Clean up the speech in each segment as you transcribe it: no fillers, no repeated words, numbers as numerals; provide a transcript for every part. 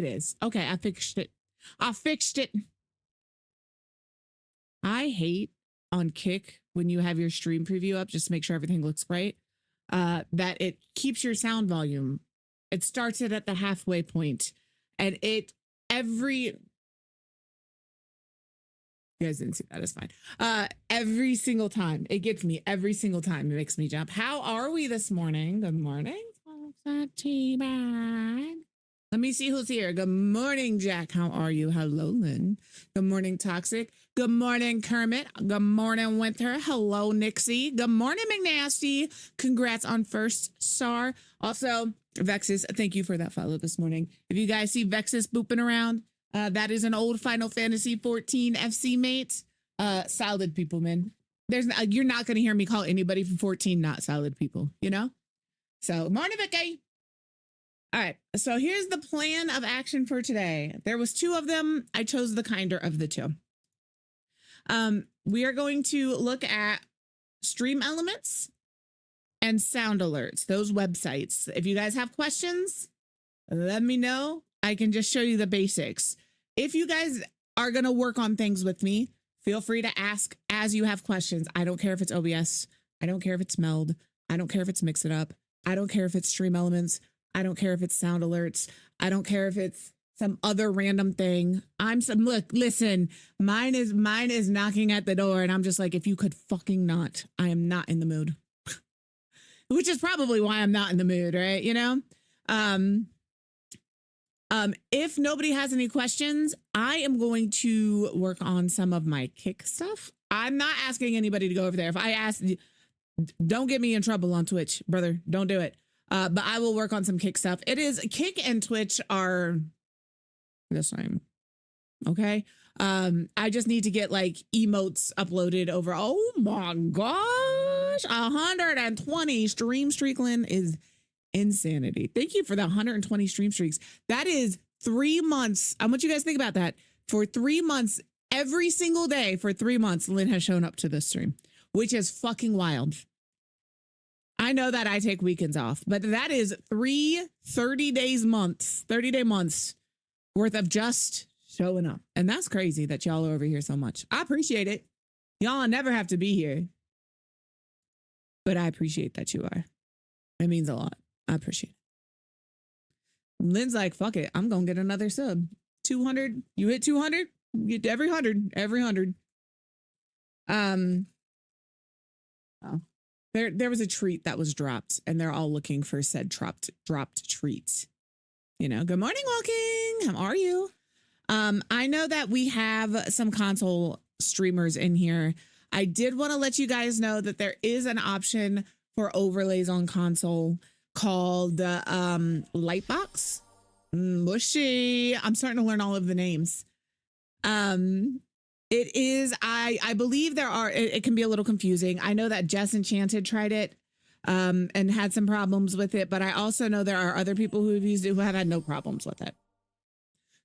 It is. Okay, I fixed it. I fixed it. I hate on Kick when you have your stream preview up, just to make sure everything looks right, that it keeps your sound volume. It starts it at the halfway point, and you guys didn't see that. It's fine. Every single time. It gets me every single time. It makes me jump. How are we this morning? Good morning. Let me see who's here. Good morning, Jack. How are you? Hello, Lynn. Good morning, Toxic. Good morning, Kermit. Good morning, Winter. Hello, Nixie. Good morning, McNasty. Congrats on first star. Also, Vexus, thank you for that follow this morning. If you guys see Vexus booping around, that is an old Final Fantasy 14 FC mate. Solid people, man. You're not going to hear me call anybody from 14 not solid people, you know? So, morning, Vicky. All right, so here's the plan of action for today. There was two of them. I chose the kinder of the two. We are going to look at stream elements and sound alerts, those websites. If you guys have questions, let me know. I can just show you the basics. If you guys are going to work on things with me, feel free to ask as you have questions. I don't care if it's OBS. I don't care if it's Meld. I don't care if it's Mix It Up. I don't care if it's stream elements. I don't care if it's sound alerts. I don't care if it's some other random thing. Listen, mine is knocking at the door and I'm just like, if you could fucking not, I am not in the mood. Which is probably why I'm not in the mood, right? You know? If nobody has any questions, I am going to work on some of my Kick stuff. I'm not asking anybody to go over there. If I ask, don't get me in trouble on Twitch, brother. Don't do it. But I will work on some Kick stuff. Kick and Twitch are the same. Okay. I just need to get like emotes uploaded over. Oh my gosh. 120 stream streakling is insanity. Thank you for the 120 stream streaks. That is 3 months. I want you guys to think about that. For 3 months, every single day for 3 months, Lynn has shown up to this stream, which is fucking wild. I know that I take weekends off, but that is 30-day months worth of just showing up. And that's crazy that y'all are over here so much. I appreciate it. Y'all never have to be here, but I appreciate that you are. It means a lot. I appreciate it. Lynn's like, fuck it. I'm going to get another sub. 200. You hit 200? You get every 100. Oh. There was a treat that was dropped and they're all looking for said dropped treats. You know, good morning, Walking. How are you? I know that we have some console streamers in here. I did want to let you guys know that there is an option for overlays on console called Lightbox. Mushy. I'm starting to learn all of the names. It is, I believe it can be a little confusing. I know that Jess Enchanted tried it and had some problems with it, but I also know there are other people who have used it who have had no problems with it.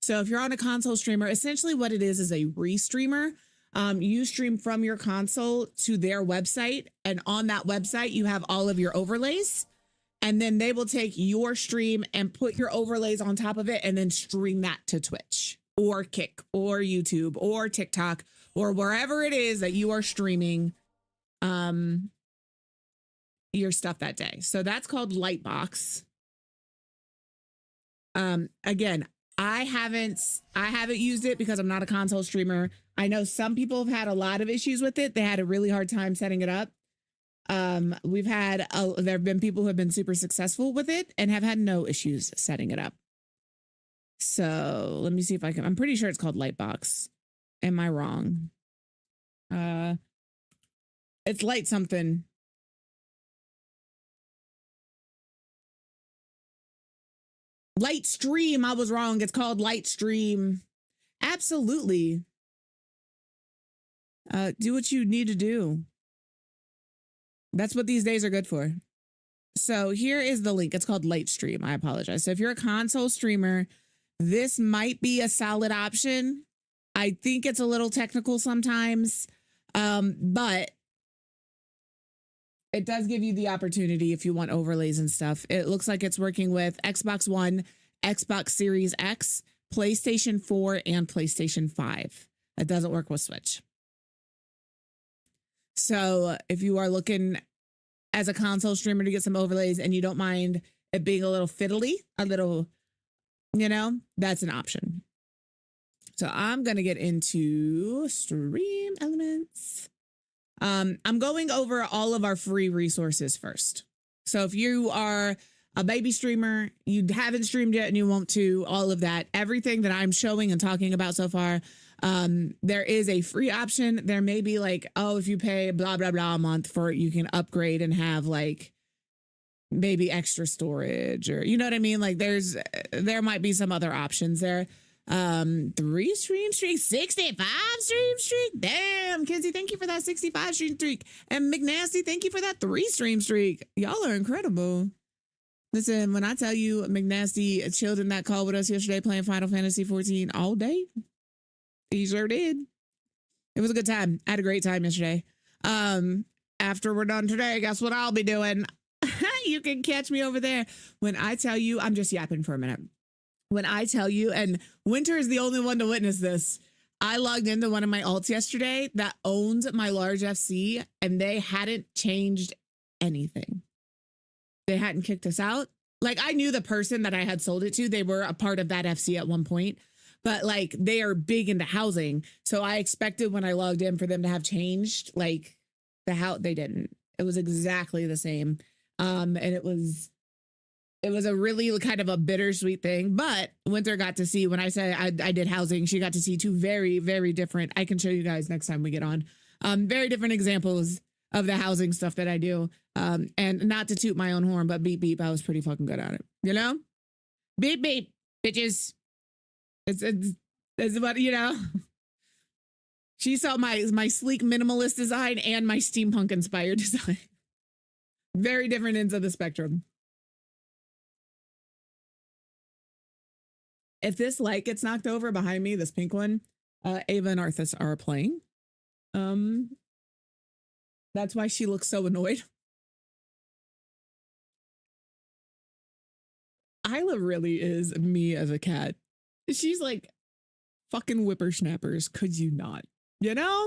So if you're on a console streamer, essentially what it is a restreamer. You stream from your console to their website, and on that website, you have all of your overlays, and then they will take your stream and put your overlays on top of it and then stream that to Twitch or Kick or YouTube or TikTok or wherever it is that you are streaming your stuff that day. So that's called Lightbox. Again, I haven't used it because I'm not a console streamer. I know some people have had a lot of issues with it. They had a really hard time setting it up. There have been people who have been super successful with it and have had no issues setting it up. So let me see if I'm pretty sure it's called Lightbox. Am I wrong? It's light something. Lightstream. I was wrong. It's called Lightstream. Absolutely. Do what you need to do. That's what these days are good for. So here is the link. It's called Lightstream. I apologize. So if you're a console streamer, this might be a solid option. I think it's a little technical sometimes, but it does give you the opportunity if you want overlays and stuff. It looks like it's working with Xbox One, Xbox Series X, PlayStation 4, and PlayStation 5. It doesn't work with Switch. So if you are looking as a console streamer to get some overlays and you don't mind it being a little fiddly, a little, that's an option. So I'm going to get into Stream Elements. I'm going over all of our free resources first. So if you are a baby streamer, you haven't streamed yet and you want to, all of that, everything that I'm showing and talking about so far, there is a free option. There may be like, oh, if you pay blah, blah, blah a month for it, you can upgrade and have like maybe extra storage or, you know what I mean? Like there might be some other options there. 3 stream streak, 65 stream streak. Damn, Kenzie, thank you for that 65 stream streak. And McNasty, thank you for that 3 stream streak. Y'all are incredible. Listen, when I tell you McNasty chilled in that call with us yesterday playing Final Fantasy 14 all day, he sure did. It was a good time. I had a great time yesterday. After we're done today, guess what I'll be doing? You can catch me over there. When I tell you, I'm just yapping for a minute. When I tell you, and Winter is the only one to witness this, I logged into one of my alts yesterday that owns my large FC, and they hadn't changed anything. They hadn't kicked us out. Like, I knew the person that I had sold it to. They were a part of that FC at one point, but like they are big into housing. So I expected when I logged in for them to have changed like the house. They didn't. It was exactly the same. And it was a really kind of a bittersweet thing, but Winter got to see, when I say I did housing, she got to see 2 very, very different, I can show you guys next time we get on, very different examples of the housing stuff that I do. And not to toot my own horn, but beep, beep, I was pretty fucking good at it. Beep, beep, bitches. It's what, she saw my sleek minimalist design and my steampunk inspired design. Very different ends of the spectrum. If this light gets knocked over behind me, this pink one, Ava and Arthas are playing. That's why she looks so annoyed. Isla really is me as a cat. She's like fucking whippersnappers. Could you not? All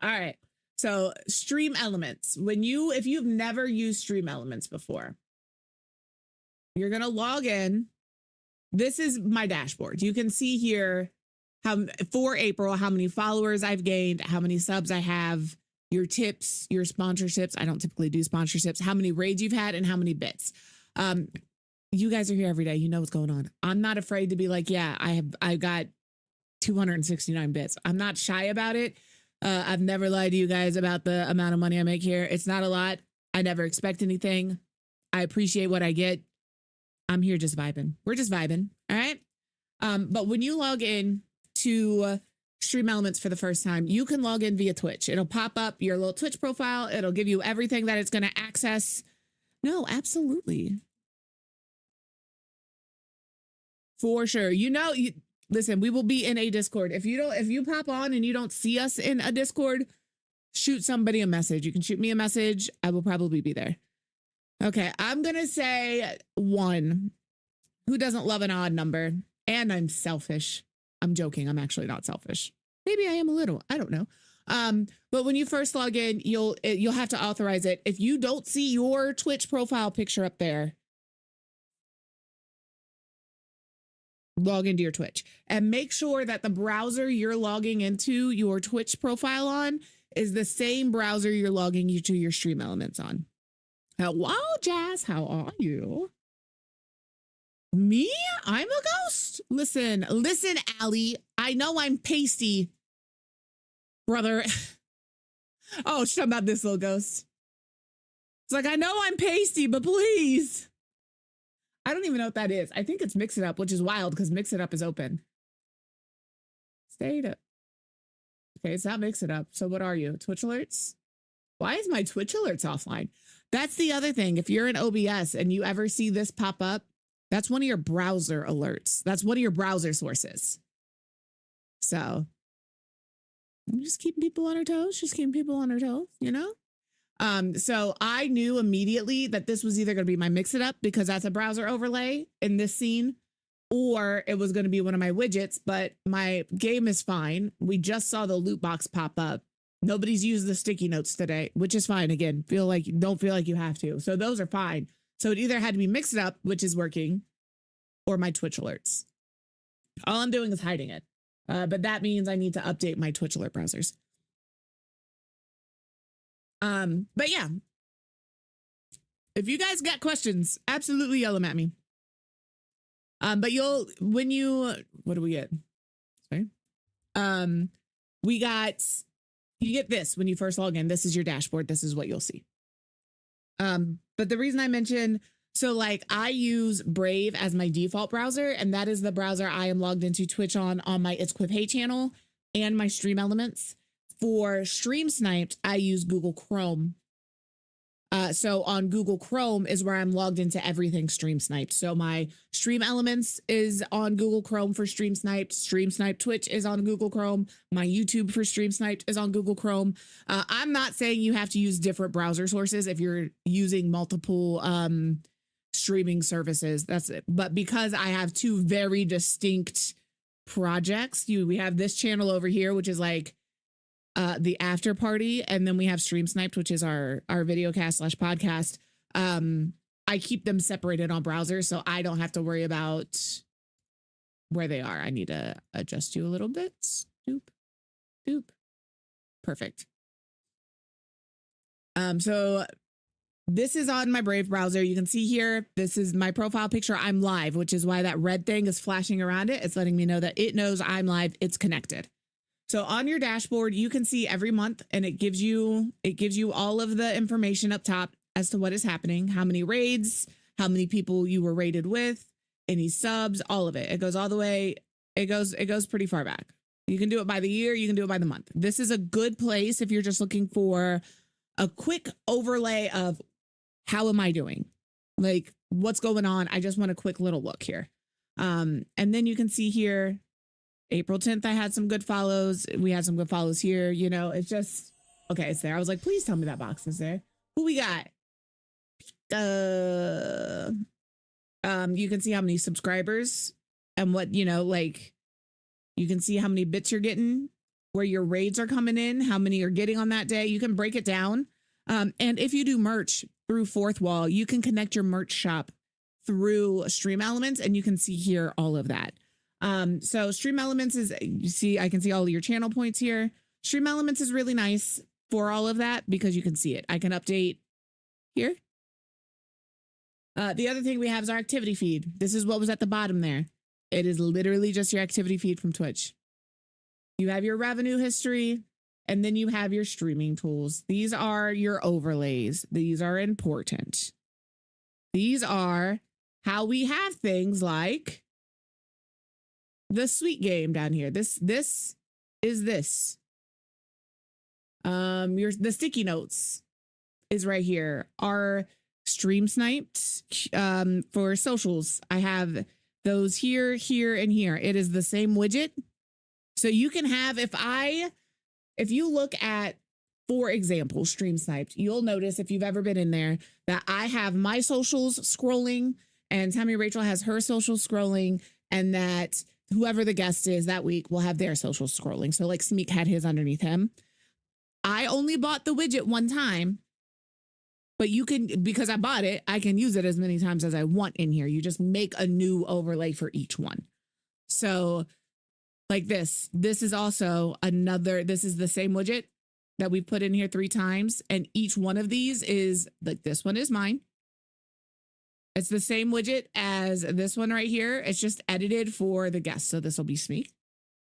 right. So Stream Elements. If you've never used Stream Elements before, you're going to log in. This is my dashboard. You can see here for April, how many followers I've gained, how many subs I have, your tips, your sponsorships. I don't typically do sponsorships, how many raids you've had and how many bits. You guys are here every day. You know what's going on. I'm not afraid to be like, yeah, I got 269 bits. I'm not shy about it. I've never lied to you guys about the amount of money I make here. It's not a lot. I never expect anything. I appreciate what I get. I'm here just vibing. We're just vibing. All right. But when you log in to Stream Elements for the first time, you can log in via Twitch. It'll pop up your little Twitch profile. It'll give you everything that it's going to access. No, absolutely. For sure. Listen, we will be in a Discord. If you pop on and you don't see us in a Discord, shoot somebody a message. You can shoot me a message. I will probably be there. Okay, I'm going to say 1. Who doesn't love an odd number? And I'm selfish. I'm joking. I'm actually not selfish. Maybe I am a little. I don't know. But when you first log in, you'll have to authorize it. If you don't see your Twitch profile picture up there, log into your Twitch and make sure that the browser you're logging into your Twitch profile on is the same browser you're logging into your Stream Elements on. Hello, Jazz. How are you? Me? I'm a ghost. Listen, Allie. I know I'm pasty, brother. Oh, she's talking about this little ghost. It's like, I know I'm pasty, but please. I don't even know what that is. I think it's Mix It Up, which is wild because Mix It Up is open. Stayed up. Okay, it's not Mix It Up. So what are you? Twitch alerts? Why is my Twitch alerts offline? That's the other thing. If you're in OBS and you ever see this pop up, that's one of your browser alerts. That's one of your browser sources. So I'm just keeping people on their toes. So I knew immediately that this was either going to be my Mix It Up because that's a browser overlay in this scene, or it was going to be one of my widgets, but my game is fine. We just saw the loot box pop up. Nobody's used the sticky notes today, which is fine. Again, don't feel like you have to. So those are fine. So it either had to be Mix It Up, which is working, or my Twitch alerts. All I'm doing is hiding it. But that means I need to update my Twitch alert browsers. But yeah, if you guys got questions, absolutely yell them at me. But what do we get? Sorry. You get this when you first log in. This is your dashboard. This is what you'll see. But the reason I mentioned, so like I use Brave as my default browser, and that is the browser I am logged into Twitch on my ItsQuivHey channel and my Stream Elements. For Stream Sniped, I use Google Chrome. So on Google Chrome is where I'm logged into everything Stream Sniped. So my Stream Elements is on Google Chrome for Stream Sniped. Stream Sniped Twitch is on Google Chrome. My YouTube for Stream Sniped is on Google Chrome. I'm not saying you have to use different browser sources if you're using multiple streaming services. That's it. But because I have two very distinct projects, we have this channel over here, which is like the after party, and then we have Stream Sniped, which is our video cast / podcast. I keep them separated on browsers, so I don't have to worry about where they are. I need to adjust you a little bit. Doop. Perfect. So this is on my Brave browser. You can see here, this is my profile picture. I'm live, which is why that red thing is flashing around it. It's letting me know that it knows I'm live. It's connected. So on your dashboard, you can see every month, and it gives you all of the information up top as to what is happening, how many raids, how many people you were raided with, any subs, all of it. It goes all the way. It goes pretty far back. You can do it by the year. You can do it by the month. This is a good place if you're just looking for a quick overlay of how am I doing? Like what's going on? I just want a quick little look here. And then you can see here, April 10th, I had some good follows. We had some good follows here. You know, it's just, okay, it's there. I was like, please tell me that box is there. Who we got? You can see how many subscribers and what, like, you can see how many bits you're getting, where your raids are coming in, how many you're getting on that day. You can break it down. And if you do merch through Fourth Wall, you can connect your merch shop through Stream Elements, and you can see here all of that. So Stream Elements is, you see, I can see all of your channel points here. Stream Elements is really nice for all of that because you can see it. I can update here. The other thing we have is our activity feed. This is what was at the bottom there. It is literally just your activity feed from Twitch. You have your revenue history, and then you have your streaming tools. These are your overlays. These are important. These are how we have things like the sweet game down here. This is this. The sticky notes is right here. Our Stream Sniped for socials. I have those here, here, and here. It is the same widget. So you can have, if you look at, for example, Stream Sniped, you'll notice if you've ever been in there that I have my socials scrolling and Tammy Rachel has her socials scrolling, and that whoever the guest is that week will have their socials scrolling. So like Smeek had his underneath him. I only bought the widget one time, but you can, because I bought it, I can use it as many times as I want in here. You just make a new overlay for each one. So like this is also another, this is the same widget that we put in here 3 times. And each one of these is like, this one is mine. It's the same widget as this one right here. It's just edited for the guest. So this will be Smeek.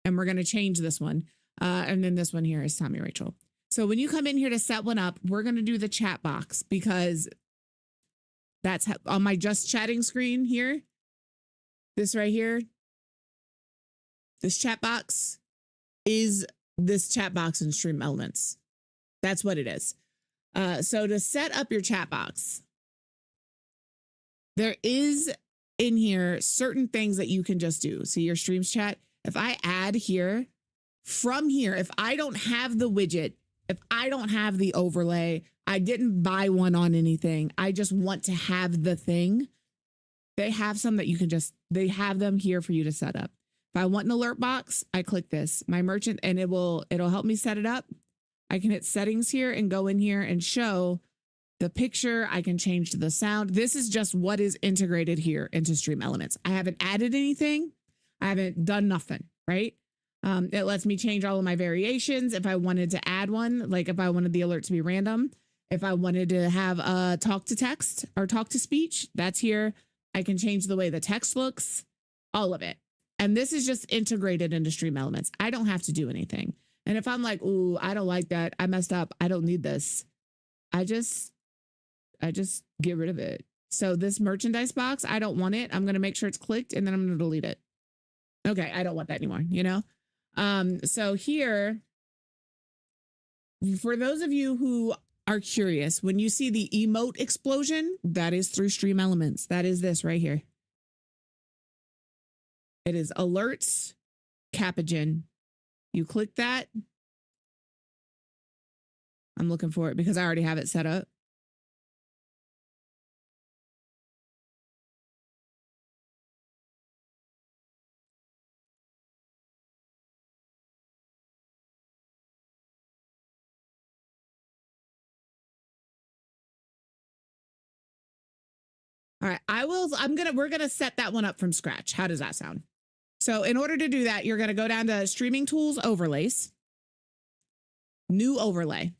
And we're going to change this one. And then this one here is Tommy Rachel. So when you come in here to set one up, we're going to do the chat box because that's on my just chatting screen here. This right here. This chat box is this chat box in Stream Elements. That's what it is. So to set up your chat box, there is in here certain things that you can just do. See your streams chat. If I add here, from here, if I don't have the widget If I don't have the overlay, I didn't buy one on anything, I just want to have the thing. They have some that you can just, they have them here for you to set up. If I want an alert box, I click this, my merchant, and it'll help me set it up. I can hit settings here and go in here and show the picture. I can change the sound. This is just what is integrated here into Stream Elements. I haven't added anything. I haven't done nothing, right? It lets me change all of my variations. If I wanted to add one, like if I wanted the alert to be random, if I wanted to have a talk to text or talk to speech, that's here. I can change the way the text looks, all of it. And this is just integrated into Stream Elements. I don't have to do anything. And if I'm like, ooh, I don't like that, I messed up, I don't need this, I just get rid of it. So this merchandise box, I don't want it. I'm going to make sure it's clicked and then I'm going to delete it. Okay, I don't want that anymore, you know? So here, for those of you who are curious, when you see the emote explosion, that is through Stream Elements. That is this right here. It is alerts, Capigen. You click that. I'm looking for it because I already have it set up. All right, we're gonna set that one up from scratch. How does that sound? So in order to do that, you're gonna go down to Streaming Tools, Overlays, New Overlay.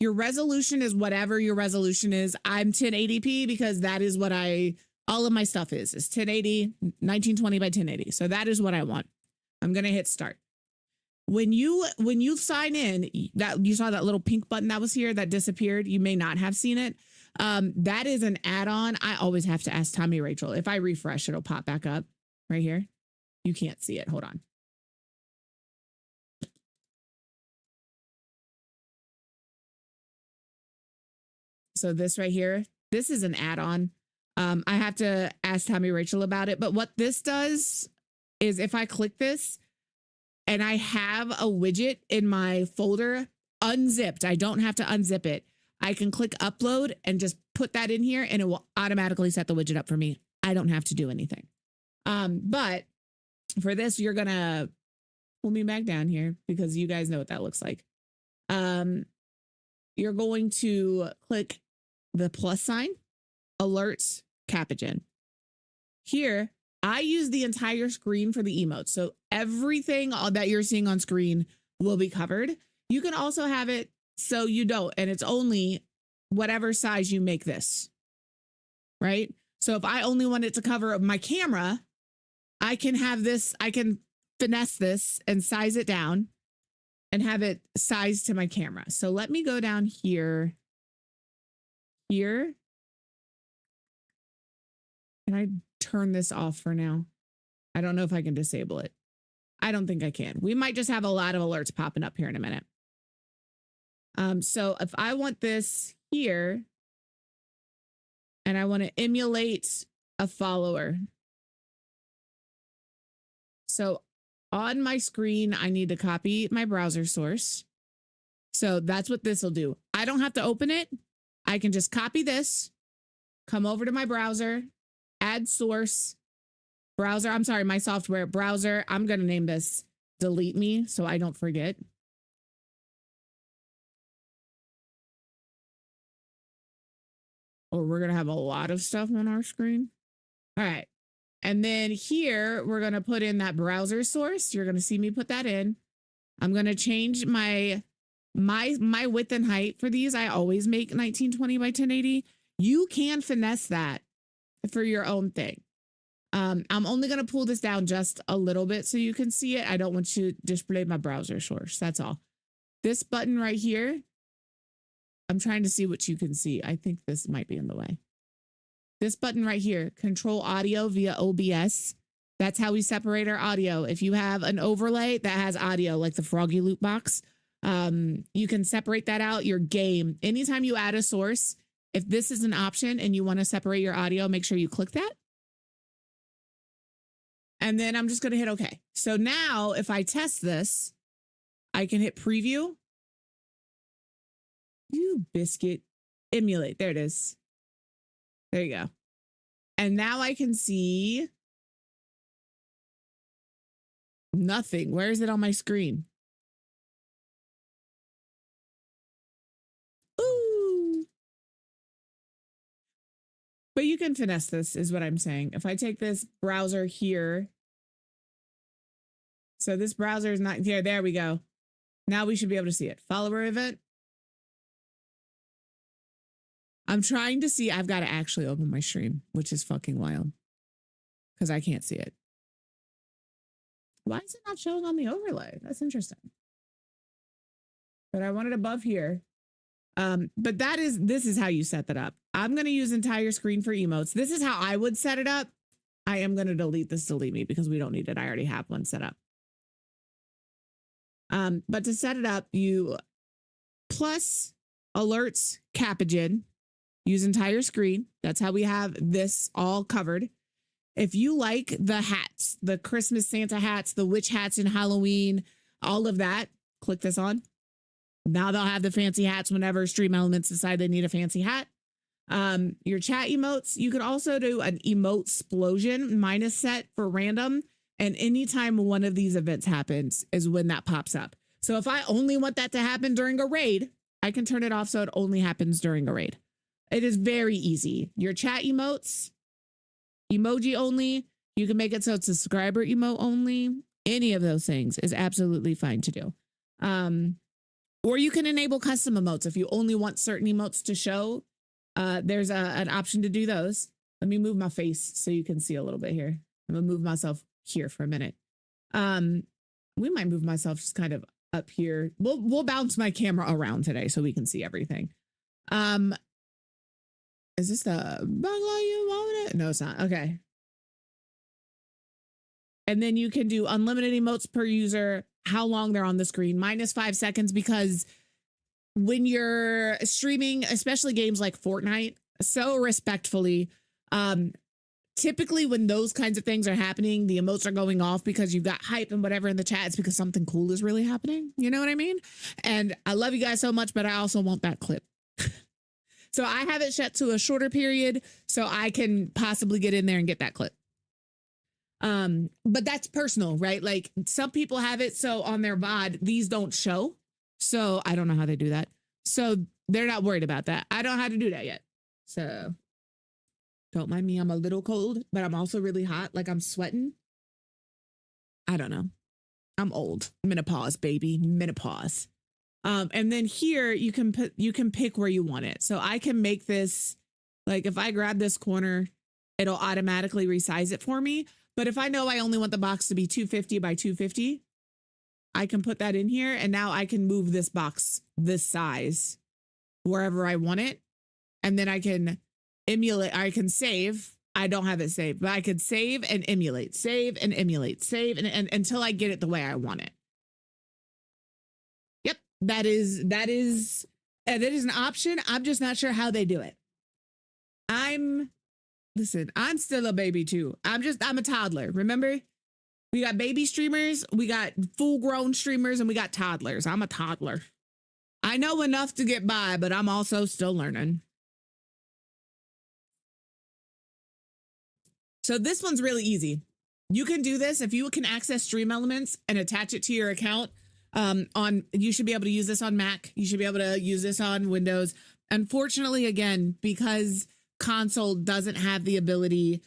Your resolution is whatever your resolution is. I'm 1080p because that is what all of my stuff is 1080, 1920 by 1080. So that is what I want. I'm gonna hit start. When you sign in, that you saw that little pink button that was here that disappeared. You may not have seen it. That is an add-on. I always have to ask Tommy Rachel. If I refresh, it'll pop back up right here. You can't see it. Hold on. So this right here, this is an add-on. I have to ask Tommy Rachel about it. But what this does is if I click this and I have a widget in my folder unzipped, I don't have to unzip it. I can click upload and just put that in here and it will automatically set the widget up for me. I don't have to do anything. But for this, you're going to pull me back down here because you guys know what that looks like. You're going to click the plus sign, alerts, Capigen. Here, I use the entire screen for the emotes. So everything that you're seeing on screen will be covered. You can also have it so you don't, and it's only whatever size you make this, right? So if I only want it to cover my camera, I can have this, I can finesse this and size it down and have it sized to my camera. So let me go down here. Can I turn this off for now? I don't know if I can disable it. I don't think I can. We might just have a lot of alerts popping up here in a minute. So if I want this here and I want to emulate a follower. So on my screen, I need to copy my browser source. So that's what this will do. I don't have to open it. I can just copy this, come over to my browser, add source, browser. I'm sorry, my software browser. I'm going to name this delete me so I don't forget. Or we're going to have a lot of stuff on our screen. All right. And then here, we're going to put in that browser source. You're going to see me put that in. I'm going to change my width and height for these. I always make 1920 by 1080. You can finesse that for your own thing. I'm only going to pull this down just a little bit so you can see it. I don't want to display my browser source. That's all. This button right here, I'm trying to see what you can see. I think this might be in the way. This button right here, control audio via OBS. That's how we separate our audio. If you have an overlay that has audio, like the Froggy Loop box, you can separate that out. Your game. Anytime you add a source, if this is an option and you want to separate your audio, make sure you click that. And then I'm just going to hit OK. So now if I test this, I can hit preview You biscuit. Emulate. There it is. There you go. And now I can see nothing. Where is it on my screen? Ooh. But you can finesse this, is what I'm saying. If I take this browser here, so this browser is not here. There we go. Now we should be able to see it. Follower event. I'm trying to see. I've got to actually open my stream, which is fucking wild because I can't see it. Why is it not showing on the overlay? That's interesting. But I want it above here. But this is how you set that up. I'm going to use entire screen for emotes. This is how I would set it up. I am going to delete this delete me because we don't need it. I already have one set up. But to set it up, you plus alerts capagen, use entire screen. That's how we have this all covered. If you like the hats, the Christmas Santa hats, the witch hats in Halloween, all of that, click this on. Now they'll have the fancy hats whenever Stream Elements decide they need a fancy hat. Your chat emotes, you could also do an emote explosion minus set for random. And anytime one of these events happens is when that pops up. So if I only want that to happen during a raid, I can turn it off so it only happens during a raid. It is very easy. Your chat emotes, emoji only. You can make it so it's subscriber emote only. Any of those things is absolutely fine to do. Or you can enable custom emotes if you only want certain emotes to show. There's an option to do those. Let me move my face so you can see a little bit here. I'm gonna move myself here for a minute. We might move myself just kind of up here. We'll bounce my camera around today so we can see everything. Is this the bungalow you want it? No, it's not. Okay. And then you can do unlimited emotes per user, how long they're on the screen, minus 5 seconds, because when you're streaming, especially games like Fortnite, so respectfully, typically when those kinds of things are happening, the emotes are going off because you've got hype and whatever in the chat. It's because something cool is really happening. You know what I mean? And I love you guys so much, but I also want that clip. So I have it set to a shorter period so I can possibly get in there and get that clip. But that's personal, right? Like some people have it so on their VOD, these don't show. So I don't know how they do that. So they're not worried about that. I don't know how to do that yet. So don't mind me. I'm a little cold, but I'm also really hot. Like I'm sweating. I don't know. I'm old. Menopause, baby. Menopause. And then here you can pick where you want it. So I can make this, like if I grab this corner, it'll automatically resize it for me. But if I know I only want the box to be 250 by 250, I can put that in here. And now I can move this box this size wherever I want it. And then I can emulate, I can save. I don't have it saved, but I could save and emulate, save and emulate, save and until I get it the way I want it. Yep, that is an option. I'm just not sure how they do it. Listen, I'm still a baby too. I'm a toddler. Remember, we got baby streamers, we got full grown streamers, and we got toddlers. I'm a toddler. I know enough to get by, but I'm also still learning. So this one's really easy. You can do this if you can access Stream Elements and attach it to your account. You should be able to use this on Mac. You should be able to use this on Windows. Unfortunately, again, because console doesn't have the ability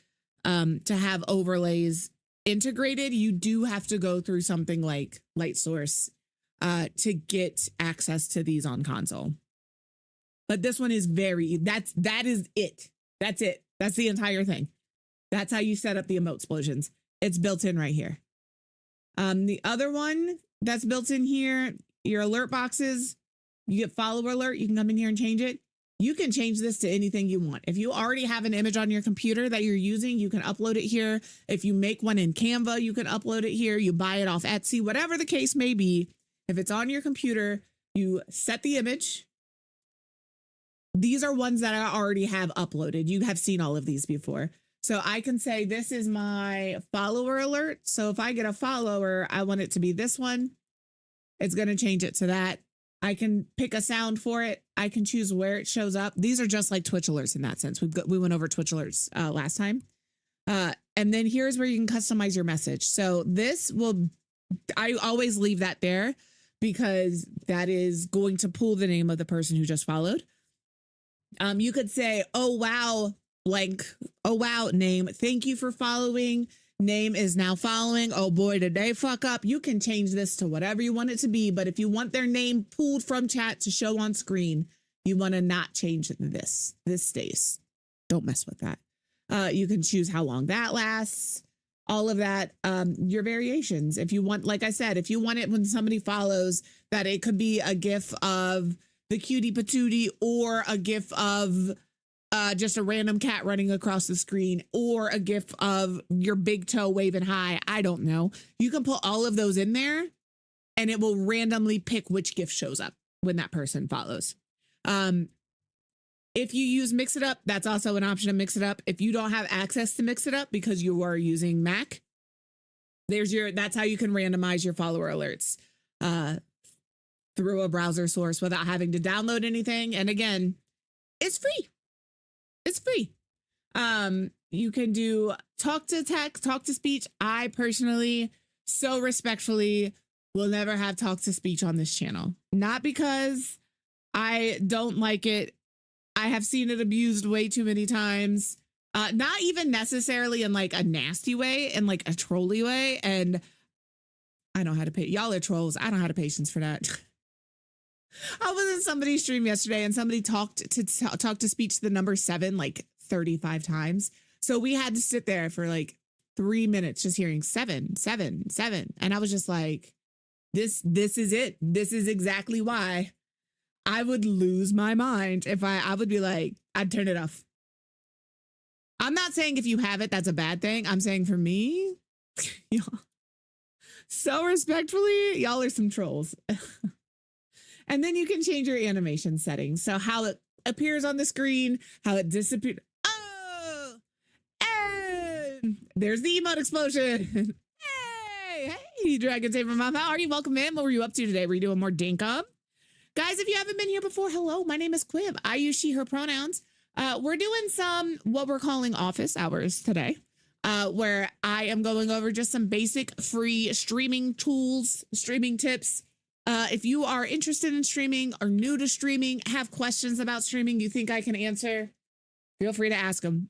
to have overlays integrated, you do have to go through something like LightSource to get access to these on console. But this one is that is it. That's it. That's the entire thing. That's how you set up the emote explosions. It's built in right here. The other one that's built in here, your alert boxes, you get follower alert. You can come in here and change it. You can change this to anything you want. If you already have an image on your computer that you're using, you can upload it here. If you make one in Canva, you can upload it here. You buy it off Etsy, whatever the case may be. If it's on your computer, you set the image. These are ones that I already have uploaded. You have seen all of these before. So I can say, this is my follower alert. So if I get a follower, I want it to be this one. It's going to change it to that. I can pick a sound for it. I can choose where it shows up. These are just like Twitch alerts in that sense. We went over Twitch alerts last time. And then here's where you can customize your message. So this will, I always leave that there because that is going to pull the name of the person who just followed. You could say, oh, wow, blank. Oh, wow, name. Thank you for following. Name is now following. Oh boy, did they fuck up. You can change this to whatever you want it to be. But if you want their name pulled from chat to show on screen, you want to not change this. This stays. Don't mess with that. You can choose how long that lasts. All of that, your variations. If you want, like I said, if you want it when somebody follows, that it could be a GIF of the cutie patootie or a GIF of just a random cat running across the screen or a GIF of your big toe waving high. I don't know. You can put all of those in there and it will randomly pick which GIF shows up when that person follows. If you use Mix It Up, that's also an option to mix it up. If you don't have access to Mix It Up because you are using Mac, that's how you can randomize your follower alerts through a browser source without having to download anything. And again, it's free. It's free. You can do talk to text, talk to speech. I personally, so respectfully, will never have talk to speech on this channel. Not because I don't like it. I have seen it abused way too many times. Not even necessarily in like a nasty way, in like a trolly way. And I don't know how to pay. Y'all are trolls. I don't have the patience for that. I was in somebody's stream yesterday and somebody talked to speech to the number 7 like 35 times. So we had to sit there for like 3 minutes just hearing 7, 7, 7. And I was just like, this is it. This is exactly why I would lose my mind if I would be like, I'd turn it off. I'm not saying if you have it, that's a bad thing. I'm saying for me, y'all, so respectfully, y'all are some trolls. And then you can change your animation settings. So how it appears on the screen, how it disappears. Oh, and there's the emote explosion. Hey, Dragon Taper Mom, how are you? Welcome in. What were you up to today? Were you doing more dinkum? Guys, if you haven't been here before, hello, my name is Quiv. I use she, her pronouns. We're doing some what we're calling office hours today, where I am going over just some basic free streaming tools, streaming tips. If you are interested in streaming or new to streaming, have questions about streaming you think I can answer, feel free to ask them.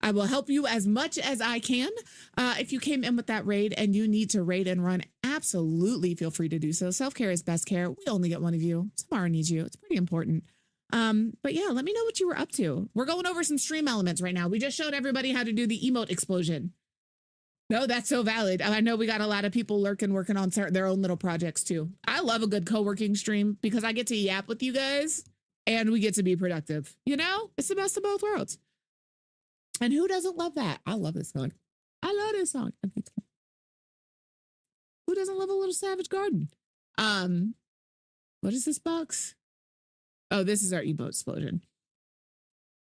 I will help you as much as I can. If you came in with that raid and you need to raid and run, absolutely feel free to do so. Self-care is best care. We only get one of you. Tomorrow needs you. It's pretty important. But yeah, let me know what you were up to. We're going over some stream elements right now. We just showed everybody how to do the emote explosion. No, that's so valid. I know we got a lot of people working on their own little projects too. I love a good co-working stream because I get to yap with you guys and we get to be productive. You know, it's the best of both worlds. And who doesn't love that? I love this song. I love this song. Who doesn't love a little Savage Garden? What is this box? Oh, this is our emote explosion.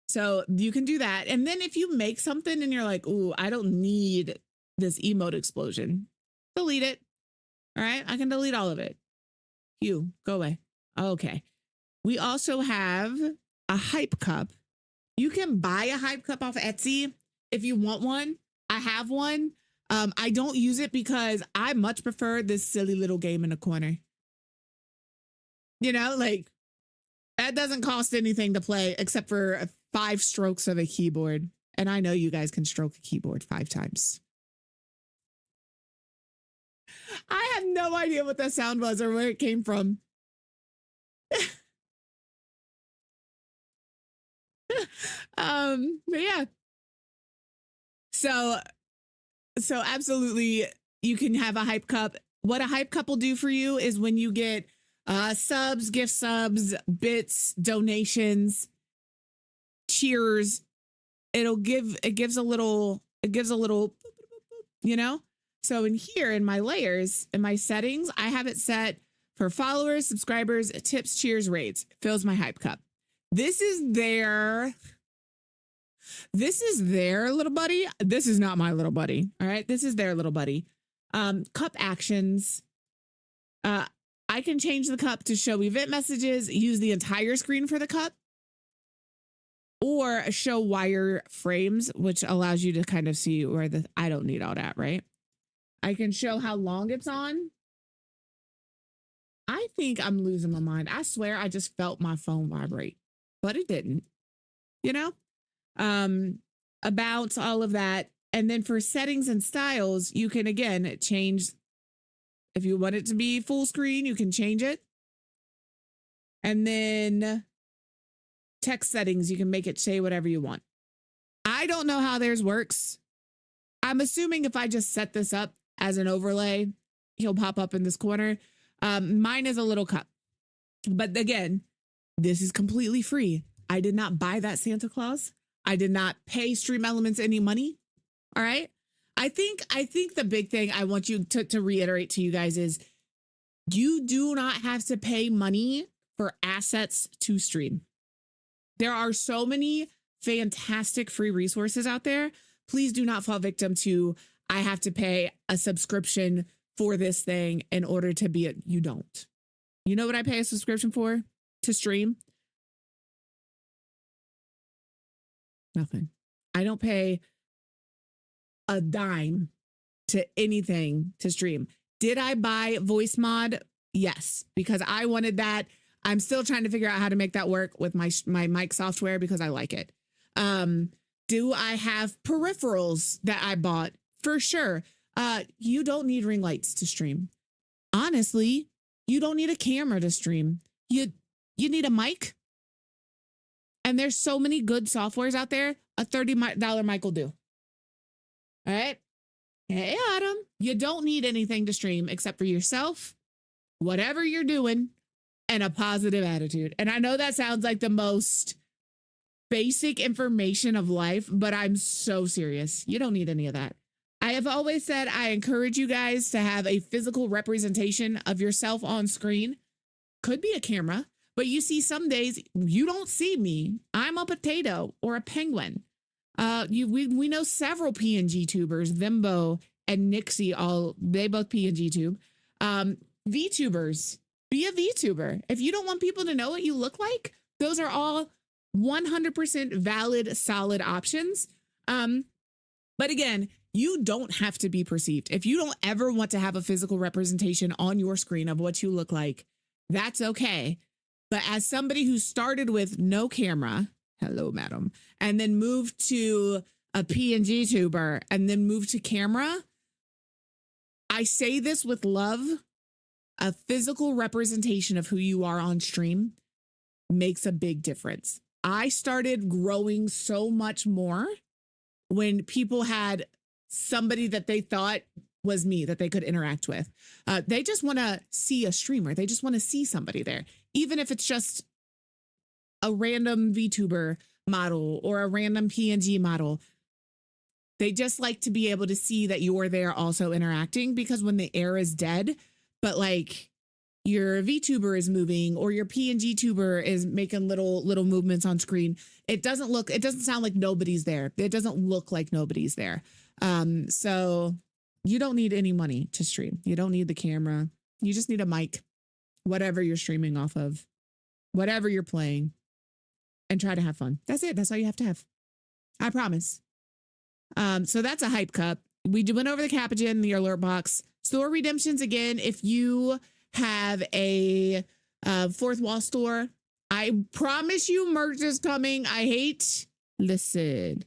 So you can do that. And then if you make something and you're like, ooh, I don't need this emote explosion, delete it. All right, I can delete all of it. You go away. Okay. We also have a hype cup. You can buy a hype cup off Etsy if you want one. I have one. I don't use it because I much prefer this silly little game in the corner. You know, like that doesn't cost anything to play except for 5 strokes of a keyboard. And I know you guys can stroke a keyboard 5 times. I have no idea what that sound was or where it came from. But yeah. So absolutely you can have a hype cup. What a hype cup will do for you is when you get subs, gift subs, bits, donations, cheers, it gives a little, you know? So in here in my layers, in my settings, I have it set for followers, subscribers, tips, cheers, raids. It fills my hype cup. This is their little buddy. This is not my little buddy. All right. This is their little buddy. Cup actions. I can change the cup to show event messages, use the entire screen for the cup, or show wire frames, which allows you to kind of see where I don't need all that, right? I can show how long it's on. I think I'm losing my mind. I swear I just felt my phone vibrate, but it didn't, you know? About all of that. And then for settings and styles, you can again change. If you want it to be full screen, you can change it. And then text settings, you can make it say whatever you want. I don't know how theirs works. I'm assuming if I just set this up as an overlay, he'll pop up in this corner. Mine is a little cup. But again, this is completely free. I did not buy that Santa Claus. I did not pay Stream Elements any money. All right. I think the big thing I want you to reiterate to you guys is you do not have to pay money for assets to stream. There are so many fantastic free resources out there. Please do not fall victim to, I have to pay a subscription for this thing in order to be it. You don't. You know what I pay a subscription for to stream? Nothing. I don't pay a dime to anything to stream. Did I buy voice mod? Yes, because I wanted that. I'm still trying to figure out how to make that work with my mic software because I like it. Do I have peripherals that I bought? For sure. You don't need ring lights to stream. Honestly, you don't need a camera to stream. You need a mic. And there's so many good softwares out there. A $30 mic will do. All right. Hey, Autumn, you don't need anything to stream except for yourself, whatever you're doing, and a positive attitude. And I know that sounds like the most basic information of life, but I'm so serious. You don't need any of that. I have always said I encourage you guys to have a physical representation of yourself on screen. Could be a camera, but you see some days you don't see me. I'm a potato or a penguin. We know several PNG tubers, Vimbo and Nixie, they both PNG tube. VTubers, be a VTuber. If you don't want people to know what you look like, those are all 100% valid, solid options. But again, you don't have to be perceived. If you don't ever want to have a physical representation on your screen of what you look like, that's okay. But as somebody who started with no camera, hello, madam, and then moved to a PNG tuber and then moved to camera, I say this with love. A physical representation of who you are on stream makes a big difference. I started growing so much more when people had somebody that they thought was me that they could interact with. They just want to see a streamer. They just want to see somebody there, even if it's just a random VTuber model or a random PNG model. They just like to be able to see that you're there also interacting, because when the air is dead, but like your VTuber is moving or your PNG tuber is making little movements on screen, it doesn't sound like nobody's there. It doesn't look like nobody's there. So you don't need any money to stream. You don't need the camera. You just need a mic, whatever you're streaming off of, whatever you're playing, and try to have fun. That's it. That's all you have to have. I promise. So that's a hype cup. We went over the Capigen, the alert box. Store redemptions again. If you have a fourth wall store, I promise you merch is coming. Listen,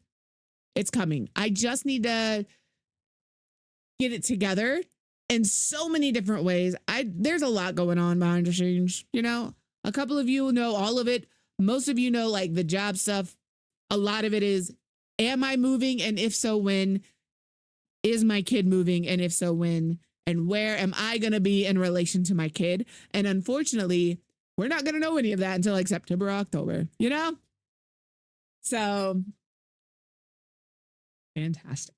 it's coming. I just need to get it together in so many different ways. There's a lot going on behind the scenes. You know, a couple of you know all of it. Most of you know like the job stuff. A lot of it is, am I moving? And if so, when? Is my kid moving? And if so, when? And where am I going to be in relation to my kid? And unfortunately, we're not going to know any of that until like September, October, you know? So fantastic.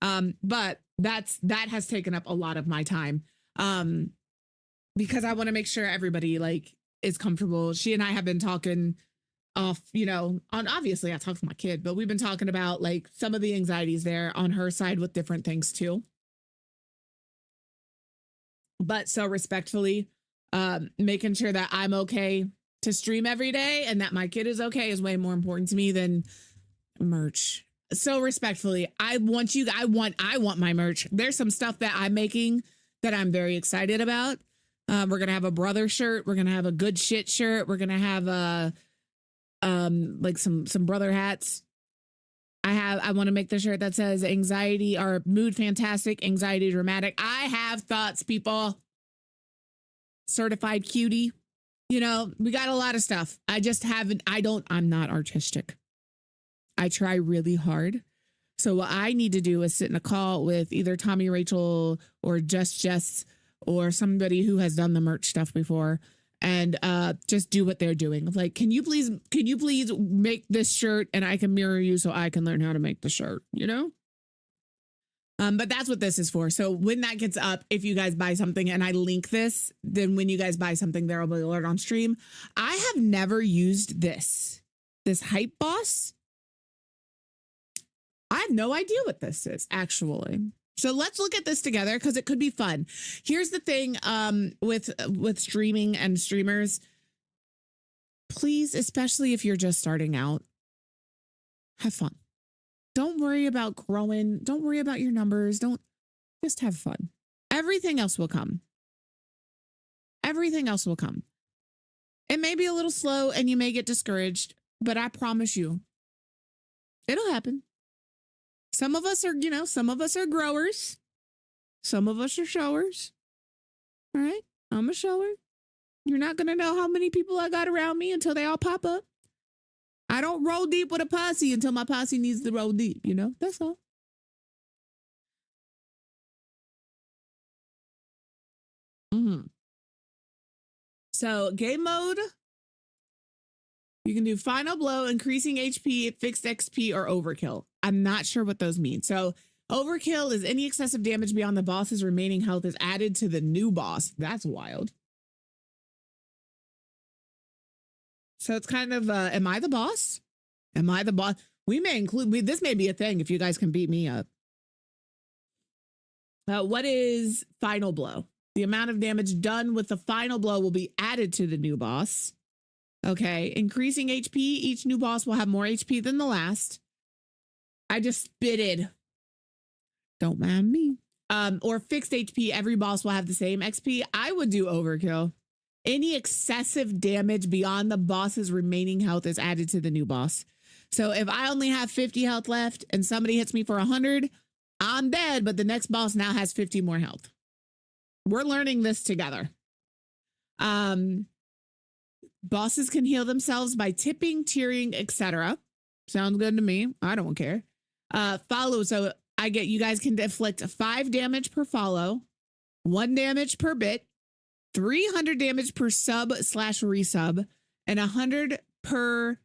But that has taken up a lot of my time. Because I want to make sure everybody like is comfortable. She and I have been talking off, you know, obviously I talk to my kid, but we've been talking about like some of the anxieties there on her side with different things too. but so respectfully, making sure that I'm okay to stream every day and that my kid is okay is way more important to me than merch. So respectfully, I want my merch. There's some stuff that I'm making that I'm very excited about. We're gonna have a brother shirt. We're gonna have a good shit shirt. We're gonna have like some brother hats. I want to make the shirt that says anxiety or mood fantastic, anxiety dramatic. I have thoughts, people. Certified cutie. You know, we got a lot of stuff. I'm not artistic. I try really hard. So what I need to do is sit in a call with either Tommy Rachel or Just Jess or somebody who has done the merch stuff before and just do what they're doing. Like, can you please make this shirt and I can mirror you so I can learn how to make the shirt, you know? But that's what this is for. So when that gets up, if you guys buy something and I link this, then when you guys buy something, there will be an alert on stream. I have never used this Hype Boss. I have no idea what this is, actually. So let's look at this together because it could be fun. Here's the thing with streaming and streamers. Please, especially if you're just starting out, have fun. Don't worry about growing. Don't worry about your numbers. Just have fun. Everything else will come. Everything else will come. It may be a little slow and you may get discouraged, but I promise you, it'll happen. Some of us are growers. Some of us are showers. All right. I'm a shower. You're not going to know how many people I got around me until they all pop up. I don't roll deep with a posse until my posse needs to roll deep, you know? That's all. So game mode, you can do final blow, increasing HP, fixed XP, or overkill. I'm not sure what those mean. So overkill is any excessive damage beyond the boss's remaining health is added to the new boss. That's wild. So it's kind of, am I the boss? Am I the boss? This may be a thing if you guys can beat me up. What is final blow? The amount of damage done with the final blow will be added to the new boss. Okay, increasing HP. Each new boss will have more HP than the last. I just spitted. Don't mind me. Or fixed HP. Every boss will have the same XP. I would do overkill. Any excessive damage beyond the boss's remaining health is added to the new boss. So if I only have 50 health left and somebody hits me for 100, I'm dead, but the next boss now has 50 more health. We're learning this together. Bosses can heal themselves by tipping, tearing, etc. Sounds good to me. I don't care. Follow. So you guys can inflict 5 damage per follow, 1 damage per bit, 300 damage per sub/resub, and 100 per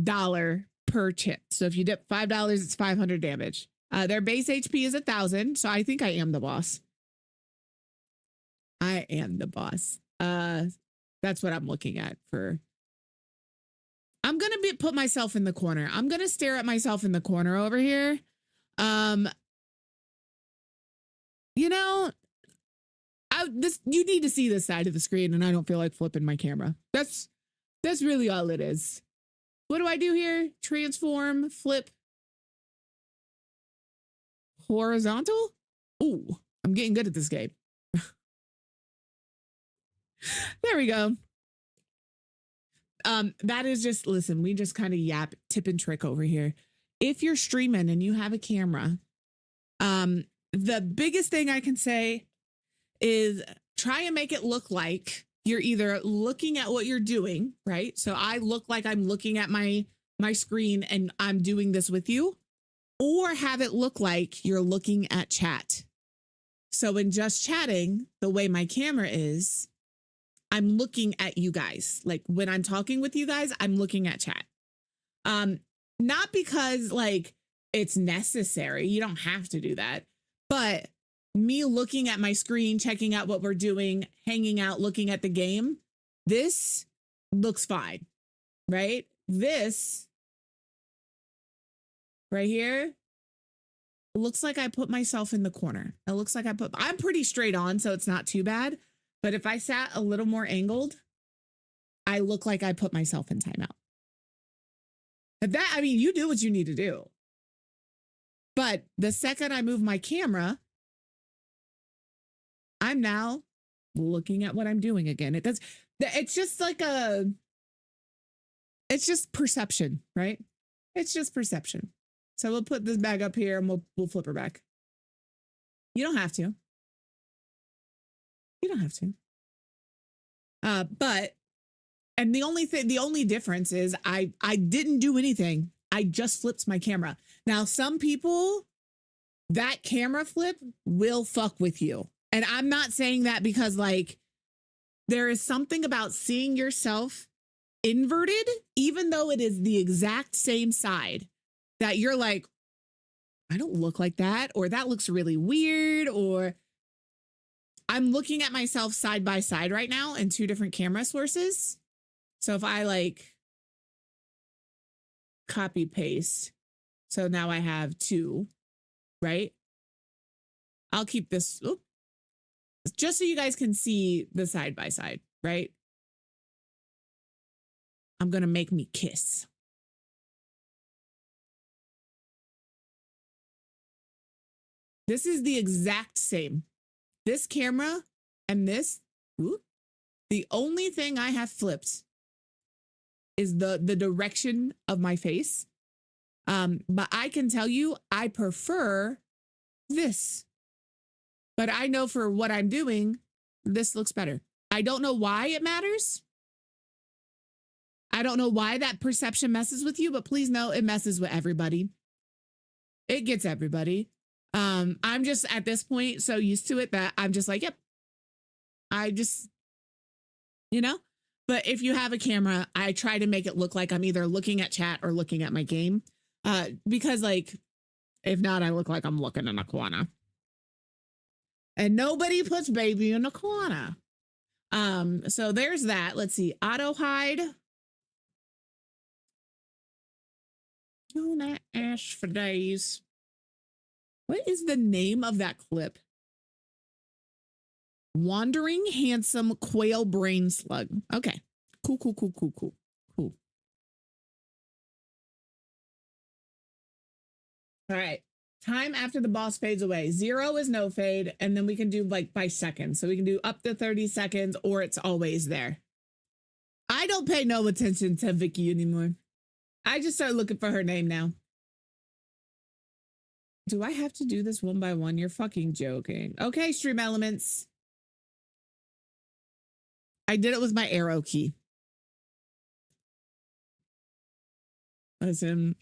dollar per chip. So if you dip $5, it's 500 damage. Their base HP is 1,000. So I think I am the boss. I am the boss. That's what I'm looking at for. I'm going to put myself in the corner. I'm going to stare at myself in the corner over here. You know, you need to see this side of the screen and I don't feel like flipping my camera. That's really all it is. What do I do here? Transform, flip. Horizontal? Ooh, I'm getting good at this game. There we go. That is just, listen, we just kind of tip and trick over here. If you're streaming and you have a camera, the biggest thing I can say is try and make it look like you're either looking at what you're doing, right? So I look like I'm looking at my screen and I'm doing this with you, or have it look like you're looking at chat. So in just chatting, the way my camera is, I'm looking at you guys. Like when I'm talking with you guys, I'm looking at chat. Not because like it's necessary. You don't have to do that. But me looking at my screen, checking out what we're doing, hanging out, looking at the game, this looks fine, right? This right here It looks like I put myself in the corner. It looks like I'm pretty straight on, so it's not too bad. But if I sat a little more angled, I look like I put myself in timeout. But that, I mean, you do what you need to do. But the second I move my camera, I'm now looking at what I'm doing again. It's just like it's just perception, right? It's just perception. So we'll put this bag up here and we'll flip her back. You don't have to. You don't have to. And the only difference is I didn't do anything. I just flipped my camera. Now, some people, that camera flip will fuck with you. And I'm not saying that because like there is something about seeing yourself inverted, even though it is the exact same side, that you're like, I don't look like that, or that looks really weird, or I'm looking at myself side by side right now in two different camera sources. So if I like copy paste, so now I have two, right? I'll keep this just so you guys can see the side by side, right? I'm going to make me kiss. This is the exact same. This camera and this, the only thing I have flipped is the direction of my face. But I can tell you, I prefer this. But I know for what I'm doing, this looks better. I don't know why it matters. I don't know why that perception messes with you, but please know it messes with everybody. It gets everybody. I'm just at this point so used to it that I'm just like, yep. I just, but if you have a camera, I try to make it look like I'm either looking at chat or looking at my game. Because like, if not, I look like I'm looking in a corner. And nobody puts baby in a corner. So there's that. Let's see. Auto hide. Don't ask for days. What is the name of that clip? Wandering handsome quail brain slug. Okay. Cool. All right. Time after the boss fades away. 0 is no fade. And then we can do like by seconds. So we can do up to 30 seconds or it's always there. I don't pay no attention to Vicky anymore. I just start looking for her name now. Do I have to do this one by one? You're fucking joking. Okay, Stream Elements. I did it with my arrow key. Listen,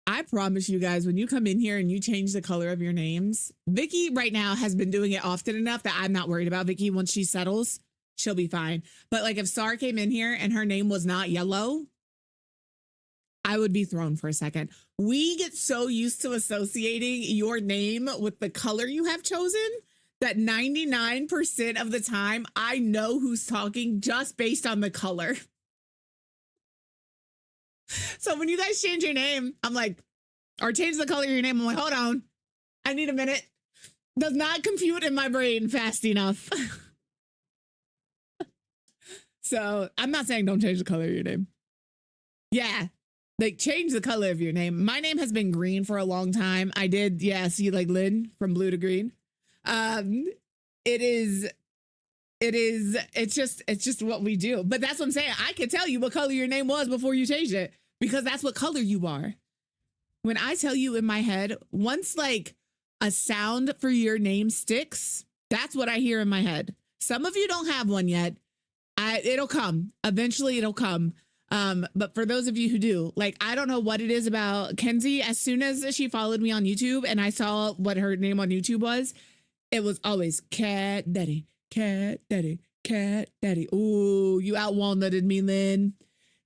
I promise you guys, when you come in here and you change the color of your names, Vicky right now has been doing it often enough that I'm not worried about Vicky. Once she settles, she'll be fine. But like if Star came in here and her name was not yellow, I would be thrown for a second. We get so used to associating your name with the color you have chosen that 99% of the time I know who's talking just based on the color. So when you guys change your name, I'm like, or change the color of your name, I'm like, hold on, I need a minute. Does not compute in my brain fast enough. So I'm not saying don't change the color of your name. Yeah. Like change the color of your name. My name has been green for a long time. I did, see like Lynn from blue to green. It's just what we do. But that's what I'm saying. I can tell you what color your name was before you changed it because that's what color you are. When I tell you in my head, once like a sound for your name sticks, that's what I hear in my head. Some of you don't have one yet. It'll come. Eventually it'll come. But for those of you who do, like, I don't know what it is about Kenzie. As soon as she followed me on YouTube and I saw what her name on YouTube was, it was always Cat Daddy, Cat Daddy, Cat Daddy. Ooh, you out walnutted me, Lynn.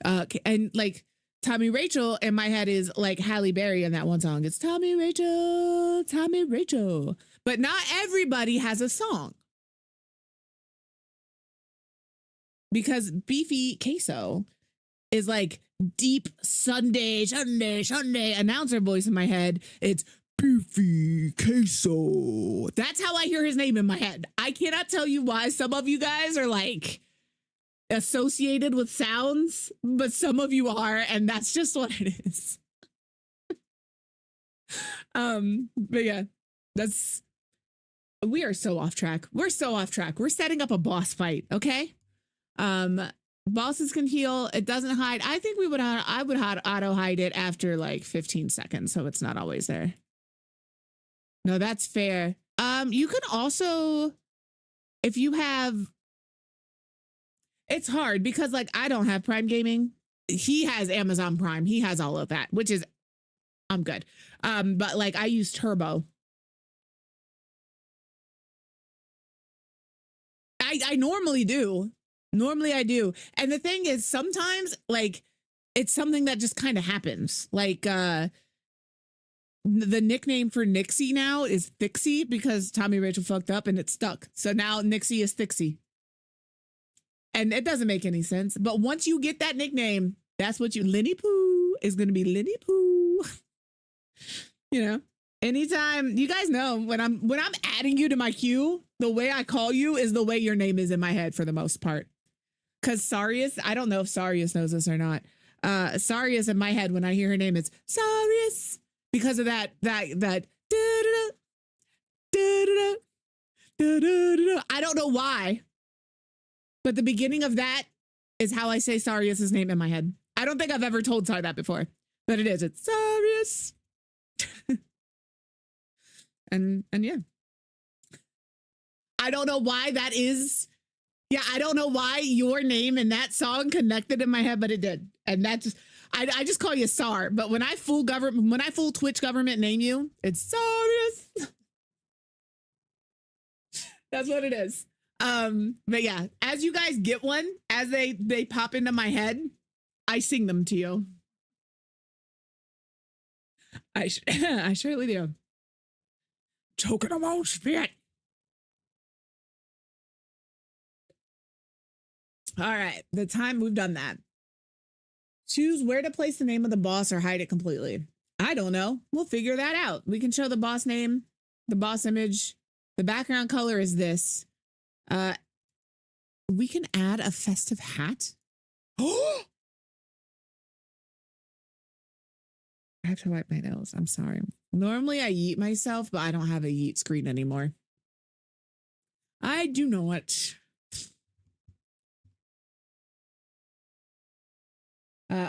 And like Tommy Rachel in my head is like Halle Berry in that one song. It's Tommy Rachel, Tommy Rachel. But not everybody has a song. Because Beefy Queso is like deep Sunday announcer voice in my head. It's Beefy queso. That's how I hear his name in my head. I cannot tell you why some of you guys are like associated with sounds, but some of you are, and that's just what it is. But yeah, we are so off track. We're so off track. We're setting up a boss fight, okay? Bosses can heal. It doesn't hide. I think I would auto hide it after like 15 seconds, so it's not always there. No, that's fair. You can also, if you have, it's hard because like I don't have Prime Gaming. He has Amazon Prime. He has all of that, which is, I'm good. But like I use Turbo. I normally do. Normally I do. And the thing is sometimes like it's something that just kind of happens. Like the nickname for Nixie now is Thixie because Tommy Rachel fucked up and it stuck. So now Nixie is Thixie. And it doesn't make any sense. But once you get that nickname, that's what Linny Poo is going to be Linny Poo. You know, anytime you guys know when I'm adding you to my queue, the way I call you is the way your name is in my head for the most part. Because Sarius, I don't know if Sarius knows this or not. Sarius in my head when I hear her name, it's Sarius because of that. I don't know why, but the beginning of that is how I say Sarius's name in my head. I don't think I've ever told Sar that before, but it is. It's Sarius. and yeah, I don't know why that is. Yeah, I don't know why your name and that song connected in my head, but it did. And that's I just call you Sar. But when I full Twitch government name you, it's Sarius. That's what it is. But yeah, as you guys get one, as they pop into my head, I sing them to you. I surely do. Choking them on spit. All right, the time we've done that. Choose where to place the name of the boss or hide it completely. I don't know. We'll figure that out. We can show the boss name, the boss image. The background color is this. We can add a festive hat. Oh! I have to wipe my nose. I'm sorry. Normally I yeet myself, but I don't have a yeet screen anymore. I do not.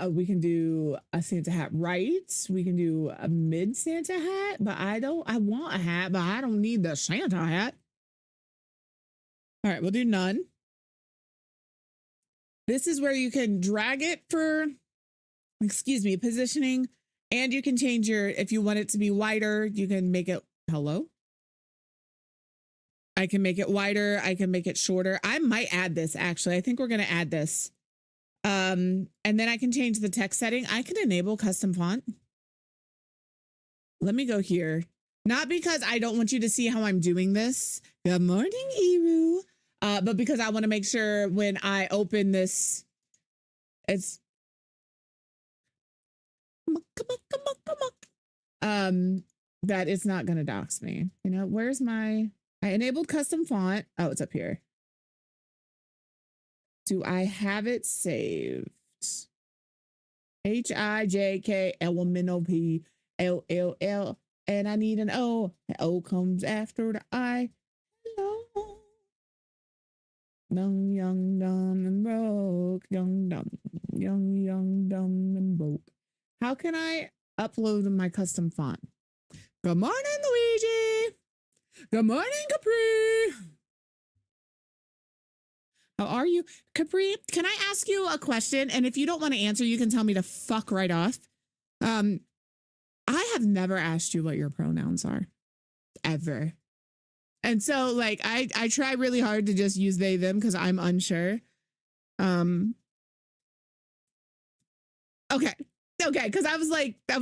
We can do a Santa hat right. We can do a mid Santa hat, but I want a hat, but I don't need the Santa hat. All right, we'll do none. This is where you can drag it for, positioning. And you can change if you want it to be wider, you can make it, hello? I can make it wider. I can make it shorter. I might add this actually. I think we're going to add this. And then I can change the text setting. I can enable custom font. Let me go here. Not because I don't want you to see how I'm doing this. Good morning, Eru. But because I want to make sure when I open this, it's that it's not going to dox me. You know, where's I enabled custom font. Oh, it's up here. Do I have it saved? HIJKLMNOPLLL, and I need an O. The O comes after the I. Hello. Young, dumb, and broke. Young, dumb, and broke. How can I upload my custom font? Good morning, Luigi. Good morning, Capri. How are you? Capri, can I ask you a question? And if you don't want to answer, you can tell me to fuck right off. I have never asked you what your pronouns are. Ever. And so like I try really hard to just use they, them because I'm unsure. Okay. Because I was like, there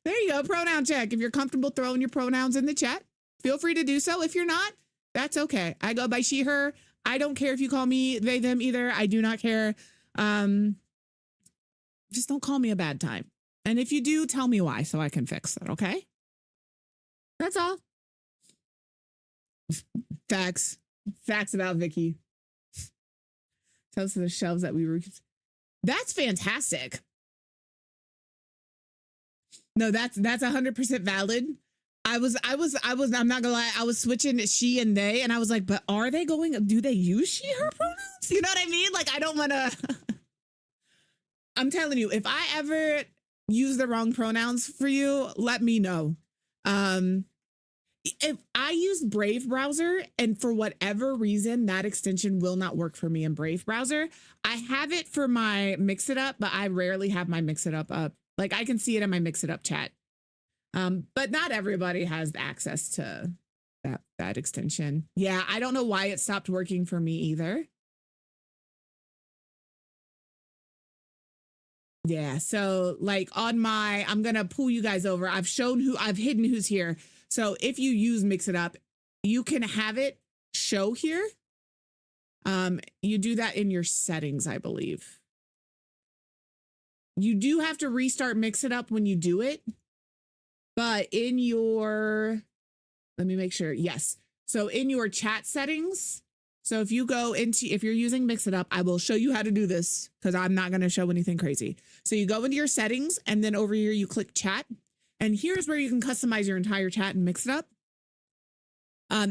you go. Pronoun check. If you're comfortable throwing your pronouns in the chat, feel free to do so. If you're not, that's okay. I go by she, her. I don't care if you call me they, them either. I do not care. Just don't call me a bad time. And if you do, tell me why so I can fix it. Okay. That's all. Facts. Facts about Vicky. Tell us the shelves that we were. That's fantastic. No, that's 100% valid. I'm not gonna lie, I was switching she and they, and I was like, but are they going, do they use she, her pronouns? You know what I mean? Like, I don't wanna, I'm telling you, if I ever use the wrong pronouns for you, let me know. If I use Brave browser and for whatever reason that extension will not work for me in Brave browser, I have it for my Mix It Up, but I rarely have my Mix It Up up. Like I can see it in my Mix It Up chat. But not everybody has access to that extension. Yeah, I don't know why it stopped working for me either. Yeah, so like on my, I'm gonna pull you guys over. I've hidden who's here. So if you use Mix It Up, you can have it show here. You do that in your settings, I believe. You do have to restart Mix It Up when you do it, but in your, let me make sure. Yes. So in your chat settings, so if you go into, if you're using Mix It Up, I will show you how to do this because I'm not going to show anything crazy. So you go into your settings and then over here, you click chat. And here's where you can customize your entire chat and Mix It Up.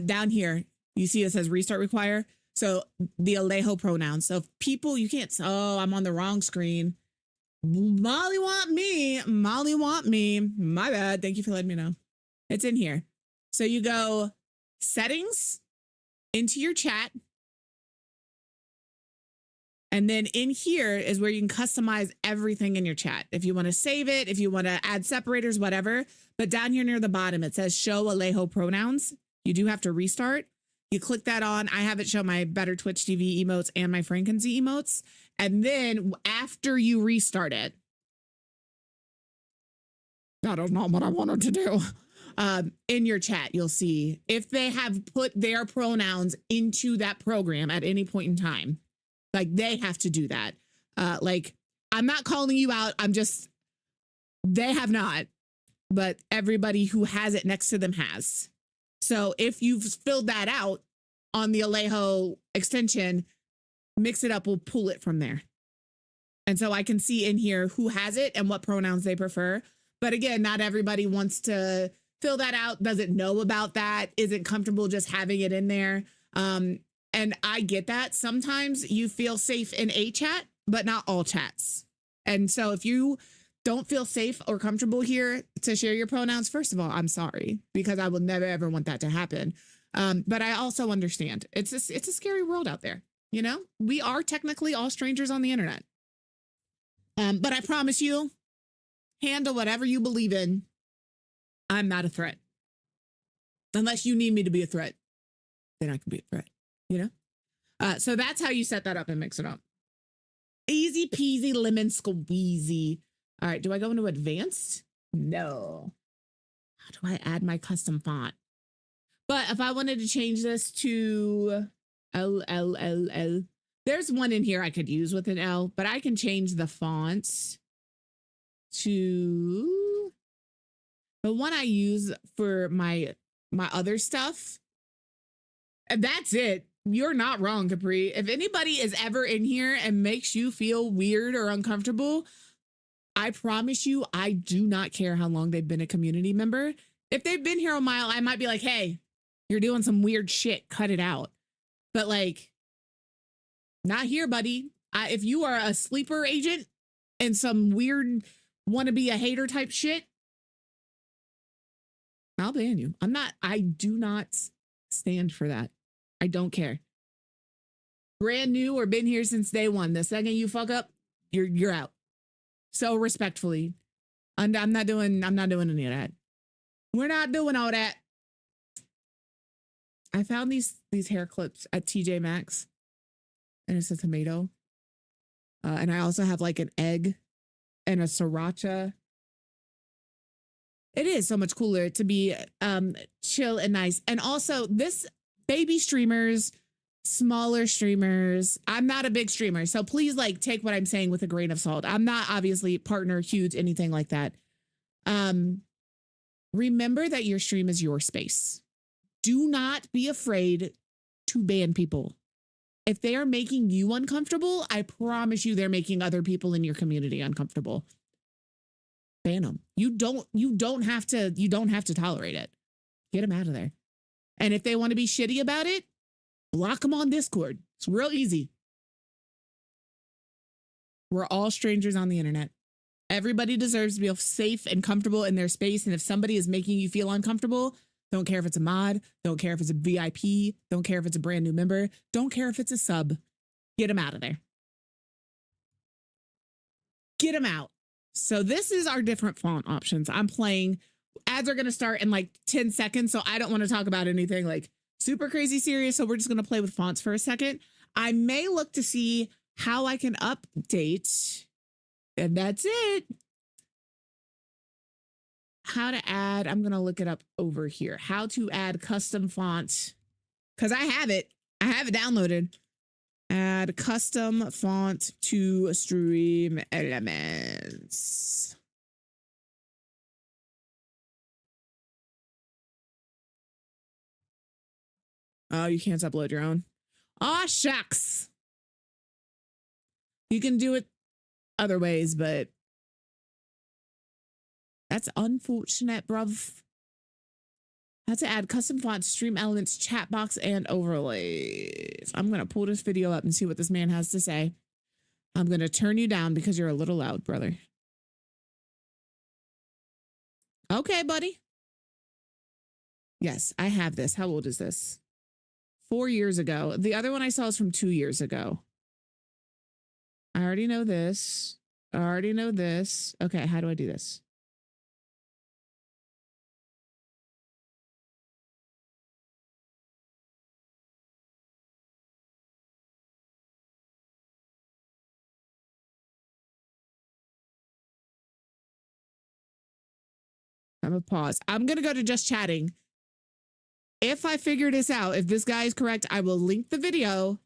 Down here, you see it says restart require. So the Alejo pronouns. So if people, you can't, oh, I'm on the wrong screen. Molly want me. Molly want me. My bad. Thank you for letting me know. It's in here. So you go settings into your chat. And then in here is where you can customize everything in your chat. If you want to save it, if you want to add separators, whatever. But down here near the bottom, it says show Alejo pronouns. You do have to restart. You click that on. I have it show my Better Twitch TV emotes and my Frankenzy emotes. And then after you restart it, that is not what I wanted to do. In your chat, you'll see if they have put their pronouns into that program at any point in time. Like they have to do that. Like I'm not calling you out. They have not, but everybody who has it next to them has. So if you've filled that out on the Alejo extension, Mix It Up will pull it from there. And so I can see in here who has it and what pronouns they prefer. But again, not everybody wants to fill that out, doesn't know about that, isn't comfortable just having it in there. And I get that. Sometimes you feel safe in a chat, but not all chats. And so if you don't feel safe or comfortable here to share your pronouns, first of all, I'm sorry, because I will never, ever want that to happen. But I also understand it's a scary world out there. You know, we are technically all strangers on the internet. But I promise you, handle whatever you believe in. I'm not a threat. Unless you need me to be a threat, then I can be a threat. You know, so that's how you set that up and Mix It Up. Easy peasy lemon squeezy. All right. Do I go into advanced? No. How do I add my custom font? But if I wanted to change this to L, there's one in here I could use with an L, but I can change the fonts to the one I use for my other stuff. And that's it. You're not wrong, Capri. If anybody is ever in here and makes you feel weird or uncomfortable, I promise you, I do not care how long they've been a community member. If they've been here a while, I might be like, hey, you're doing some weird shit. Cut it out. But like, not here, buddy. If you are a sleeper agent and some weird want to be a hater type shit, I'll ban you. I do not stand for that. I don't care. Brand new or been here since day one. The second you fuck up, you're out. So respectfully, I'm not doing any of that. We're not doing all that. I found these hair clips at TJ Maxx, and it's a tomato. And I also have like an egg and a sriracha. It is so much cooler to be chill and nice. And also this baby streamers, smaller streamers. I'm not a big streamer, so please like take what I'm saying with a grain of salt. I'm not obviously partner, huge, anything like that. Remember that your stream is your space. Do not be afraid to ban people. If they are making you uncomfortable, I promise you they're making other people in your community uncomfortable. Ban them. You don't have to tolerate it. Get them out of there. And if they want to be shitty about it, block them on Discord. It's real easy. We're all strangers on the internet. Everybody deserves to feel safe and comfortable in their space. And if somebody is making you feel uncomfortable, don't care if it's a mod, don't care if it's a VIP, don't care if it's a brand new member, don't care if it's a sub, get them out of there. Get them out. So this is our different font options. I'm playing, ads are going to start in like 10 seconds. So I don't want to talk about anything like super crazy serious. So we're just going to play with fonts for a second. I may look to see how I can update, and that's it. How to add, I'm going to look it up over here. How to add custom font. Because I have it downloaded. Add custom font to stream elements. Oh, you can't upload your own. Aw, shucks. You can do it other ways, but that's unfortunate, bruv. How to add custom fonts, stream elements, chat box, and overlays. I'm going to pull this video up and see what this man has to say. I'm going to turn you down because you're a little loud, brother. Okay, buddy. Yes, I have this. How old is this? 4 years ago. The other one I saw is from 2 years ago. I already know this. I already know this. Okay, how do I do this? I'm gonna pause. I'm gonna go to just chatting. If I figure this out, if this guy is correct, I will link the video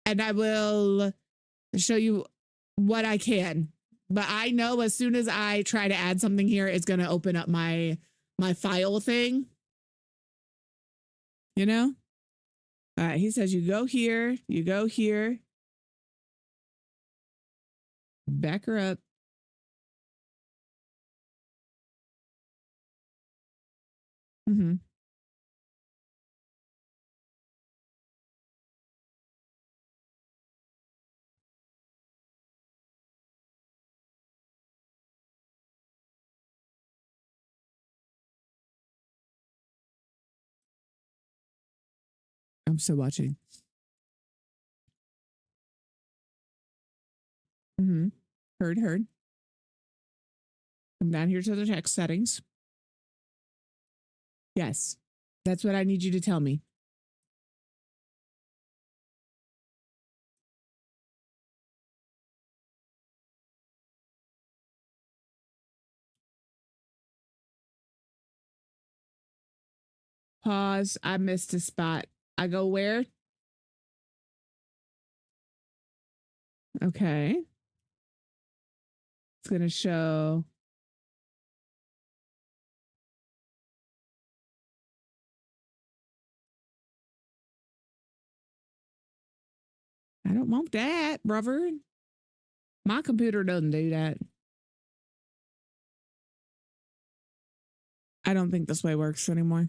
and I will show you what I can. But I know as soon as I try to add something here, it's going to open up my file thing. You know? All right. He says you go here. You go here. Back her up. Mm-hmm. I'm still watching. Mm-hmm. Heard. Come down here to the text settings. Yes. That's what I need you to tell me. Pause. I missed a spot. I go where? Okay. It's going to show. I don't want that, brother. My computer doesn't do that. I don't think this way works anymore.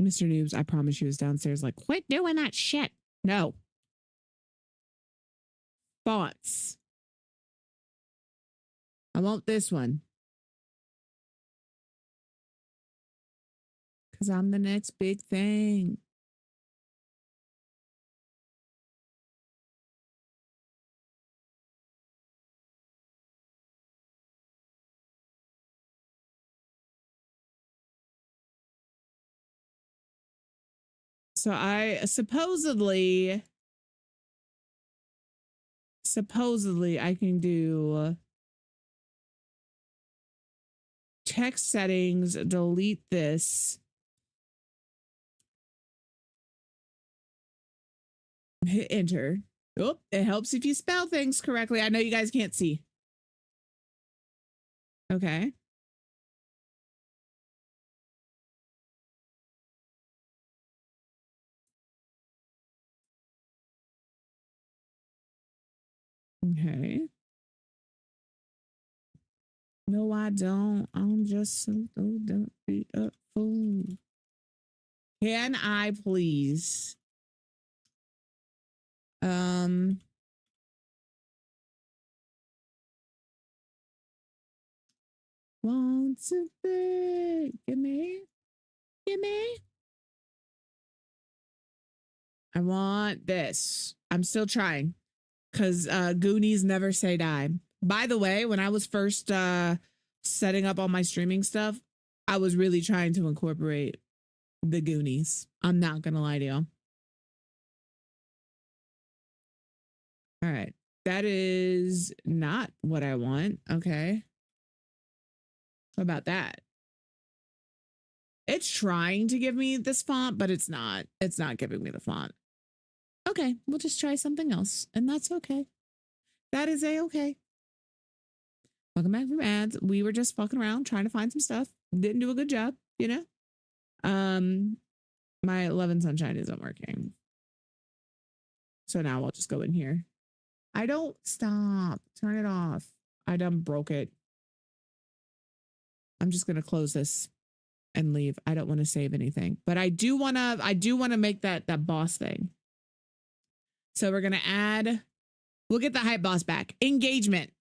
Mr. Noobs, I promise you, was downstairs like, quit doing that shit. No. Fonts. I want this one. Because I'm the next big thing. So I supposedly I can do text settings, delete this. Hit enter. Oh, it helps if you spell things correctly. I know you guys can't see. Okay. Okay. No, I don't. I'm just so don't be a fool. Can I please? Want something? Give me. I want this. I'm still trying because Goonies never say die. By the way, when I was first setting up all my streaming stuff, I was really trying to incorporate the Goonies. I'm not gonna lie to you. All right. That is not what I want. Okay. What about that? It's trying to give me this font, but it's not. It's not giving me the font. Okay, we'll just try something else, and that's okay. That is a-okay. Welcome back from ads. We were just fucking around trying to find some stuff. Didn't do a good job, you know? My 11 Sunshine isn't working. So now I'll just go in here. I don't stop. Turn it off. I done broke it. I'm just gonna close this and leave. I don't want to save anything, but I do want to make that boss thing. So we're gonna add. We'll get the hype boss back. Engagement.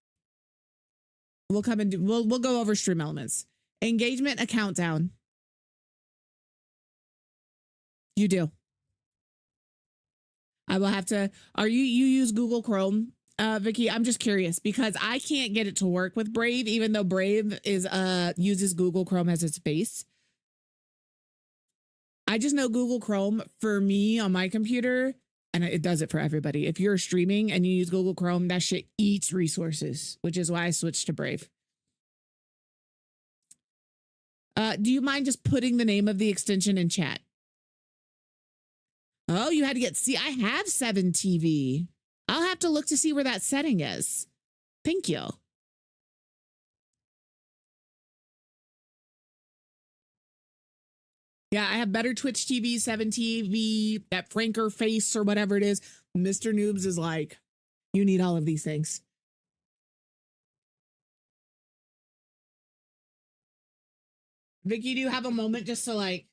We'll come and do. We'll go over stream elements. Engagement, a countdown. You do. I will have to. Are you use Google Chrome, Vicky? I'm just curious because I can't get it to work with Brave, even though Brave is uses Google Chrome as its base. I just know Google Chrome for me on my computer, and it does it for everybody. If you're streaming and you use Google Chrome, that shit eats resources, which is why I switched to Brave. Do you mind just putting the name of the extension in chat? Oh, you had to get, see, I have 7 TV. I'll have to look to see where that setting is. Thank you. Yeah, I have better Twitch TV, 7 TV, that Franker face or whatever it is. Mr. Noobs is like, you need all of these things. Vicky, do you have a moment just to like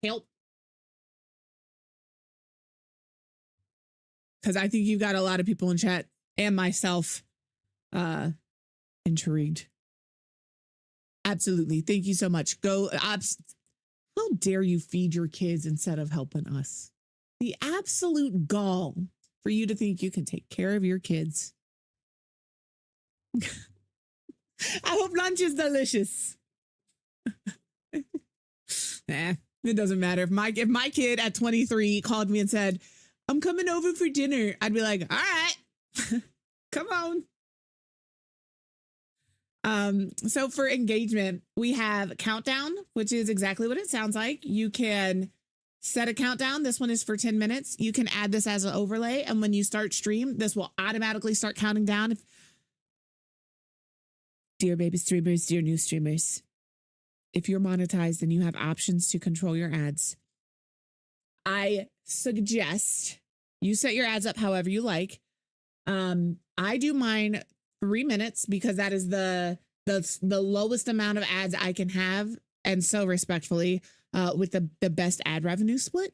help? Because I think you've got a lot of people in chat and myself intrigued. Absolutely. Thank you so much. Go. How dare you feed your kids instead of helping us? The absolute gall for you to think you can take care of your kids. I hope lunch is delicious. Nah, it doesn't matter. If my kid at 23 called me and said, I'm coming over for dinner, I'd be like, all right, come on. So for engagement, we have countdown, which is exactly what it sounds like. You can set a countdown. This one is for 10 minutes. You can add this as an overlay. And when you start stream, this will automatically start counting down. Dear baby streamers, dear new streamers, if you're monetized and you have options to control your ads, I suggest you set your ads up however you like. I do mine 3 minutes because that is the lowest amount of ads I can have, and so respectfully, with the best ad revenue split.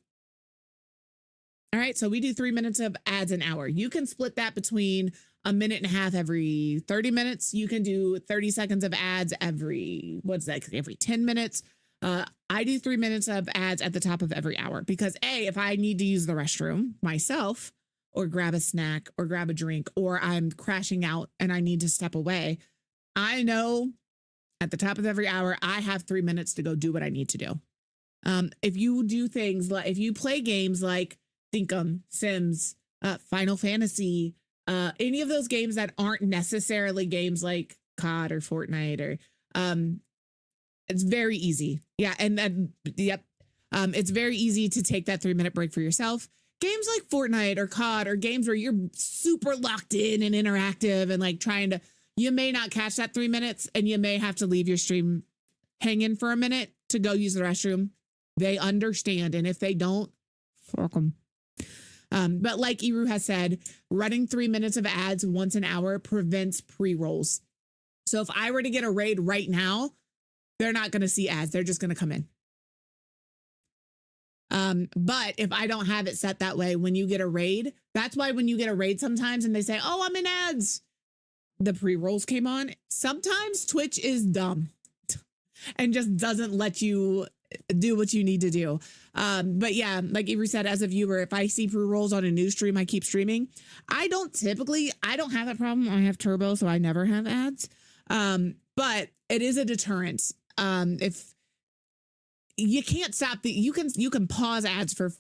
All right, so we do 3 minutes of ads an hour. You can split that between a minute and a half every 30 minutes. You can do 30 seconds of ads every, what's that, every 10 minutes. I do 3 minutes of ads at the top of every hour because if I need to use the restroom myself or grab a snack or grab a drink, or I'm crashing out and I need to step away, I know at the top of every hour, I have 3 minutes to go do what I need to do. If you do things like, if you play games like Thinkum, Sims, Final Fantasy, any of those games that aren't necessarily games like COD or Fortnite or, it's very easy. Yeah. And then, yep. It's very easy to take that 3 minute break for yourself. games like Fortnite or COD or games where you're super locked in and interactive and like trying to, you may not catch that 3 minutes and you may have to leave your stream hanging for a minute to go use the restroom. They understand. And if they don't, fuck them. But like Eru has said, running 3 minutes of ads once an hour prevents pre-rolls. So if I were to get a raid right now, they're not going to see ads. They're just going to come in. But if I don't have it set that way, when you get a raid, that's why when you get a raid sometimes and they say, oh, I'm in ads, the pre-rolls came on. Sometimes Twitch is dumb and just doesn't let you do what you need to do. But yeah, like Avery said, as a viewer, if I see pre-rolls on a new stream, I keep streaming. I don't have that problem. I have turbo, so I never have ads. But it is a deterrent. If you can't stop you can pause ads for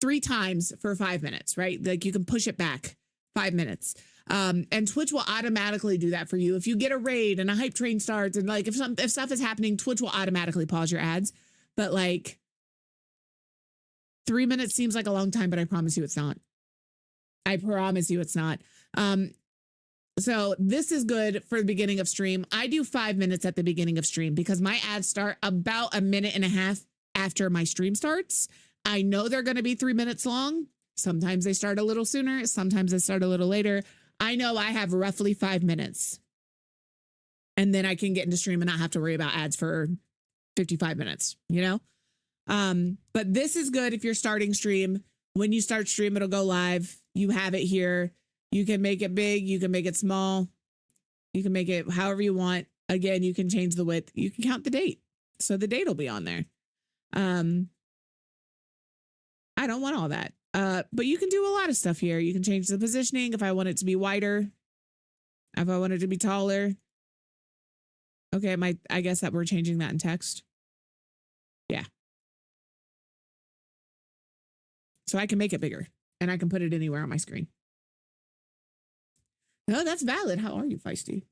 3 times for 5 minutes, right? Like you can push it back 5 minutes. And Twitch will automatically do that for you. If you get a raid and a hype train starts and like if stuff is happening, Twitch will automatically pause your ads. But like 3 minutes seems like a long time, but I promise you it's not. I promise you it's not. So this is good for the beginning of stream. I do 5 minutes at the beginning of stream because my ads start about 1.5 minutes after my stream starts. I know they're going to be 3 minutes long. Sometimes they start a little sooner. Sometimes they start a little later. I know I have roughly 5 minutes. And then I can get into stream and not have to worry about ads for 55 minutes, you know? But this is good if you're starting stream. When you start stream, it'll go live. You have it here. You can make it big. You can make it small. You can make it however you want. Again, you can change the width. You can count the date. So the date will be on there. I don't want all that. But you can do a lot of stuff here. You can change the positioning if I want it to be wider. If I want it to be taller. Okay, I guess that we're changing that in text. Yeah. So I can make it bigger and I can put it anywhere on my screen. No, that's valid. How are you, Feisty?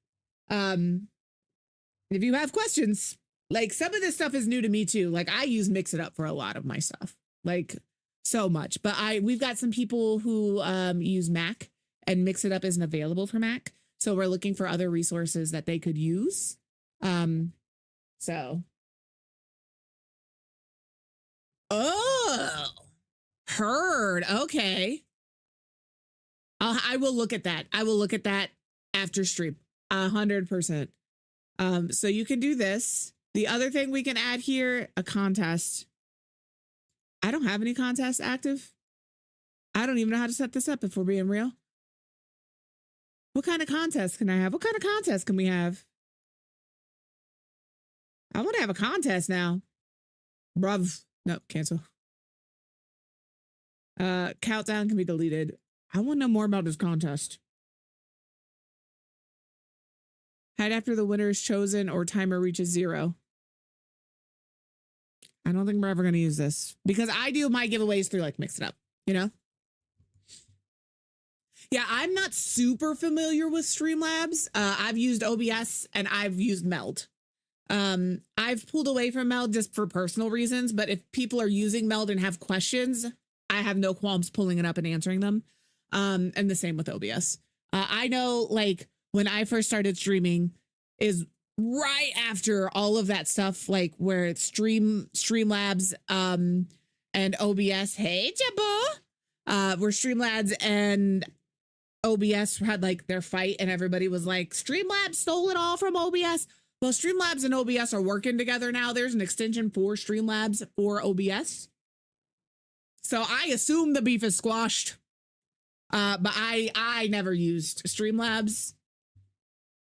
If you have questions, like some of this stuff is new to me too. Like I use Mix It Up for a lot of my stuff, like so much. But we've got some people who use Mac and Mix It Up isn't available for Mac. So we're looking for other resources that they could use. So. Oh, heard. Okay. I will look at that. I will look at that after stream. 100%. So you can do this. The other thing we can add here, a contest. I don't have any contests active. I don't even know how to set this up if we're being real. What kind of contest can I have? What kind of contest can we have? I want to have a contest now. Bruv. No, cancel. Countdown can be deleted. I want to know more about this contest. Hide after the winner is chosen or timer reaches 0. I don't think we're ever going to use this because I do my giveaways through like Mix It Up, you know? Yeah, I'm not super familiar with Streamlabs. I've used OBS and I've used Meld. I've pulled away from Meld just for personal reasons, but if people are using Meld and have questions, I have no qualms pulling it up and answering them. And the same with OBS. I know like when I first started streaming is right after all of that stuff, like where it's Streamlabs, and OBS. Hey, Jabba. Where Streamlabs and OBS had like their fight and everybody was like, Streamlabs stole it all from OBS. Well, Streamlabs and OBS are working together now. There's an extension for Streamlabs for OBS. So I assume the beef is squashed. But I never used Streamlabs,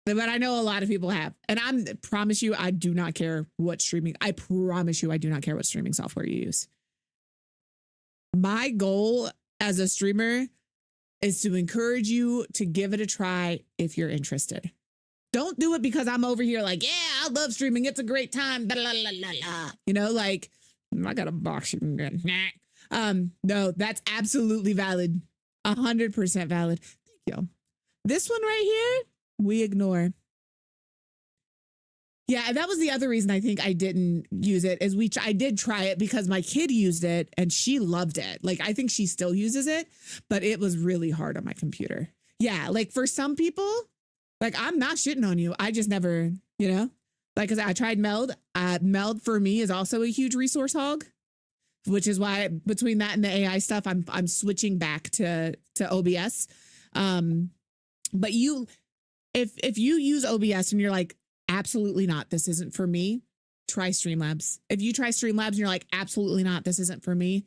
but I know a lot of people have. And I promise you, I do not care what streaming. I promise you, I do not care what streaming software you use. My goal as a streamer is to encourage you to give it a try if you're interested. Don't do it because I'm over here like, yeah, I love streaming. It's a great time. Blah, blah, blah, blah. You know, like I got a box you can get. No, that's absolutely valid. 100% valid. Thank you. This one right here, we ignore. Yeah, that was the other reason I think I didn't use it is I did try it because my kid used it and she loved it. Like I think she still uses it, but it was really hard on my computer. Yeah, like for some people, like I'm not shitting on you. I just never, like 'cause I tried Meld. Meld for me is also a huge resource hog, which is why between that and the AI stuff, I'm switching back to OBS. But if you use OBS and you're like, absolutely not, this isn't for me, try Streamlabs. If you try Streamlabs and you're like, absolutely not, this isn't for me,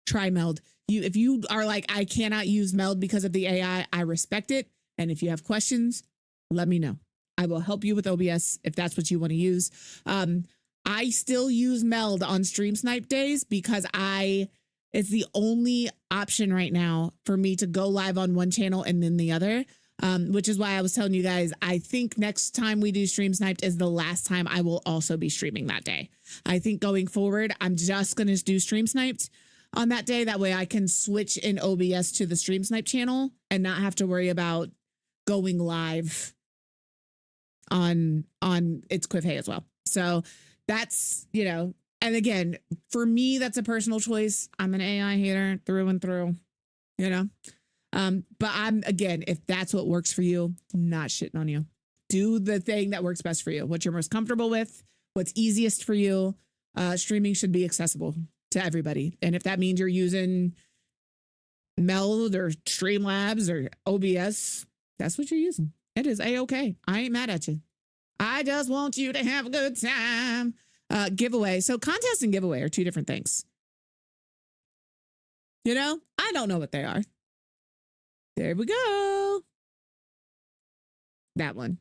try Meld. If you are like, I cannot use Meld because of the AI, I respect it. And if you have questions, let me know. I will help you with OBS if that's what you want to use. I still use Meld on Stream Snipe days because it's the only option right now for me to go live on one channel and then the other. Which is why I was telling you guys, I think next time we do Stream Sniped is the last time I will also be streaming that day. I think going forward, I'm just going to do Stream Sniped on that day. That way I can switch in OBS to the Stream Snipe channel and not have to worry about going live on ItsQuivHey as well. So that's, and again, for me, that's a personal choice. I'm an AI hater through and through, but again, if that's what works for you, not shitting on you. Do the thing that works best for you. What you're most comfortable with, what's easiest for you. Streaming should be accessible to everybody. And if that means you're using Meld or Streamlabs or OBS, that's what you're using. It is A-okay. I ain't mad at you. I just want you to have a good time. Giveaway. So contest and giveaway are two different things. I don't know what they are. There we go. That one.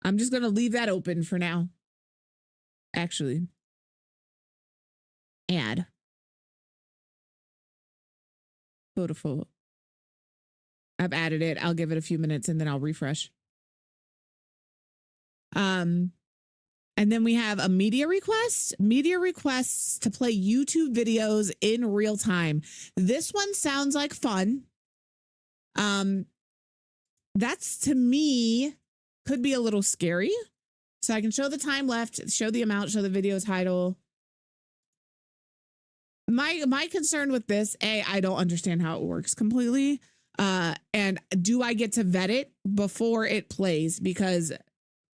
I'm just going to leave that open for now. Actually. Add. Photo. I've added it. I'll give it a few minutes and then I'll refresh. And then we have a media request. Media requests to play YouTube videos in real time. This one sounds like fun. That's to me could be a little scary. So I can show the time left, show the amount, show the video title. My concern with this, I don't understand how it works completely. And do I get to vet it before it plays? Because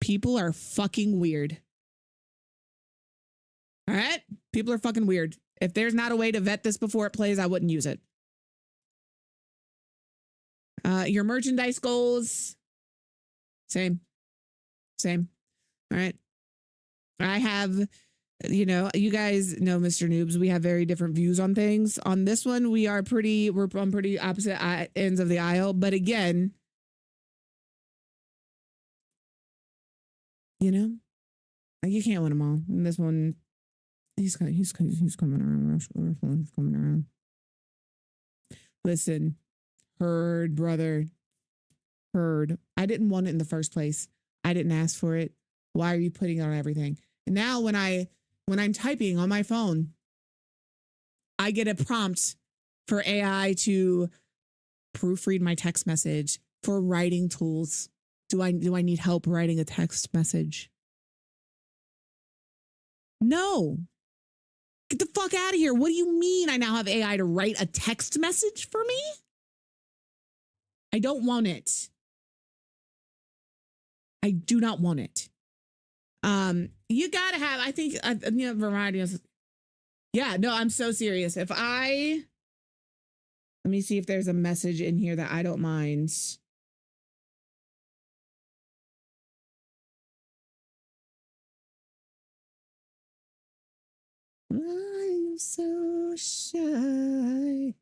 people are fucking weird. All right? People are fucking weird. If there's not a way to vet this before it plays, I wouldn't use it. Your merchandise goals. Same. All right. I have, you guys know Mr. Noobs. We have very different views on things. On this one, we're on pretty opposite ends of the aisle. But again, you can't win them all. And this one, he's coming around. He's coming around. Listen, heard, brother. Heard. I didn't want it in the first place. I didn't ask for it. Why are you putting it on everything? And now when I'm typing on my phone, I get a prompt for AI to proofread my text message, for writing tools. Do I need help writing a text message? No. Get the fuck out of here. What do you mean I now have AI to write a text message for me? I don't want it. I do not want it. You gotta have, I think, variety of, yeah, no, I'm so serious. Let me see if there's a message in here that I don't mind. I'm so shy.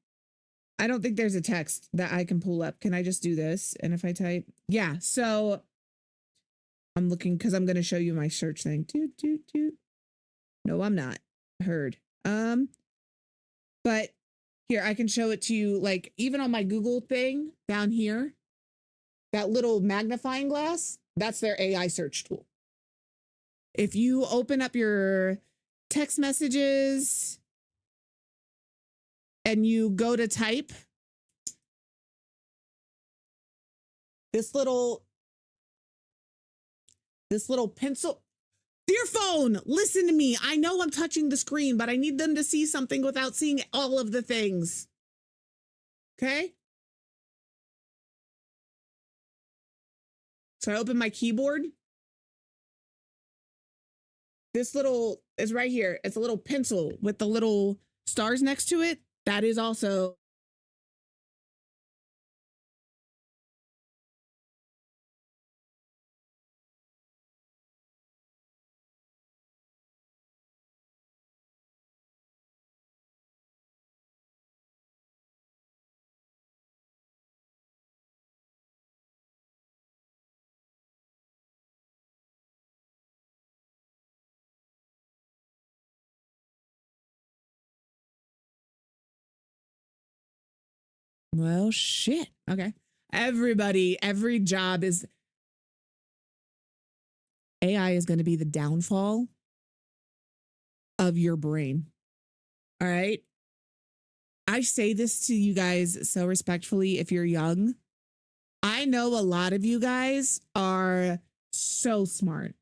I don't think there's a text that I can pull up. Can I just do this? And if I type, yeah, so I'm looking because I'm going to show you my search thing. No, I'm not. Heard. But here, I can show it to you, like, even on my Google thing down here, that little magnifying glass, that's their AI search tool. If you open up your text messages and you go to type, this little This little pencil. Dear phone, listen to me. I know I'm touching the screen, but I need them to see something without seeing all of the things. Okay? So I open my keyboard. This little is right here. It's a little pencil with the little stars next to it. That is also well, shit. Okay. Everybody, every job is AI is going to be the downfall of your brain. All right. I say this to you guys so respectfully if you're young. I know a lot of you guys are so smart.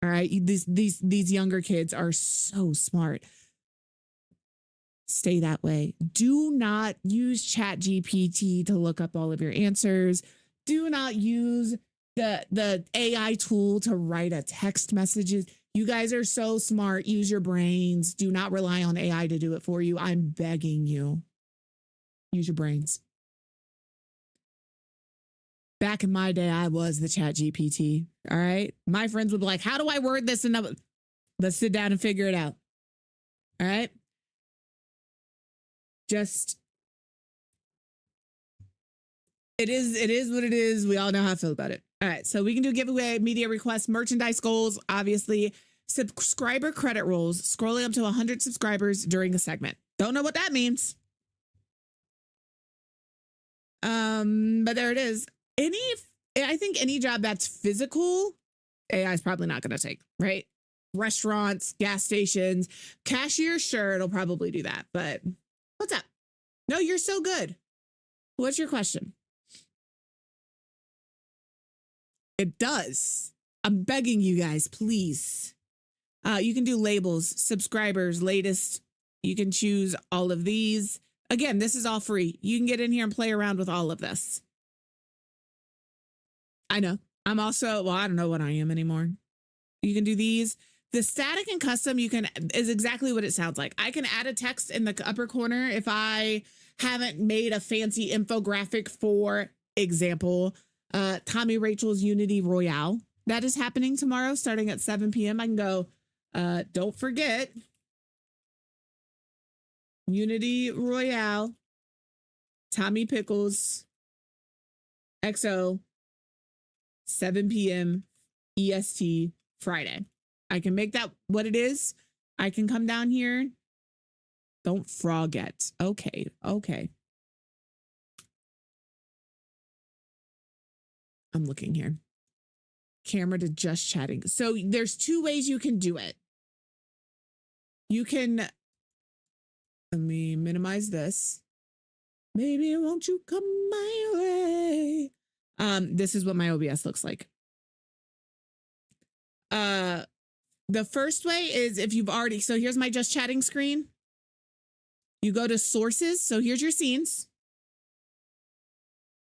All right. These younger kids are so smart. Stay that way. Do not use ChatGPT to look up all of your answers. Do not use the AI tool to write a text messages. You guys are so smart. Use your brains. Do not rely on AI to do it for you. I'm begging you. Use your brains. Back in my day, I was the ChatGPT. All right. My friends would be like, how do I word this? And let's sit down and figure it out. All right. Just it is what it is. We all know how I feel about it. All right, so we can do giveaway, media requests, merchandise goals, obviously subscriber credit rolls, scrolling up to 100 subscribers during a segment. Don't know what that means. But there it is. I think any job that's physical, AI is probably not going to take, right? Restaurants, gas stations, cashier, sure, it'll probably do that. But what's up? No, you're so good. What's your question? It does. I'm begging you guys, please. You can do labels, subscribers, latest. You can choose all of these. Again, this is all free. You can get in here and play around with all of this. I know. I'm also, well, I don't know what I am anymore. You can do these. The static and custom is exactly what it sounds like. I can add a text in the upper corner if I haven't made a fancy infographic, for example, Tommy Rachel's Unity Royale. That is happening tomorrow starting at 7 p.m. I can go, don't forget, Unity Royale, Tommy Pickles, XO, 7 p.m. EST Friday. I can make that what it is. I can come down here. Don't forget. Okay. I'm looking here. Camera to just chatting. So there's two ways you can do it. You can, let me minimize this. Maybe won't you come my way? This is what my OBS looks like. The first way is if you've already, so here's my just chatting screen. You go to sources. So here's your scenes.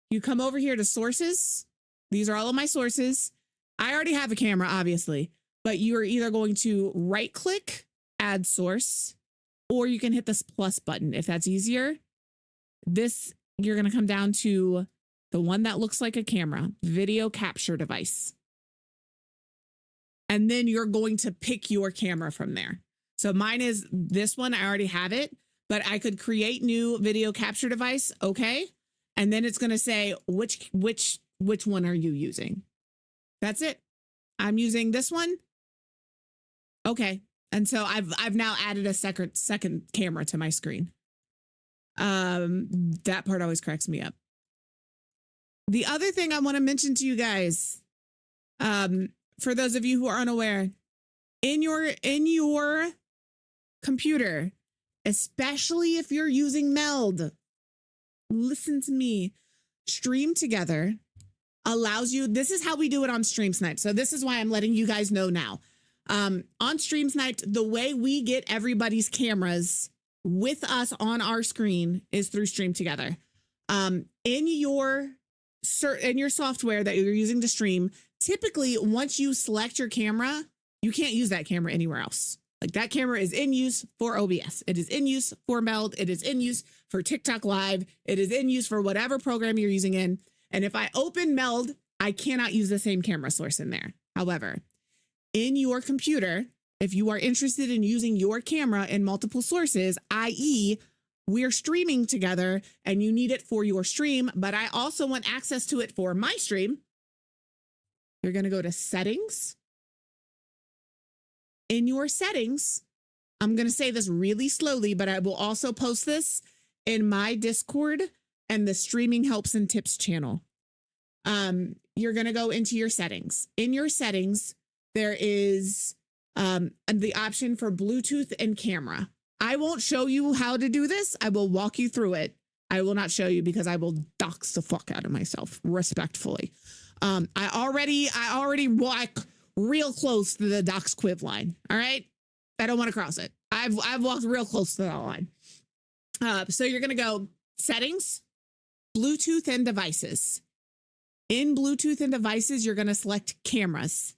You come over here to sources. These are all of my sources. I already have a camera, obviously, but you are either going to right click, add source, or you can hit this plus button if that's easier. This, you're going to come down to the one that looks like a camera, video capture device. And then you're going to pick your camera from there. So mine is this one. I already have it, but I could create new video capture device. Okay. And then it's going to say, which one are you using? That's it. I'm using this one. Okay. And so I've now added a second camera to my screen. That part always cracks me up. The other thing I want to mention to you guys, for those of you who are unaware, in your computer, especially if you're using Meld, listen to me, stream together allows you, this is how we do it on Stream Snipe. So this is why I'm letting you guys know now. On Stream Snipe, the way we get everybody's cameras with us on our screen is through Stream Together. In your software that you're using to stream, typically once you select your camera, you can't use that camera anywhere else. Like that camera is in use for OBS. It is in use for Meld. It is in use for TikTok Live. It is in use for whatever program you're using in. And if I open Meld, I cannot use the same camera source in there. However, in your computer, if you are interested in using your camera in multiple sources, i.e., we're streaming together and you need it for your stream, but I also want access to it for my stream, you're going to go to settings. In your settings, I'm going to say this really slowly, but I will also post this in my Discord and the Streaming Helps and Tips channel. You're going to go into your settings. In your settings, there is the option for Bluetooth and camera. I won't show you how to do this. I will walk you through it. I will not show you because I will dox the fuck out of myself respectfully. I already walk real close to the ItsQuiv line. All right. I don't want to cross it. I've walked real close to that line. So you're going to go settings, Bluetooth and devices. In Bluetooth and devices, you're going to select cameras.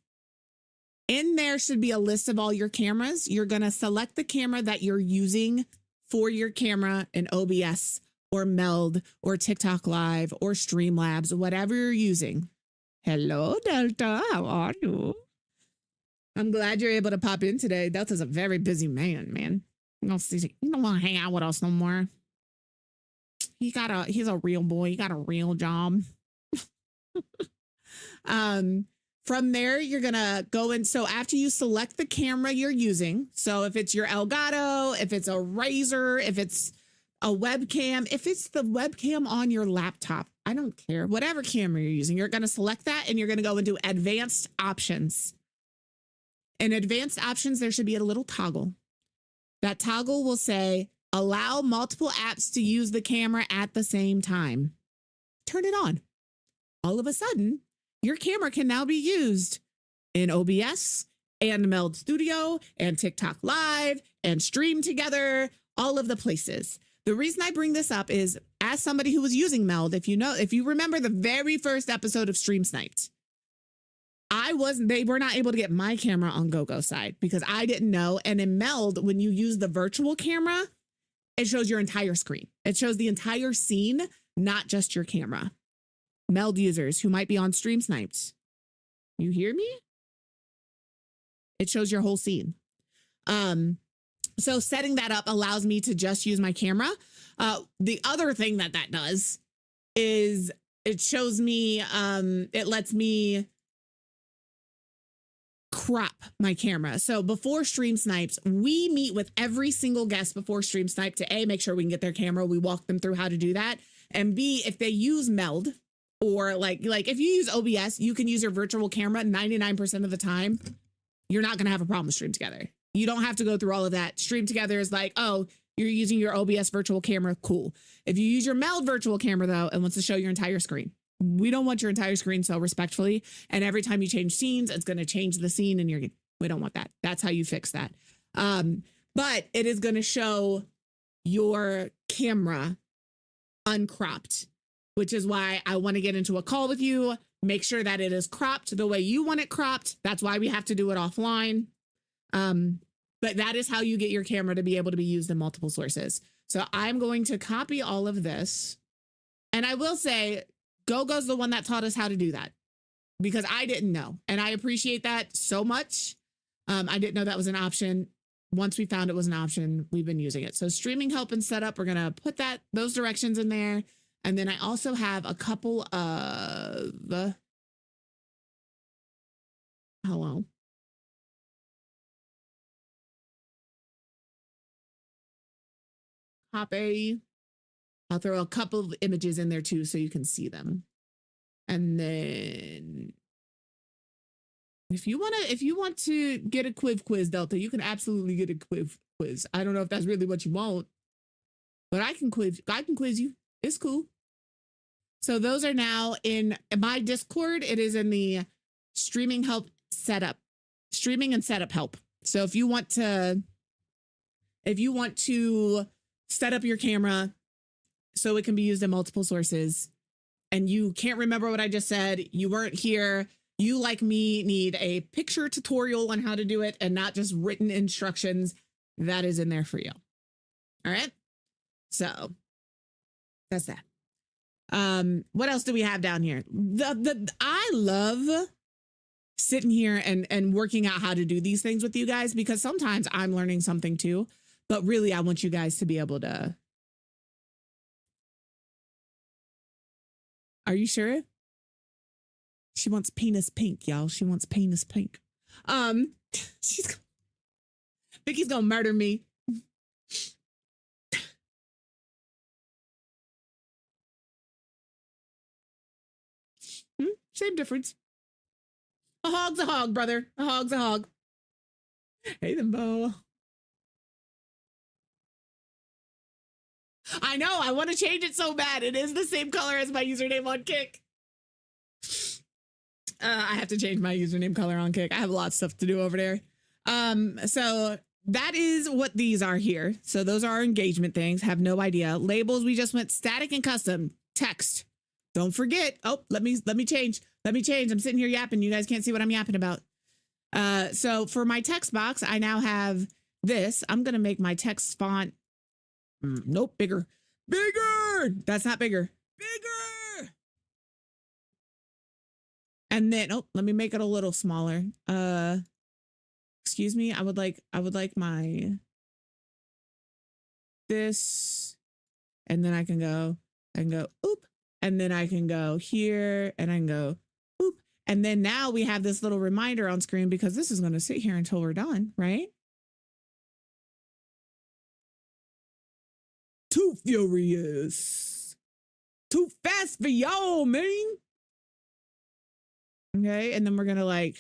In there should be a list of all your cameras. You're going to select the camera that you're using for your camera in OBS or Meld or TikTok Live or Streamlabs, whatever you're using. Hello, Delta. How are you? I'm glad you're able to pop in today. Delta's a very busy man. You don't want to hang out with us no more. He's a real boy. He got a real job. From there, you're going to go in. So after you select the camera you're using, so if it's your Elgato, if it's a Razer, if it's a webcam, if it's the webcam on your laptop, I don't care. Whatever camera you're using, you're going to select that and you're going to go into advanced options. In advanced options, there should be a little toggle. That toggle will say, allow multiple apps to use the camera at the same time. Turn it on. All of a sudden, your camera can now be used in OBS and Meld Studio and TikTok Live and Stream Together, all of the places. The reason I bring this up is as somebody who was using Meld, if you remember the very first episode of Stream Sniped, they were not able to get my camera on GoGo side because I didn't know. And in Meld, when you use the virtual camera, it shows your entire screen. It shows the entire scene, not just your camera. Meld users who might be on Stream Sniped, you hear me? It shows your whole scene. So setting that up allows me to just use my camera. The other thing that does is it shows me, it lets me crop my camera. So before Stream Snipes, we meet with every single guest before Stream Snipe to A, make sure we can get their camera. We walk them through how to do that. And B, if they use Meld, or like if you use OBS, you can use your virtual camera 99% of the time. You're not going to have a problem with Stream Together. You don't have to go through all of that. Stream Together is like, oh, you're using your OBS virtual camera. Cool. If you use your Meld virtual camera, though, it wants to show your entire screen. We don't want your entire screen, so respectfully. And every time you change scenes, it's going to change the scene and we don't want that. That's how you fix that. But it is going to show your camera uncropped, which is why I want to get into a call with you, make sure that it is cropped the way you want it cropped. That's why we have to do it offline. But that is how you get your camera to be able to be used in multiple sources. So I'm going to copy all of this. And I will say, GoGo's the one that taught us how to do that because I didn't know. And I appreciate that so much. I didn't know that was an option. Once we found it was an option, we've been using it. So streaming help and setup, we're going to put those directions in there. And then I also have a couple of, hello. Copy. I'll throw a couple of images in there too, so you can see them. And then if you want to get a quiz, Delta, you can absolutely get a quiz. I don't know if that's really what you want, but I can quiz you. It's cool. So those are now in my Discord. It is in the streaming help setup, streaming and setup help. So if you want to set up your camera so it can be used in multiple sources and you can't remember what I just said, you weren't here, you like me need a picture tutorial on how to do it and not just written instructions, that is in there for you. All right. So that's that. What else do we have down here? I love sitting here and working out how to do these things with you guys, because sometimes I'm learning something too, but really I want you guys to be able to. Are you sure? She wants penis pink, y'all. She wants penis pink. Vicky's gonna murder me. Same difference. A hog's a hog, brother. A hog's a hog. Hey, then, Bo. I know. I want to change it so bad. It is the same color as my username on Kick. I have to change my username color on Kick. I have a lot of stuff to do over there. So that is what these are here. So those are our engagement things. Have no idea. Labels, we just went static and custom. Text. Don't forget. Oh, let me change. Let me change. I'm sitting here yapping. You guys can't see what I'm yapping about. So for my text box, I now have this. I'm going to make my text font. Nope. Bigger. Bigger. That's not bigger. Bigger. And then, oh, let me make it a little smaller. Excuse me. I would like my, this, and then I can go, oop. And then I can go here and I can go, oop. And then now we have this little reminder on screen because this is going to sit here until we're done, right? Too furious. Too fast for y'all, man. Okay. And then we're going to like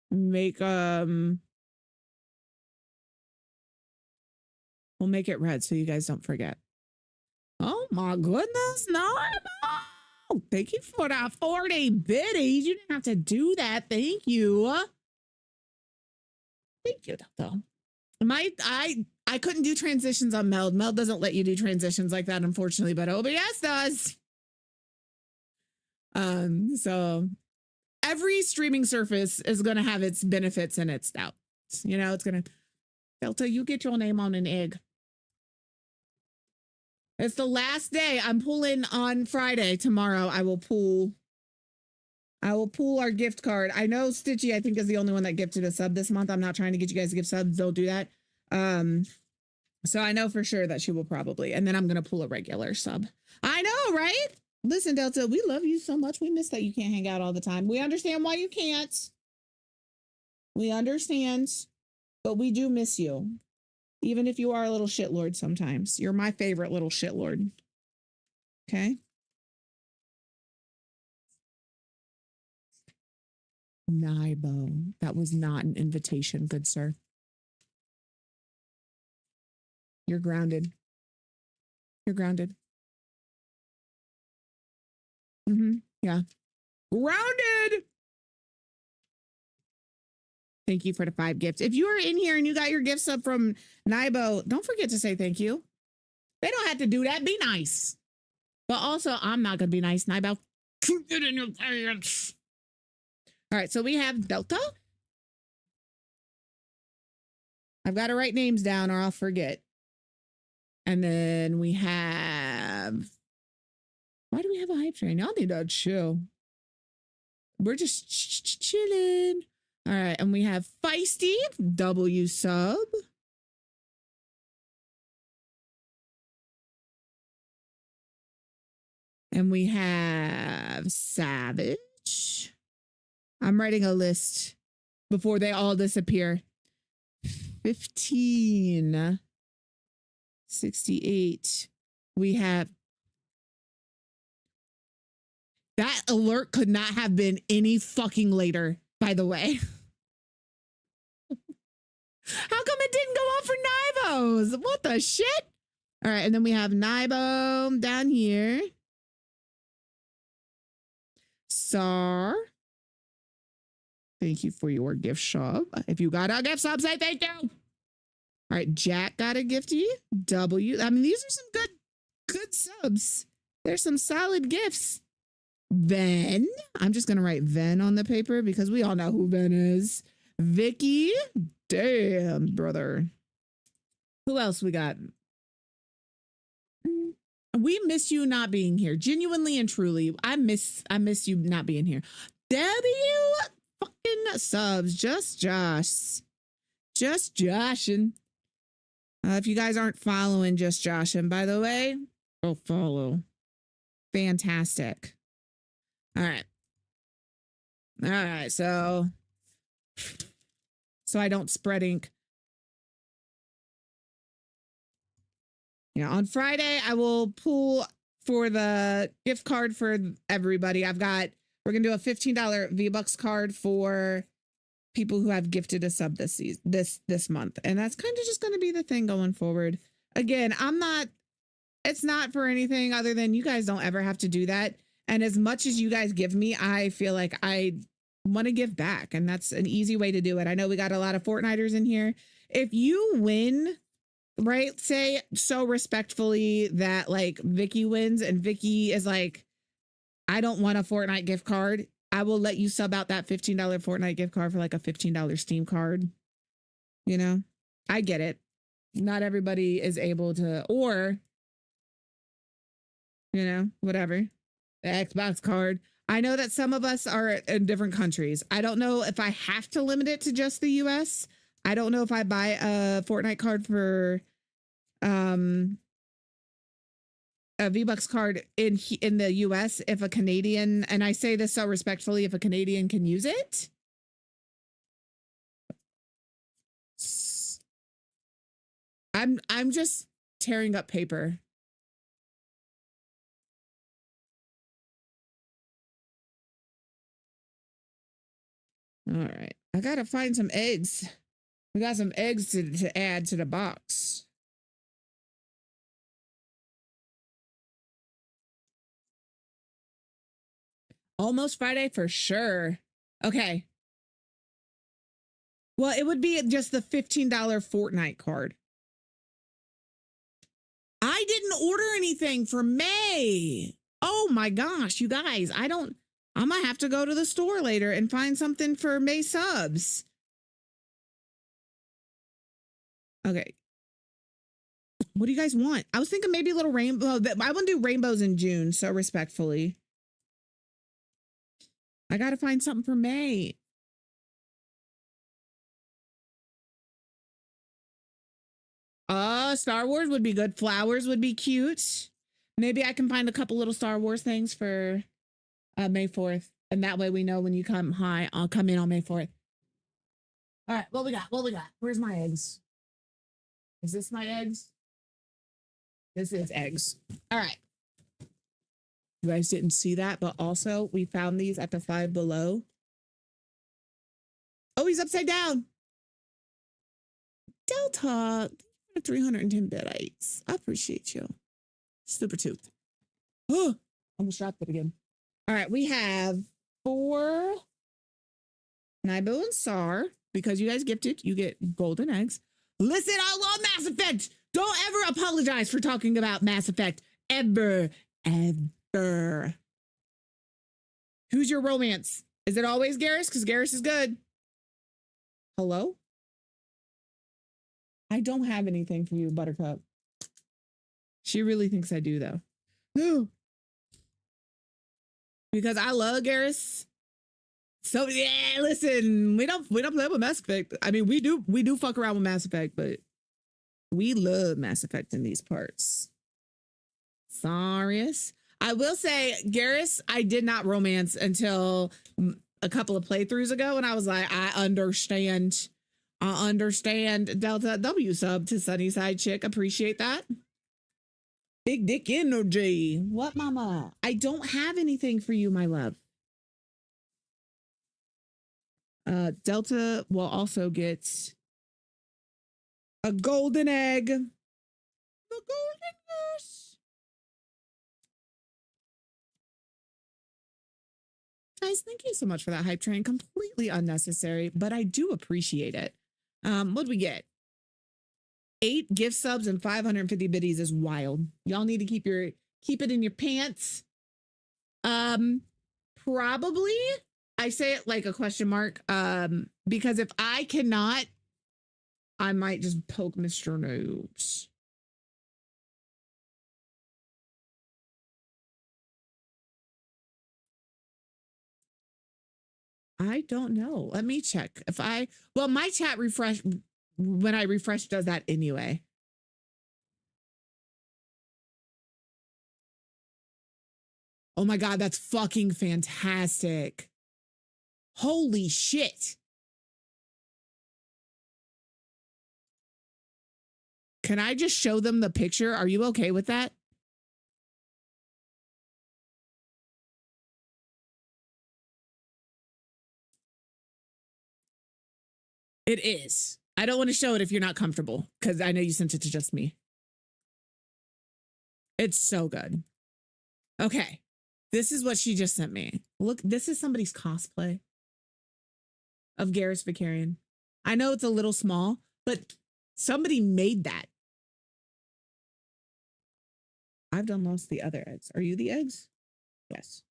make, we'll make it red so you guys don't forget. Oh my goodness, no. Thank you for that 40 biddies. You didn't have to do that. Thank you. Thank you, though. I couldn't do transitions on Meld. Meld doesn't let you do transitions like that, unfortunately, but OBS does. So every streaming surface is gonna have its benefits and its doubts. You know, it's gonna Delta, you get your name on an egg. It's the last day. I'm pulling on Friday. Tomorrow I will pull our gift card. I know Stitchy, I think, is the only one that gifted a sub this month. I'm not trying to get you guys to give subs. Don't do that. So I know for sure that she will probably, and then I'm going to pull a regular sub. I know, right? Listen, Delta, we love you so much. We miss that you can't hang out all the time. We understand why you can't. We understand, but we do miss you. Even if you are a little shitlord sometimes. You're my favorite little shitlord. Okay? Nibo. That was not an invitation, good sir. You're grounded. You're grounded. Yeah. Grounded! Thank you for the 5 gifts. If you are in here and you got your gifts up from Nibo, don't forget to say thank you. They don't have to do that. Be nice. But also, I'm not going to be nice, Nibo. Keep it in your pants. All right, so we have Delta. I've got to write names down or I'll forget. And then we have... Why do we have a hype train? Y'all need to chill. We're just chilling. All right, and we have Feisty, W sub. And we have Savage. I'm writing a list before they all disappear. 15. 68. We have... That alert could not have been any fucking later, by the way. How come it didn't go off for Nibos? What the shit? All right, and then we have Nibo down here. Sar, thank you for your gift sub. If you got a gift sub, say thank you. All right, Jack got a gifty. W. I mean, these are some good subs. There's some solid gifts. Ven. I'm just gonna write Ven on the paper because we all know who Ven is. Vicky. Damn, brother. Who else we got? We miss you not being here. Genuinely and truly. I miss you not being here. W fucking subs. Just Josh. Just Joshin. If you guys aren't following Just Joshin, by the way, go follow. Fantastic. All right. All right. So I don't spread ink. Yeah, on Friday, I will pull for the gift card for everybody. we're going to do a $15 V-Bucks card for people who have gifted a sub this month. And that's kind of just going to be the thing going forward. Again, it's not for anything other than you guys don't ever have to do that. And as much as you guys give me, I feel like I want to give back. And that's an easy way to do it. I know we got a lot of Fortniters in here. If you win, right, say so respectfully that like Vicky wins and Vicky is like, I don't want a Fortnite gift card, I will let you sub out that $15 Fortnite gift card for like a $15 Steam card. You know, I get it. Not everybody is able to, or, you know, whatever. The Xbox card. I know that some of us are in different countries. I don't know if I have to limit it to just the US. I don't know if I buy a Fortnite card for a V-Bucks card in the US, if a Canadian, and I say this so respectfully, if a Canadian can use it. I'm just tearing up paper. All right. I got to find some eggs. We got some eggs to add to the box. Almost Friday for sure. Okay. Well, it would be just the $15 Fortnite card. I didn't order anything for May. Oh my gosh, you guys, I might have to go to the store later and find something for May subs. Okay. What do you guys want? I was thinking maybe a little rainbow. I want to do rainbows in June, so respectfully. I got to find something for May. Star Wars would be good. Flowers would be cute. Maybe I can find a couple little Star Wars things for May 4th. And that way we know when you come high, I'll come in on May 4th. All right, what we got? What we got? Where's my eggs? Is this my eggs? This is eggs. All right. You guys didn't see that, but also we found these at the Five Below. Oh, he's upside down. Delta, 310 bits. I appreciate you. Super tooth. Oh, almost dropped it again. All right, we have 4 Naibo and Sar. Because you guys gifted, you get golden eggs. Listen, I love Mass Effect. Don't ever apologize for talking about Mass Effect. Ever. Ever. Who's your romance? Is it always Garrus? Because Garrus is good. Hello? I don't have anything for you, Buttercup. She really thinks I do, though. Ooh. Because I love Garrus. So yeah, listen, we don't play with Mass Effect. I mean, we do fuck around with Mass Effect, but we love Mass Effect in these parts. Sarius. I will say, Garrus, I did not romance until a couple of playthroughs ago, and I was like, I understand. Delta W sub to Sunnyside Chick. Appreciate that. Big dick energy. What, mama? I don't have anything for you, my love. Delta will also get a golden egg. The golden goose. Guys, thank you so much for that hype train. Completely unnecessary, but I do appreciate it. What'd we get? 8 gift subs and 550 biddies is wild. Y'all need to keep it in your pants. Probably, I say it like a question mark, because if I cannot, I might just poke Mr. Noobs. I don't know. Let me check. Well, my chat refresh, when I refresh, does that anyway. Oh my God, that's fucking fantastic. Holy shit. Can I just show them the picture? Are you okay with that? It is. I don't want to show it if you're not comfortable because I know you sent it to just me. It's so good. Okay. This is what she just sent me. Look, this is somebody's cosplay of Garrus Vicarian. I know it's a little small, but somebody made that. I've done lost the other eggs. Are you the eggs? Yes.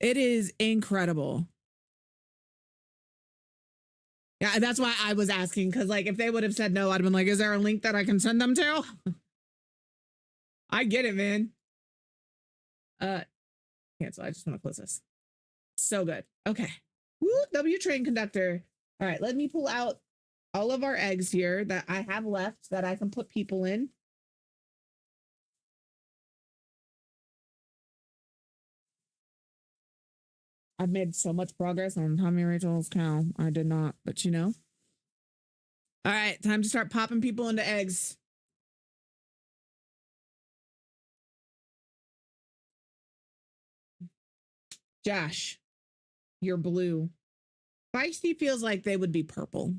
It is incredible. Yeah, that's why I was asking, because like if they would have said no, I'd have been like, is there a link that I can send them to? I get it, man. Cancel. I just want to close this. So good. Okay. Woo, W train conductor. All right, let me pull out all of our eggs here that I have left that I can put people in. I've made so much progress on Tommy Rachel's cow. I did not, but you know. All right, time to start popping people into eggs. Josh, you're blue. Feisty feels like they would be purple.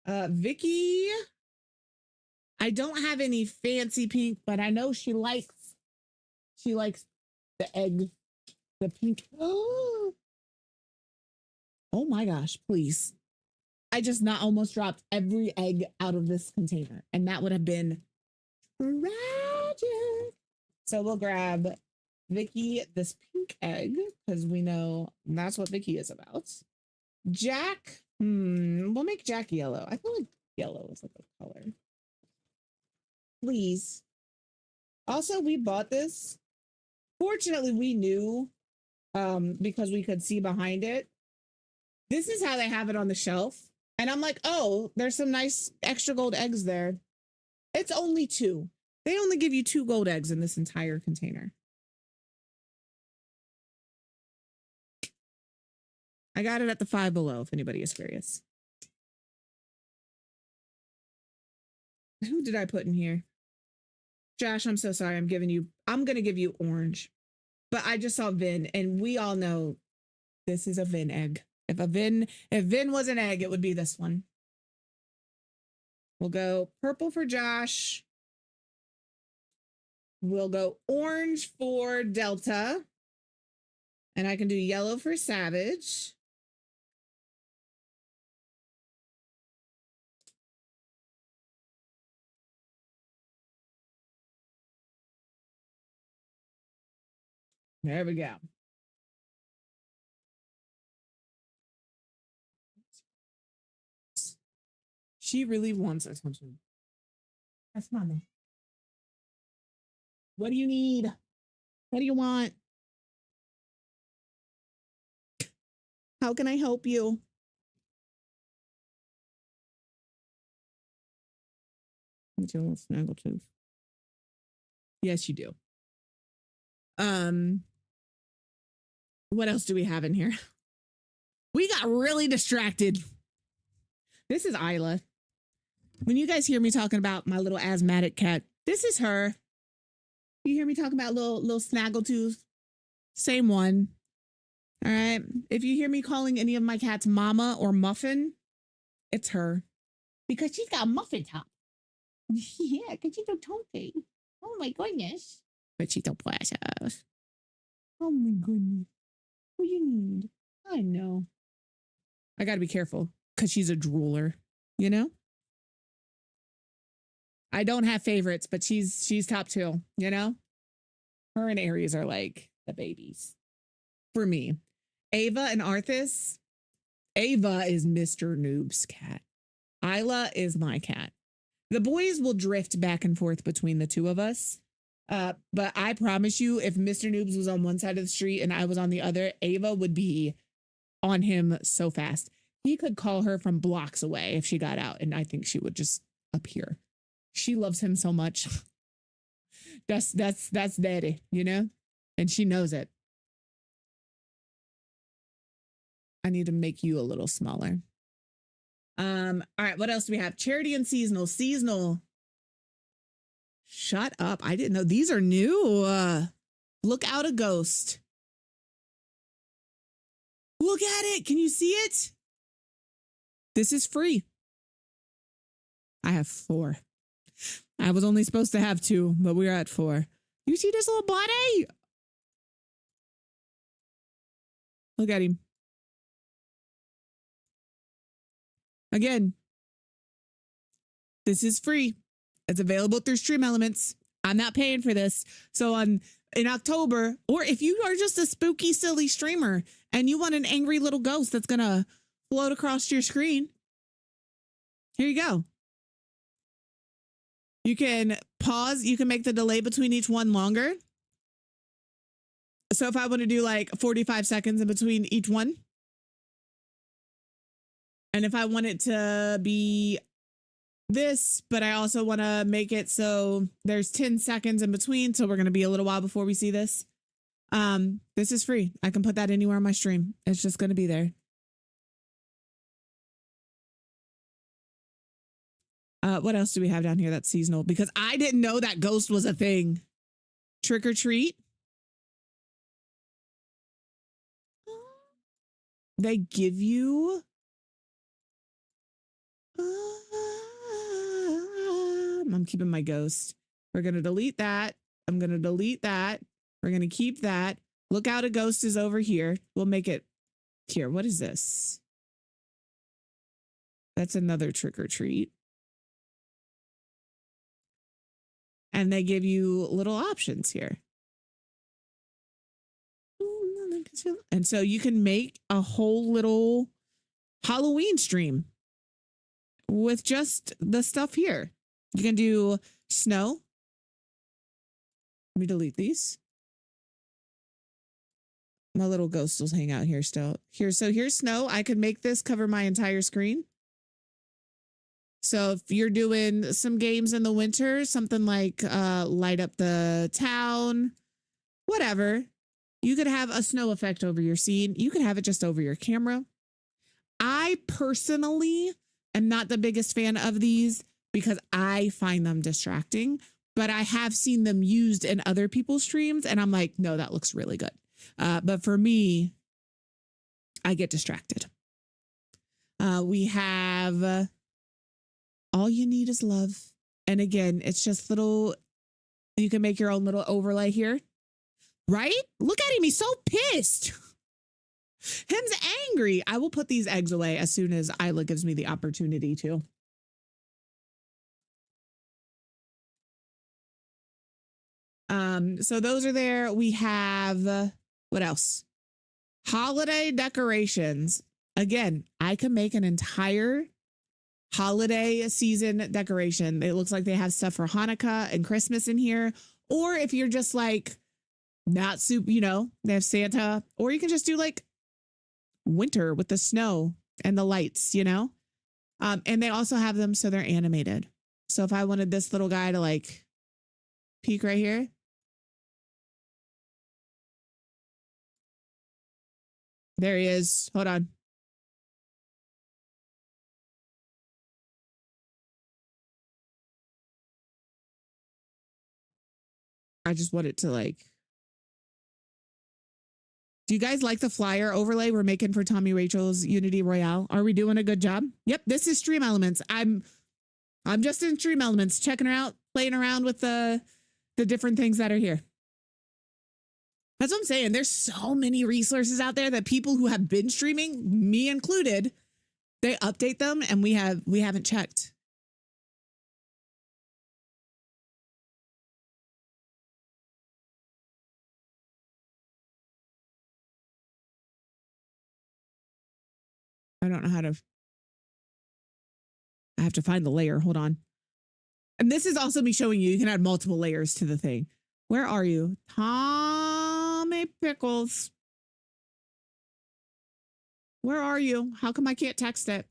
Vicky, I don't have any fancy pink, but I know she likes the egg, the pink. Oh my gosh, please. I just not almost dropped every egg out of this container, and that would have been tragic. So we'll grab Vicky this pink egg because we know that's what Vicky is about. Jack, we'll make Jack yellow. I feel like yellow is like a color. Please. Also, we bought this. Fortunately, we knew because we could see behind it. This is how they have it on the shelf. And I'm like, oh, there's some nice extra gold eggs there. It's only 2. They only give you 2 gold eggs in this entire container. I got it at the Five Below if anybody is curious. Who did I put in here? Josh, I'm so sorry. I'm going to give you orange. But I just saw Vin, and we all know this is a Vin egg. If Vin was an egg, it would be this one. We'll go purple for Josh. We'll go orange for Delta. And I can do yellow for Savage. There we go. She really wants attention. That's Mama. What do you need? What do you want? How can I help you? Snaggletooth. Yes, you do. What else do we have in here? We got really distracted. This is Isla. When you guys hear me talking about my little asthmatic cat, this is her. You hear me talking about little Snaggletooth? Same one. All right. If you hear me calling any of my cats Mama or Muffin, it's her. Because she's got a muffin top. Yeah, because she's so toasty. Oh my goodness. But she's so precious. Oh my goodness. What do you need? I know. I got to be careful because she's a drooler, you know? I don't have favorites, but she's top two, you know? Her and Aries are like the babies for me. Ava and Arthas. Ava is Mr. Noob's cat. Isla is my cat. The boys will drift back and forth between the two of us. But I promise you, if Mr. Noobs was on one side of the street and I was on the other, Ava would be on him so fast. He could call her from blocks away if she got out, and I think she would just appear. She loves him so much. That's daddy, you know? And she knows it. I need to make you a little smaller. All right, what else do we have? Charity and seasonal. Seasonal. Shut up. I didn't know. These are new. Look out a ghost. Look at it. Can you see it? This is free. I have 4. I was only supposed to have 2, but we're at 4. You see this little body? Look at him. Again, this is free. It's available through Stream Elements. I'm not paying for this. So in October, or if you are just a spooky, silly streamer and you want an angry little ghost that's going to float across your screen, here you go. You can pause. You can make the delay between each one longer. So if I want to do like 45 seconds in between each one, and if I want it to be this, but I also want to make it so there's 10 seconds in between. So we're going to be a little while before we see this. This is free. I can put that anywhere on my stream. It's just going to be there. What else do we have down here that's seasonal? Because I didn't know that ghost was a thing. Trick or treat. They give you... I'm keeping my ghost. We're going to delete that. I'm going to delete that. We're going to keep that. Look out, a ghost is over here. We'll make it here. What is this? That's another trick or treat. And they give you little options here. And so you can make a whole little Halloween stream with just the stuff here. You can do snow. Let me delete these. My little ghost will hang out here still. So here's snow. I could make this cover my entire screen. So if you're doing some games in the winter, something like light up the town, whatever, you could have a snow effect over your scene. You could have it just over your camera. I personally am not the biggest fan of these because I find them distracting, but I have seen them used in other people's streams and I'm like, no, that looks really good. But for me, I get distracted. We have all you need is love. And again, it's just little, you can make your own little overlay here, right? Look at him. He's so pissed. Him's angry. I will put these eggs away as soon as Isla gives me the opportunity to. So those are there. We have, what else? Holiday decorations. Again, I can make an entire holiday season decoration. It looks like they have stuff for Hanukkah and Christmas in here. Or if you're just like not super, you know, they have Santa, or you can just do like winter with the snow and the lights, you know? And they also have them so they're animated. So if I wanted this little guy to like peek right here. There he is. Hold on. I just want it to like. Do you guys like the flyer overlay we're making for Tommy Rachel's Unity Royale? Are we doing a good job? Yep, this is Stream Elements. I'm just in Stream Elements, checking her out, playing around with the different things that are here. That's what I'm saying. There's so many resources out there that people who have been streaming, me included, they update them and we haven't checked. I don't know how to. I have to find the layer. Hold on. And this is also me showing you can add multiple layers to the thing. Where are you? Tommy Pickles. Where are you? How come I can't text it?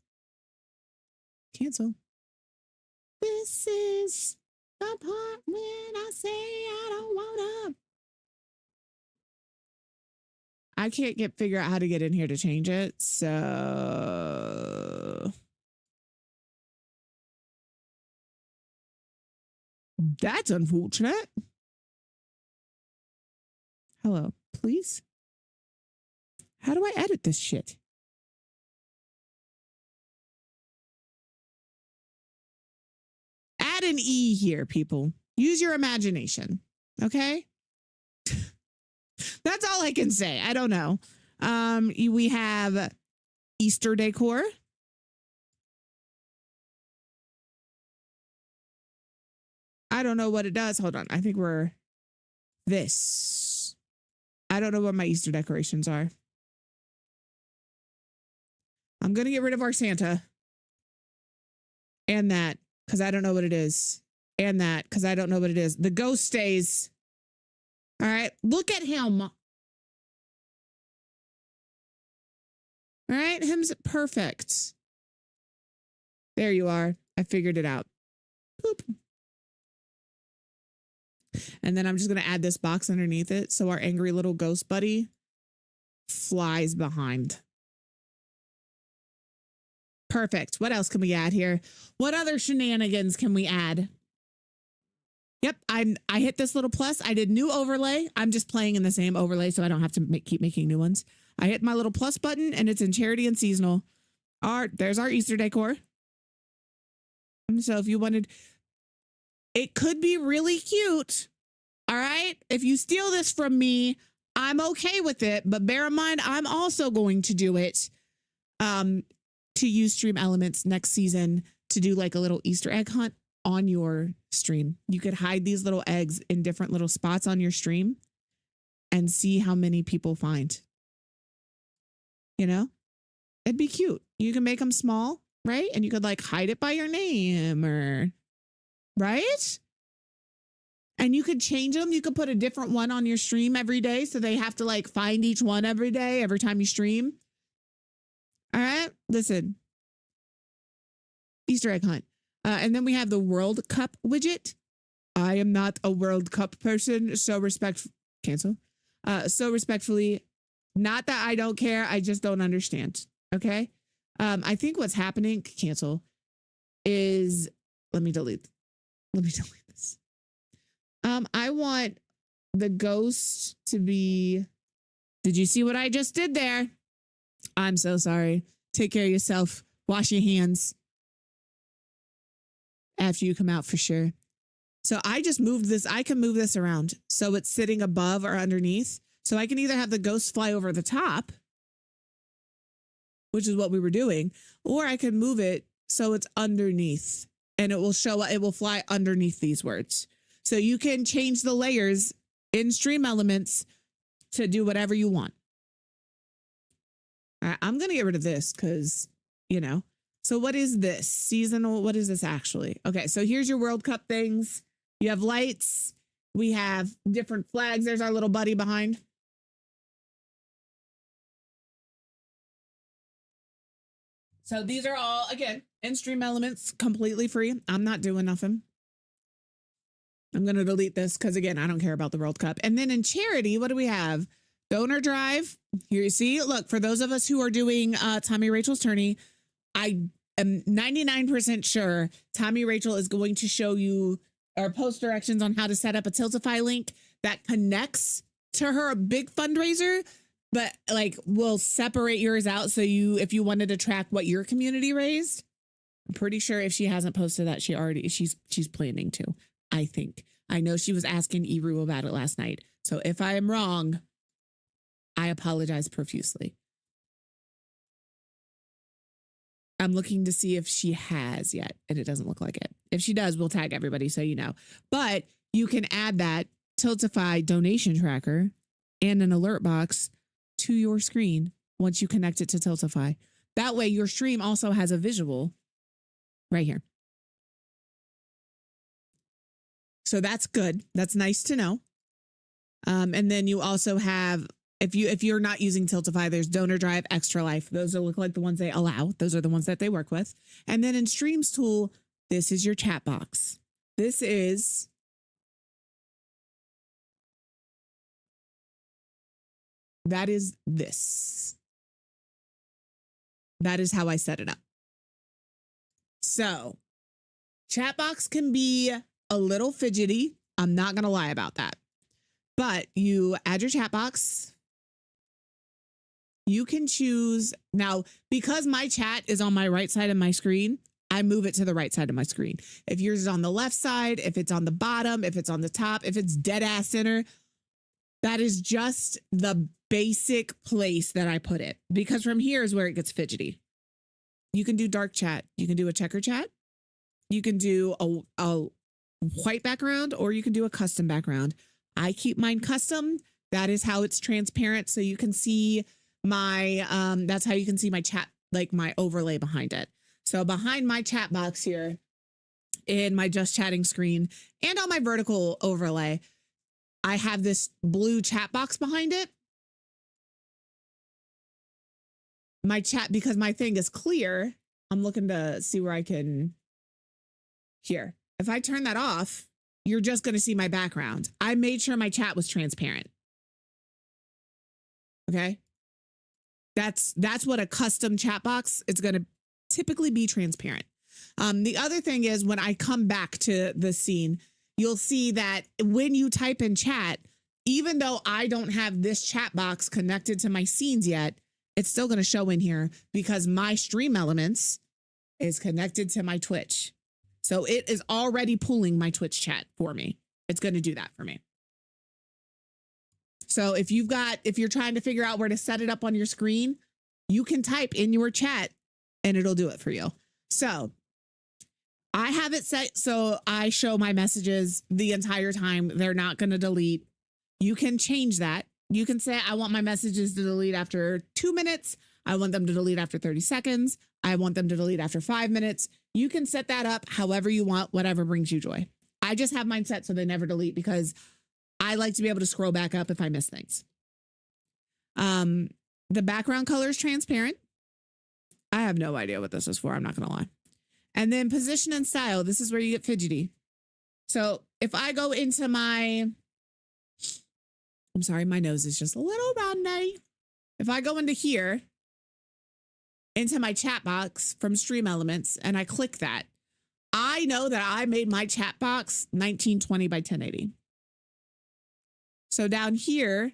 Cancel. This is the part when I say I don't want to. I can't figure out how to get in here to change it. So that's unfortunate. Hello, please. How do I edit this shit? Add an E here, people. Use your imagination. Okay? That's all I can say. I don't know. We have Easter decor. I don't know what it does. Hold on. I think we're this. I don't know what my Easter decorations are. I'm going to get rid of our Santa. And that, because I don't know what it is. And that, because I don't know what it is. The ghost stays. All right. Look at him. All right. Him's perfect. There you are. I figured it out. Boop. And then I'm just going to add this box underneath it. So our angry little ghost buddy flies behind. Perfect. What else can we add here? What other shenanigans can we add? Yep, I hit this little plus. I did new overlay. I'm just playing in the same overlay so I don't have to keep making new ones. I hit my little plus button and it's in charity and seasonal. There's our Easter decor. So if you wanted, it could be really cute. All right. If you steal this from me, I'm okay with it. But bear in mind, I'm also going to do it to use stream elements next season to do like a little Easter egg hunt on your stream. You could hide these little eggs in different little spots on your stream and see how many people find. You know, it'd be cute. You can make them small, right? And you could like hide it by your name or right. And you could change them. You could put a different one on your stream every day. So they have to like find each one every day, every time you stream. All right. Listen. Easter egg hunt. And then we have the World Cup widget. I am not a World Cup person. So cancel. So respectfully, not that I don't care. I just don't understand. Okay. I think what's happening, cancel, is let me delete this. I want the ghost to be, did you see what I just did there? I'm so sorry. Take care of yourself. Wash your hands after you come out for sure. So I just moved this. I can move this around. So it's sitting above or underneath. So I can either have the ghost fly over the top, which is what we were doing, or I can move it so it's underneath and it will fly underneath these words. So you can change the layers in stream elements to do whatever you want. All right, I'm going to get rid of this because, you know. So what is this? Seasonal. What is this actually? Okay, so here's your World Cup things. You have lights. We have different flags. There's our little buddy behind. So these are all, again, in stream elements, completely free. I'm not doing nothing. I'm going to delete this because, again, I don't care about the World Cup. And then in charity, what do we have? Donor drive. Here you see, look, for those of us who are doing Tommy Rachel's tourney, I am 99% sure Tommy Rachel is going to show you or post directions on how to set up a Tiltify link that connects to her big fundraiser, but like will separate yours out. So if you wanted to track what your community raised, I'm pretty sure if she hasn't posted that, she's planning to. I think. I know she was asking Eru about it last night. So if I am wrong, I apologize profusely. I'm looking to see if she has yet, and it doesn't look like it. If she does, we'll tag everybody so you know. But you can add that Tiltify donation tracker and an alert box to your screen once you connect it to Tiltify. That way your stream also has a visual right here. So that's good. That's nice to know. And then you also have, if you're not using Tiltify, there's Donor Drive, Extra Life. Those look like the ones they allow. Those are the ones that they work with. And then in Streams Tool, this is your chat box. That is this. That is how I set it up. So chat box can be a little fidgety. I'm not going to lie about that. But you add your chat box. You can choose now, because my chat is on my right side of my screen, I move it to the right side of my screen. If yours is on the left side, if it's on the bottom, if it's on the top, if it's dead ass center, that is just the basic place that I put it, because from here is where it gets fidgety. You can do dark chat. You can do a checker chat. You can do a white background, or you can do a custom background. I keep mine custom. That is how it's transparent. So you can see my, that's how you can see my chat, like my overlay behind it. So behind my chat box here in my just chatting screen and on my vertical overlay, I have this blue chat box behind it. My chat, because my thing is clear, I'm looking to see where I can, here. If I turn that off, you're just going to see my background. I made sure my chat was transparent. Okay. That's what a custom chat box, it's going to typically be transparent. The other thing is when I come back to the scene, you'll see that when you type in chat, even though I don't have this chat box connected to my scenes yet, it's still going to show in here because my stream elements is connected to my Twitch. So it is already pulling my Twitch chat for me. It's going to do that for me. So if you're trying to figure out where to set it up on your screen, you can type in your chat and it'll do it for you. So I have it set so I show my messages the entire time. They're not going to delete. You can change that. You can say, I want my messages to delete after 2 minutes. I want them to delete after 30 seconds. I want them to delete after 5 minutes. You can set that up however you want, whatever brings you joy. I just have mine set so they never delete because I like to be able to scroll back up if I miss things. The background color is transparent. I have no idea what this is for. I'm not going to lie. And then position and style. This is where you get fidgety. So if I go into I'm sorry, my nose is just a little runny. If I go into here, into my chat box from Stream Elements, and I click that, I know that I made my chat box 1920 by 1080. So down here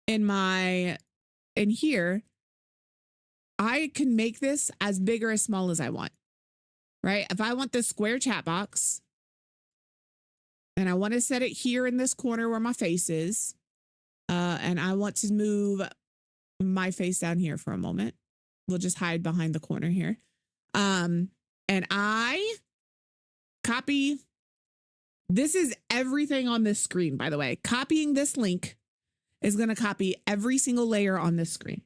in here, I can make this as big or as small as I want, right? If I want this square chat box and I want to set it here in this corner where my face is, and I want to move my face down here for a moment. We'll just hide behind the corner here. And I copy. This is everything on this screen, by the way. Copying this link is going to copy every single layer on this screen.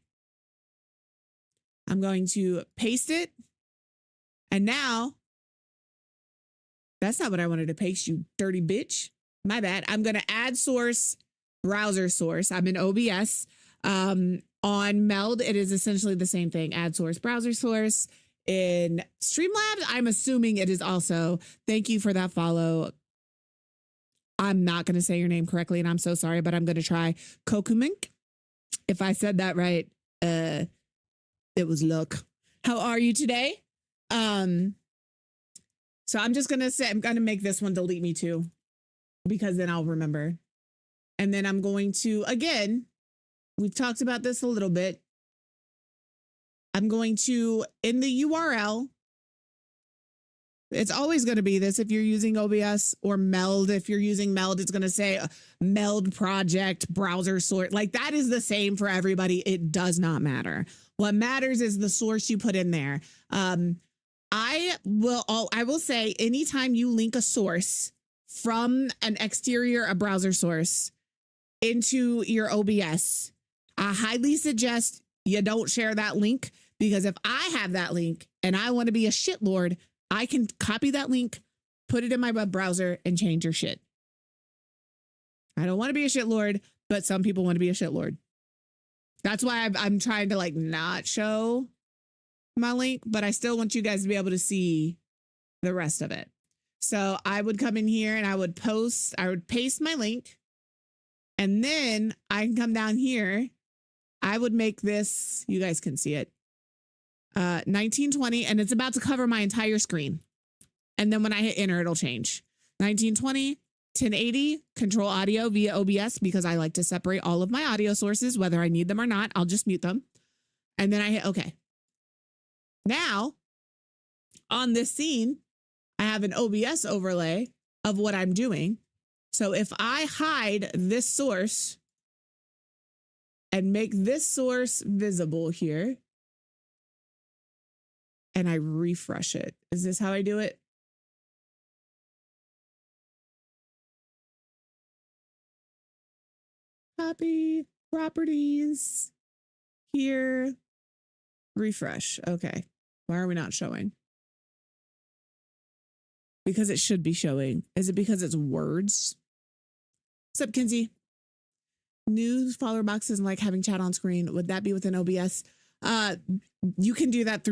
I'm going to paste it. And now, that's not what I wanted to paste, you dirty bitch. My bad. I'm going to add source, browser source. I'm in OBS. On Meld, it is essentially the same thing. Add source, browser source. In Streamlabs, I'm assuming it is also. Thank you for that follow. I'm not going to say your name correctly, and I'm so sorry, but I'm going to try. Kokumink. If I said that right, it was luck. How are you today? So I'm just going to say, I'm going to make this one delete me too, because then I'll remember. And then I'm going to, again, we've talked about this a little bit. I'm going to, in the URL, It's always going to be this if you're using OBS or Meld. If you're using Meld, it's going to say Meld project, browser source. Like that is the same for everybody. It does not matter. What matters is the source you put in there. I will say anytime you link a source from an exterior, a browser source into your OBS, I highly suggest you don't share that link, because if I have that link and I want to be a shitlord, I can copy that link, put it in my web browser, and change your shit. I don't want to be a shitlord, but some people want to be a shitlord. That's why I'm trying to like not show my link, but I still want you guys to be able to see the rest of it. So I would come in here and I would paste my link, and then I can come down here. I would make this, you guys can see it, 1920, and it's about to cover my entire screen. And then when I hit enter, it'll change. 1920, 1080, control audio via OBS, because I like to separate all of my audio sources, whether I need them or not. I'll just mute them. And then I hit OK. Now, on this scene, I have an OBS overlay of what I'm doing. So if I hide this source and make this source visible here, and I refresh it. Is this how I do it? Copy, properties, here, refresh. Okay. Why are we not showing? Because it should be showing. Is it because it's words? What's up, Kinsey? News follower box isn't like having chat on screen. Would that be within OBS? You can do that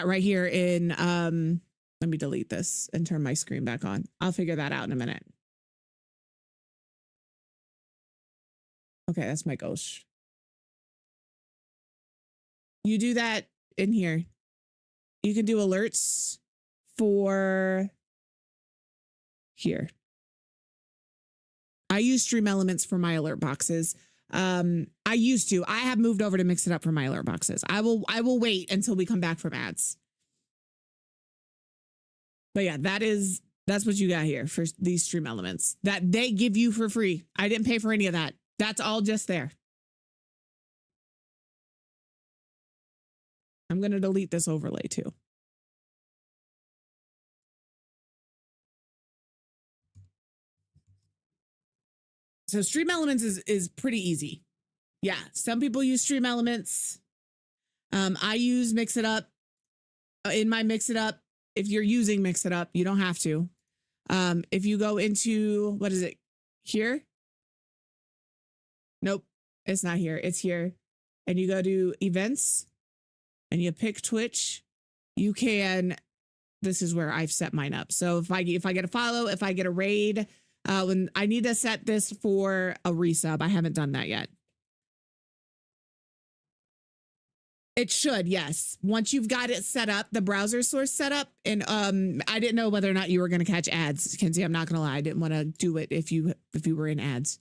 right here in, let me delete this and turn my screen back on. I'll figure that out in a minute. Okay, that's my ghost. You do that in here. You can do alerts for here. I use Stream Elements for my alert boxes. I used to. I have moved over to Mix It Up for my alert boxes. I will wait until we come back from ads. But yeah, that's what you got here for these Stream Elements that they give you for free. I didn't pay for any of that. That's all just there. I'm going to delete this overlay too. So Stream Elements is pretty easy. Yeah, some people use Stream Elements. I use Mix It Up. In my Mix It Up, if you're using Mix It Up, you don't have to. If you go into, what is it, here? Nope, it's not here. It's here. And you go to events and you pick Twitch. You can, this is where I've set mine up. So if I get a follow, if I get a raid, when I need to set this for a resub, I haven't done that yet. It should, yes. Once you've got it set up, the browser source set up, and I didn't know whether or not you were going to catch ads, Kenzie. I'm not going to lie, I didn't want to do it if you were in ads.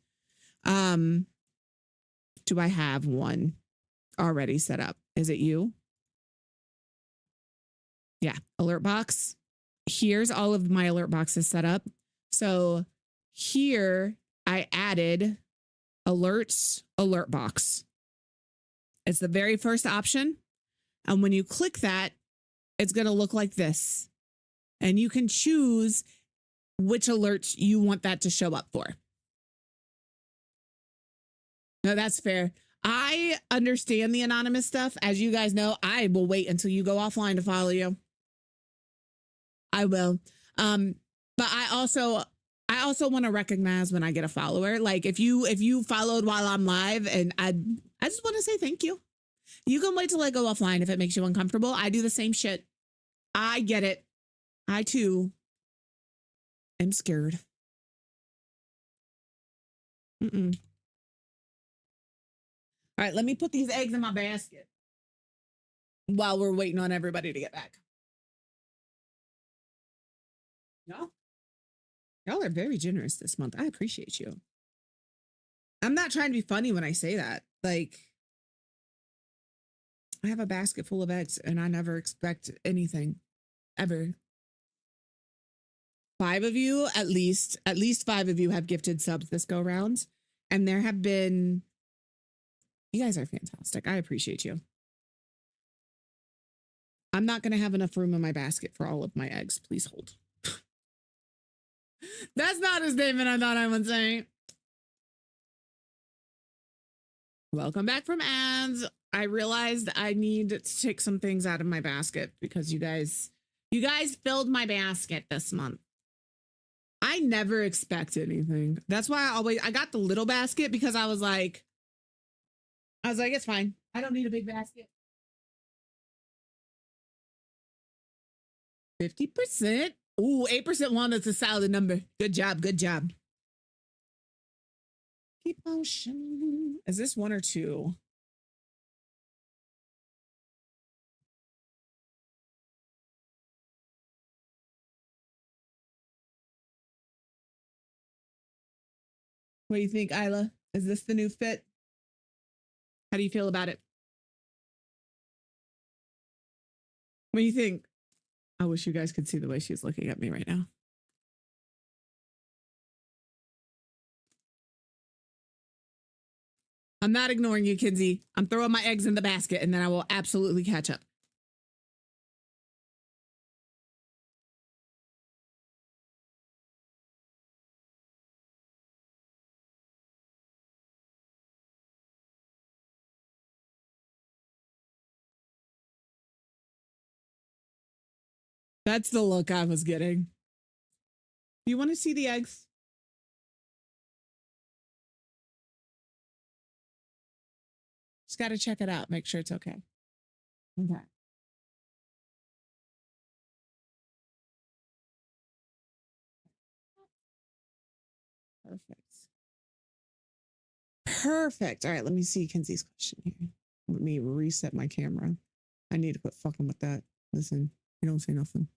Do I have one already set up? Is it you? Yeah, alert box. Here's all of my alert boxes set up. So here I added alerts, alert box. It's the very first option. And when you click that, it's going to look like this. And you can choose which alerts you want that to show up for. No, that's fair. I understand the anonymous stuff. As you guys know, I will wait until you go offline to follow you. I will. But I also want to recognize when I get a follower. Like if you followed while I'm live, and I just want to say thank you. You can wait till I go offline if it makes you uncomfortable. I do the same shit. I get it. I too am scared. All right, let me put these eggs in my basket while we're waiting on everybody to get back. No. Y'all are very generous this month. I appreciate you. I'm not trying to be funny when I say that. Like, I have a basket full of eggs and I never expect anything, ever. 5 of you, at least 5 of you have gifted subs this go round. And there have been, you guys are fantastic. I appreciate you. I'm not going to have enough room in my basket for all of my eggs. Please hold. That's not a statement I thought I would say. Welcome back from ads. I realized I need to take some things out of my basket because you guys filled my basket this month. I never expect anything. That's why I got the little basket because I was like, it's fine. I don't need a big basket. 50%. Ooh, 8% walnuts is a solid number. Good job. Good job. Keep motion. Is this 1 or 2? What do you think, Isla? Is this the new fit? How do you feel about it? What do you think? I wish you guys could see the way she's looking at me right now. I'm not ignoring you, Kinsey. I'm throwing my eggs in the basket and then I will absolutely catch up. That's the look I was getting. You want to see the eggs? Just got to check it out. Make sure it's okay. Okay. Perfect. All right, let me see Kinsey's question here. Let me reset my camera. I need to quit fucking with that. Listen, you don't say nothing.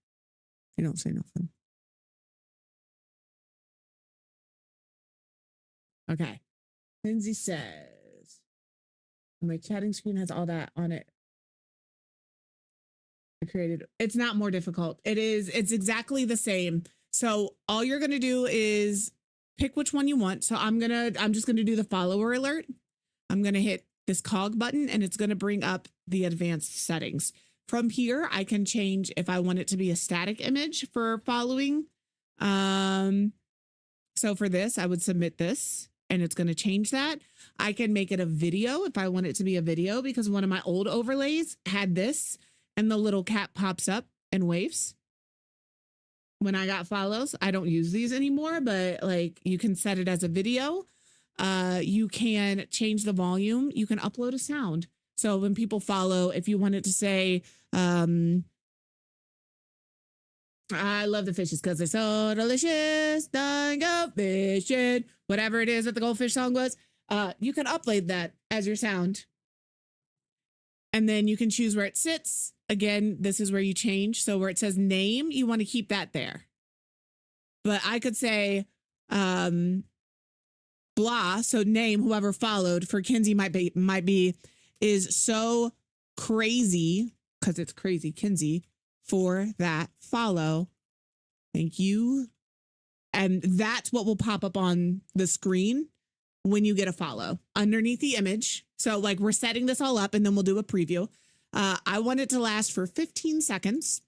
You don't say nothing. Okay. Kinsey says, my chatting screen has all that on it. I created. It's not more difficult. It's exactly the same. So all you're going to do is pick which one you want. So I'm just going to do the follower alert. I'm going to hit this cog button and it's going to bring up the advanced settings. From here, I can change if I want it to be a static image for following. So for this, I would submit this and it's going to change that. I can make it a video if I want it to be a video because one of my old overlays had this and the little cat pops up and waves. When I got follows, I don't use these anymore, but like you can set it as a video. You can change the volume. You can upload a sound. So when people follow, if you wanted to say, I love the fishes because they're so delicious. Don't go fishing. Whatever it is that the goldfish song was, you can upload that as your sound. And then you can choose where it sits. Again, this is where you change. So where it says name, you want to keep that there. But I could say blah. So name, whoever followed for Kinsey might be is so crazy because it's crazy Kinsey for that follow. Thank you. And that's what will pop up on the screen when you get a follow underneath the image. So like we're setting this all up and then we'll do a preview. I want it to last for 15 seconds.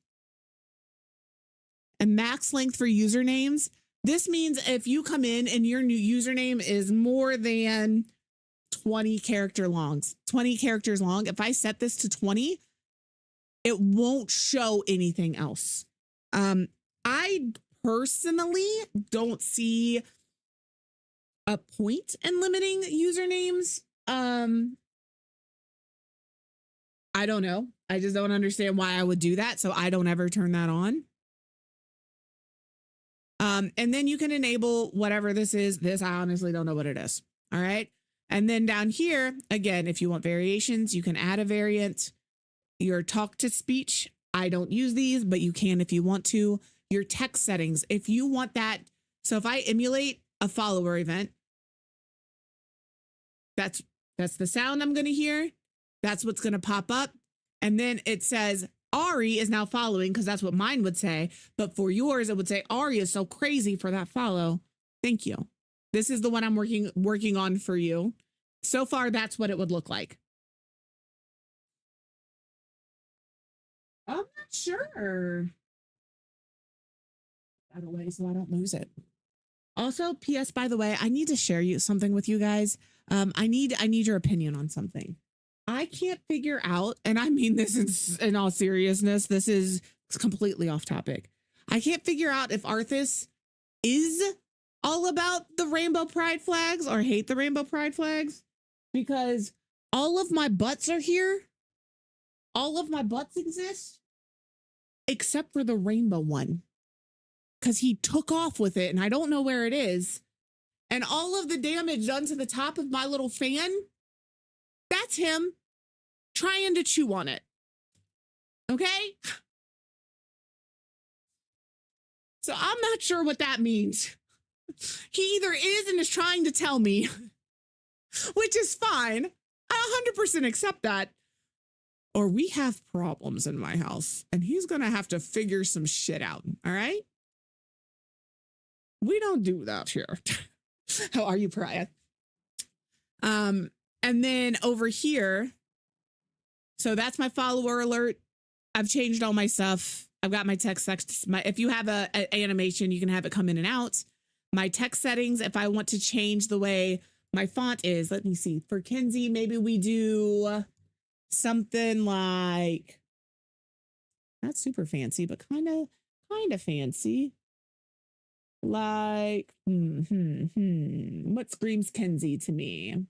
And max length for usernames. This means if you come in and your new username is more than 20 characters long. If I set this to 20, it won't show anything else. I personally don't see a point in limiting usernames. I don't know. I just don't understand why I would do that. So I don't ever turn that on. And then you can enable whatever this is. This, I honestly don't know what it is. All right. And then down here, again, if you want variations, you can add a variant. Your talk to speech. I don't use these, but you can if you want to. Your text settings. If you want that. So if I emulate a follower event, that's the sound I'm going to hear. That's what's going to pop up. And then it says Ari is now following because that's what mine would say. But for yours, it would say Ari is so crazy for that follow. Thank you. This is the one I'm working on for you. So far, that's what it would look like. I'm not sure. By the way, so I don't lose it. Also, P.S. by the way, I need to share something with you guys. I need your opinion on something. I can't figure out, and I mean this in all seriousness, this is completely off topic. I can't figure out if Arthas is all about the rainbow pride flags or hate the rainbow pride flags, because all of my butts are here. All of my butts exist except for the rainbow one, because he took off with it and I don't know where it is. And all of the damage done to the top of my little fan, that's him trying to chew on it. Okay? So I'm not sure what that means. He either is and is trying to tell me, which is fine. I 100% accept that. Or we have problems in my house and he's going to have to figure some shit out. All right? We don't do that here. How are you, Pariah? And then over here, so that's my follower alert. I've changed all my stuff. I've got my text, if you have an animation, you can have it come in and out. My text settings, if I want to change the way my font is, let me see. For Kenzie, maybe we do something like, not super fancy, but kind of fancy. Like, what screams Kenzie to me?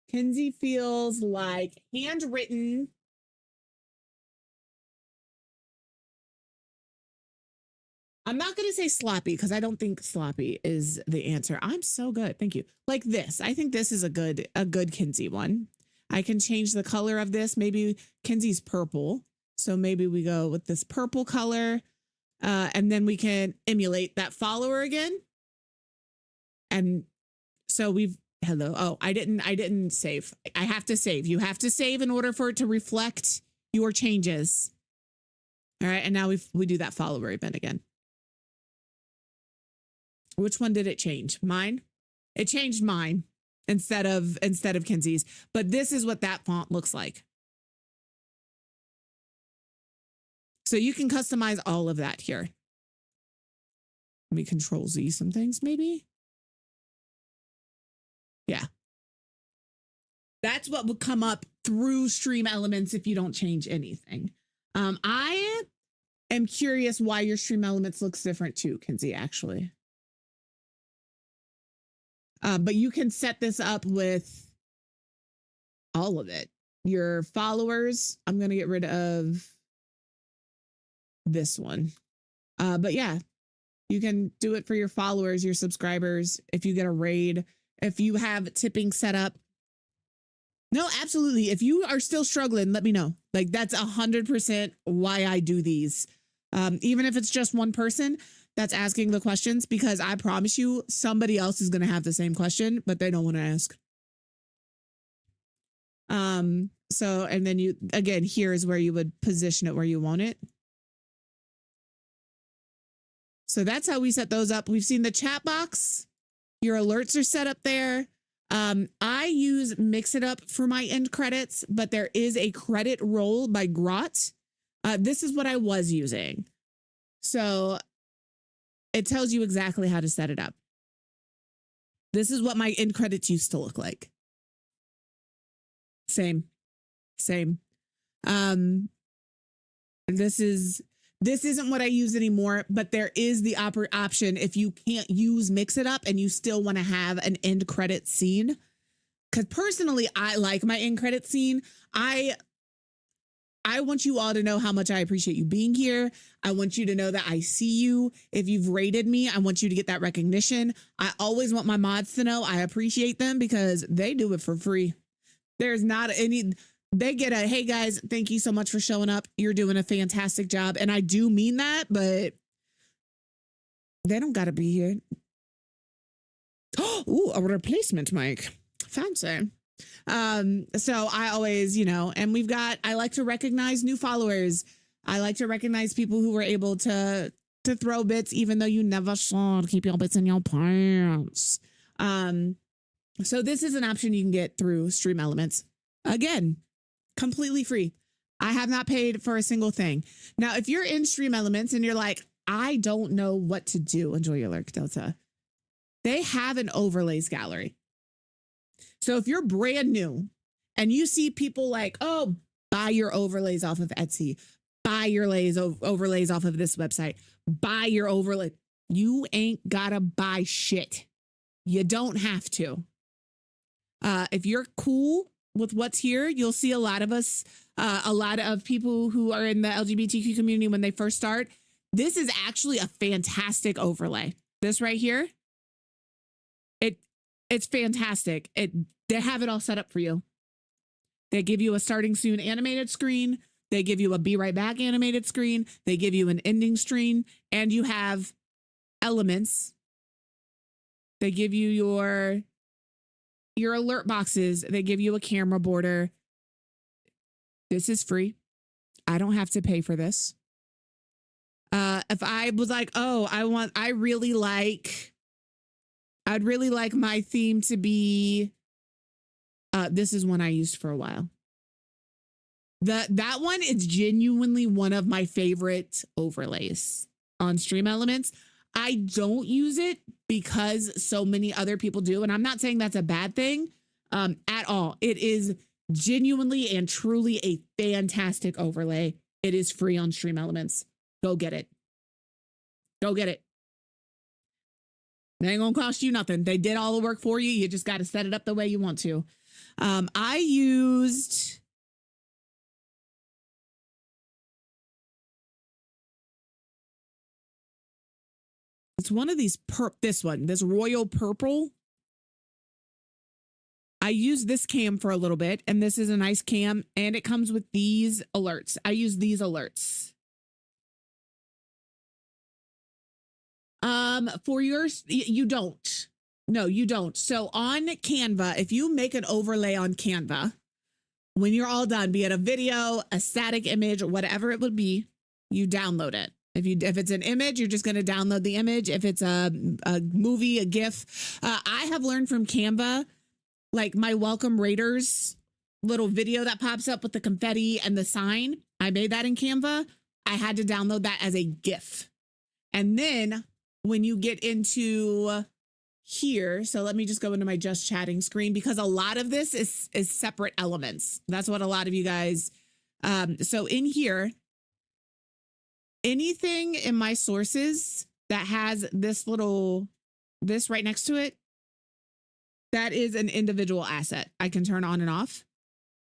Kenzie feels like handwritten. I'm not going to say sloppy because I don't think sloppy is the answer. I'm so good. Thank you. Like this. I think this is a good Kenzie one. I can change the color of this. Maybe Kenzie's purple. So maybe we go with this purple color. And then we can emulate that follower again. And so hello. Oh, I didn't save. I have to save. You have to save in order for it to reflect your changes. All right. And now we do that follower event again. Which one did it change? Mine? It changed mine instead of Kenzie's. But this is what that font looks like. So you can customize all of that here. Let me Control Z some things, maybe. Yeah. That's what would come up through Stream Elements if you don't change anything. I am curious why your Stream Elements looks different too, Kenzie, actually. But you can set this up with all of it. Your followers, I'm going to get rid of this one. But yeah, you can do it for your followers, your subscribers. If you get a raid, if you have tipping set up. No, absolutely. If you are still struggling, let me know. Like that's 100% why I do these. Even if it's just one person that's asking the questions, because I promise you somebody else is going to have the same question, but they don't want to ask. So, and then you, again, here is where you would position it where you want it. So that's how we set those up. We've seen the chat box. Your alerts are set up there. I use Mix It Up for my end credits, but there is a credit roll by Grot. This is what I was using. So it tells you exactly how to set it up. This is what my end credits used to look like. Same. This isn't what I use anymore, but there is the option if you can't use Mix It Up and you still want to have an end credit scene. Because personally, I like my end credit scene. I want you all to know how much I appreciate you being here. I want you to know that I see you. If you've rated me, I want you to get that recognition. I always want my mods to know I appreciate them because they do it for free. There's not any... They get a, hey guys, thank you so much for showing up. You're doing a fantastic job. And I do mean that, but they don't got to be here. Ooh, a replacement mic. Fancy. So I always, and I like to recognize new followers. I like to recognize people who were able to throw bits, even though you never should keep your bits in your pants. So this is an option you can get through Stream Elements. Again, completely free. I have not paid for a single thing. Now, if you're in Stream Elements and you're like, I don't know what to do, enjoy your lurk, Delta. They have an overlays gallery. So if you're brand new and you see people like, oh, buy your overlays off of Etsy, buy your overlays off of this website, buy your overlay, you ain't gotta buy shit. You don't have to. If you're cool with what's here, you'll see a lot of us, a lot of people who are in the LGBTQ community when they first start. This is actually a fantastic overlay. This right here, it's fantastic. They have it all set up for you. They give you a starting soon animated screen. They give you a be right back animated screen. They give you an ending screen, and you have elements. They give you your alert boxes. They give you a camera border. This is free. I don't have to pay for this. If I was like, oh, I'd really like my theme to be, this is one I used for a while. That one is genuinely one of my favorite overlays on Stream Elements. I don't use it because so many other people do. And I'm not saying that's a bad thing at all. It is genuinely and truly a fantastic overlay. It is free on Stream Elements. Go get it. Go get it. They ain't gonna cost you nothing. They did all the work for you. You just got to set it up the way you want to. I used... It's one of these, this royal purple. I used this cam for a little bit, and this is a nice cam, and it comes with these alerts. I use these alerts. For yours, you don't. No, you don't. So on Canva, if you make an overlay on Canva, when you're all done, be it a video, a static image, or whatever it would be, you download it. If it's an image, you're just going to download the image. If it's a movie, a GIF, I have learned from Canva, like my Welcome Raiders little video that pops up with the confetti and the sign. I made that in Canva. I had to download that as a GIF. And then when you get into here, so let me just go into my just chatting screen, because a lot of this is separate elements. That's what a lot of you guys, so in here, anything in my sources that has this right next to it, that is an individual asset. I can turn on and off.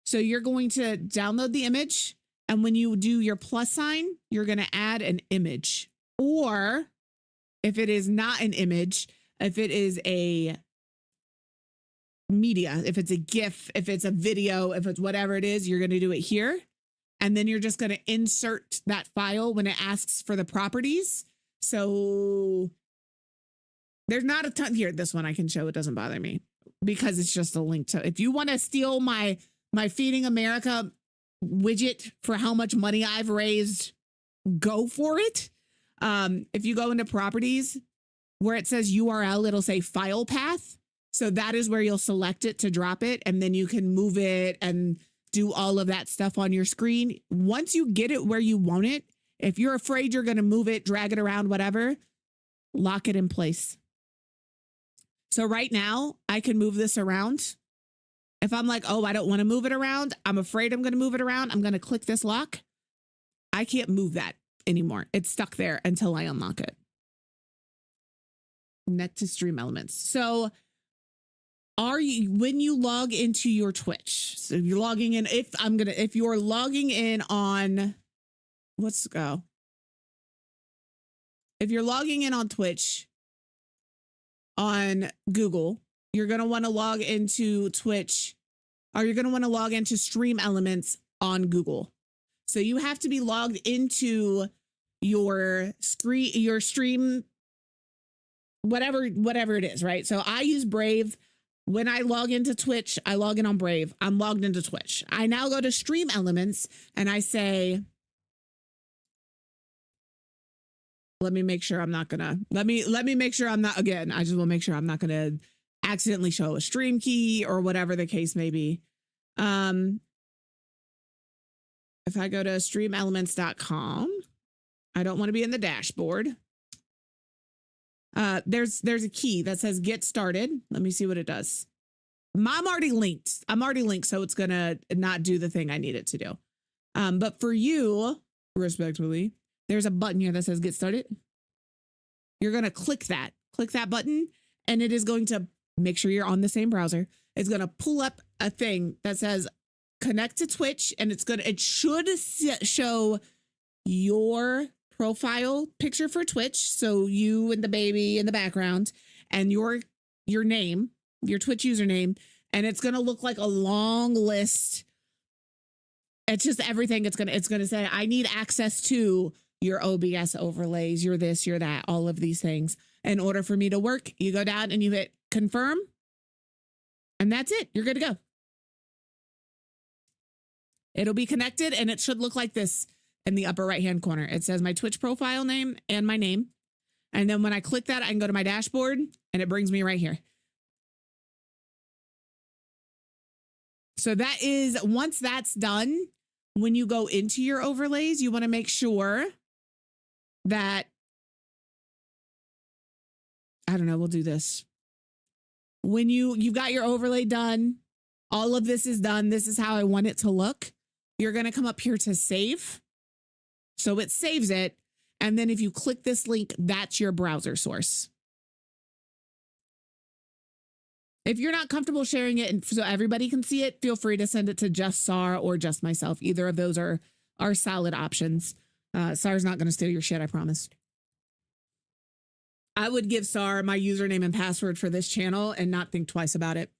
So you're going to download the image, and when you do your plus sign, you're going to add an image. Or if it is not an image, if it is a media, if it's a GIF, if it's a video, if it's whatever it is, you're going to do it here. And then you're just going to insert that file when it asks for the properties. So there's not a ton here. This one I can show. It doesn't bother me because it's just a link to, if you want to steal my Feeding America widget for how much money I've raised, go for it. If you go into properties where it says URL, it'll say file path. So that is where you'll select it to drop it. And then you can move it and do all of that stuff on your screen. Once you get it where you want it, if you're afraid you're going to move it, drag it around, whatever, lock it in place. So right now I can move this around. If I'm like, oh, I don't want to move it around, I'm afraid I'm going to move it around, I'm going to click this lock. I can't move that anymore. It's stuck there until I unlock it. Next to Stream Elements. So when you log into your Twitch, so you're logging in, if you're logging in on, let's go. If you're logging in on Twitch on Google, you're going to want to log into Twitch, or you're going to want to log into Stream Elements on Google. So you have to be logged into your screen, your stream, whatever it is, right? So I use Brave. When I log into Twitch, I log in on Brave. I'm logged into Twitch. I now go to Stream Elements and I say, let me make sure I'm not gonna, let me make sure I'm not, again, I just will make sure I'm not gonna accidentally show a stream key or whatever the case may be. If I go to streamelements.com, I don't want to be in the dashboard. There's a key that says get started. Let me see what it does. I'm already linked, so it's gonna not do the thing I need it to do. But for you, respectfully, there's a button here that says get started. You're gonna click that button, and it is going to make sure you're on the same browser. It's gonna pull up a thing that says connect to Twitch, and it should show your profile picture for Twitch. So you and the baby in the background, and your name, your Twitch username, and it's going to look like a long list. It's just everything. It's going to say, I need access to your OBS overlays, your this, your that, all of these things. In order for me to work, you go down and you hit confirm, and that's it. You're good to go. It'll be connected, and it should look like this in the upper right-hand corner. It says my Twitch profile name and my name. And then when I click that, I can go to my dashboard, and it brings me right here. So that is, once that's done, when you go into your overlays, you want to make sure that, I don't know, we'll do this. When you've got your overlay done, all of this is done. This is how I want it to look. You're going to come up here to save. So it saves it. And then if you click this link, that's your browser source. If you're not comfortable sharing it and so everybody can see it, feel free to send it to just Sar or just myself. Either of those are solid options. Sar's not going to steal your shit, I promise. I would give Sar my username and password for this channel and not think twice about it.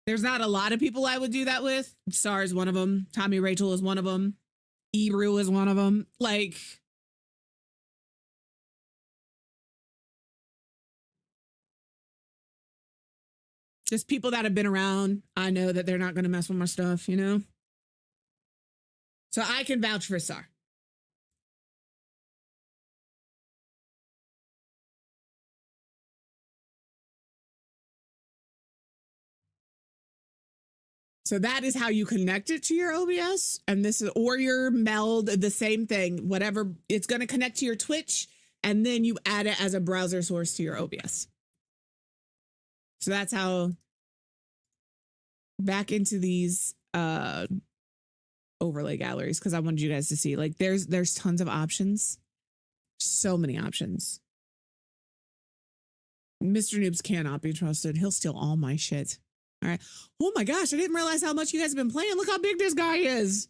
There's not a lot of people I would do that with. Sar is one of them. Tommy Rachel is one of them. Ebru is one of them. Like, just people that have been around. I know that they're not going to mess with my stuff, you know? So I can vouch for Sar. So that is how you connect it to your OBS. And this is, or your Meld, the same thing, whatever. It's going to connect to your Twitch, and then you add it as a browser source to your OBS. So that's how, back into these overlay galleries, because I wanted you guys to see, like, there's tons of options. So many options. Mr. Noobs cannot be trusted. He'll steal all my shit. All right. Oh my gosh, I didn't realize how much you guys have been playing. Look how big this guy is.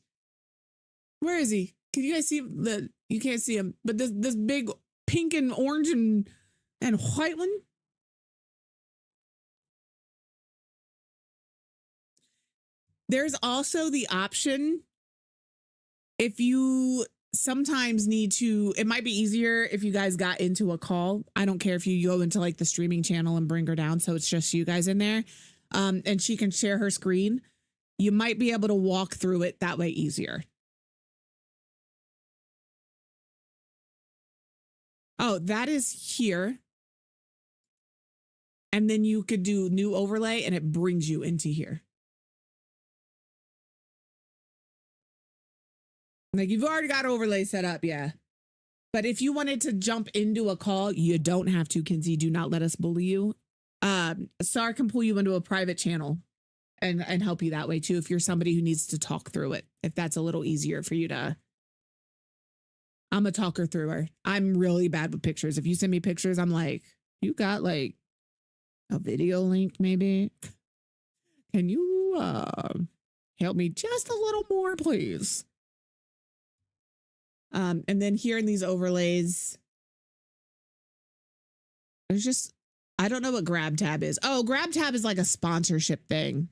Where is he? Can you guys see the, you can't see him, but this big pink and orange and white one. There's also the option, if you sometimes need to, it might be easier if you guys got into a call. I don't care if you go into like the streaming channel and bring her down, so it's just you guys in there. And she can share her screen. You might be able to walk through it that way easier. Oh, that is here. And then you could do new overlay and it brings you into here. Like, you've already got overlay set up, yeah. But if you wanted to jump into a call, you don't have to, Kinsey. Do not let us bully you. Sar can pull you into a private channel and help you that way too, if you're somebody who needs to talk through it, if that's a little easier for you to. I'm a talker through her. I'm really bad with pictures. If you send me pictures, I'm like, you got like a video link maybe? Can you help me just a little more, please? And then here in these overlays, there's just, I don't know what Grab Tab is. Oh, Grab Tab is like a sponsorship thing.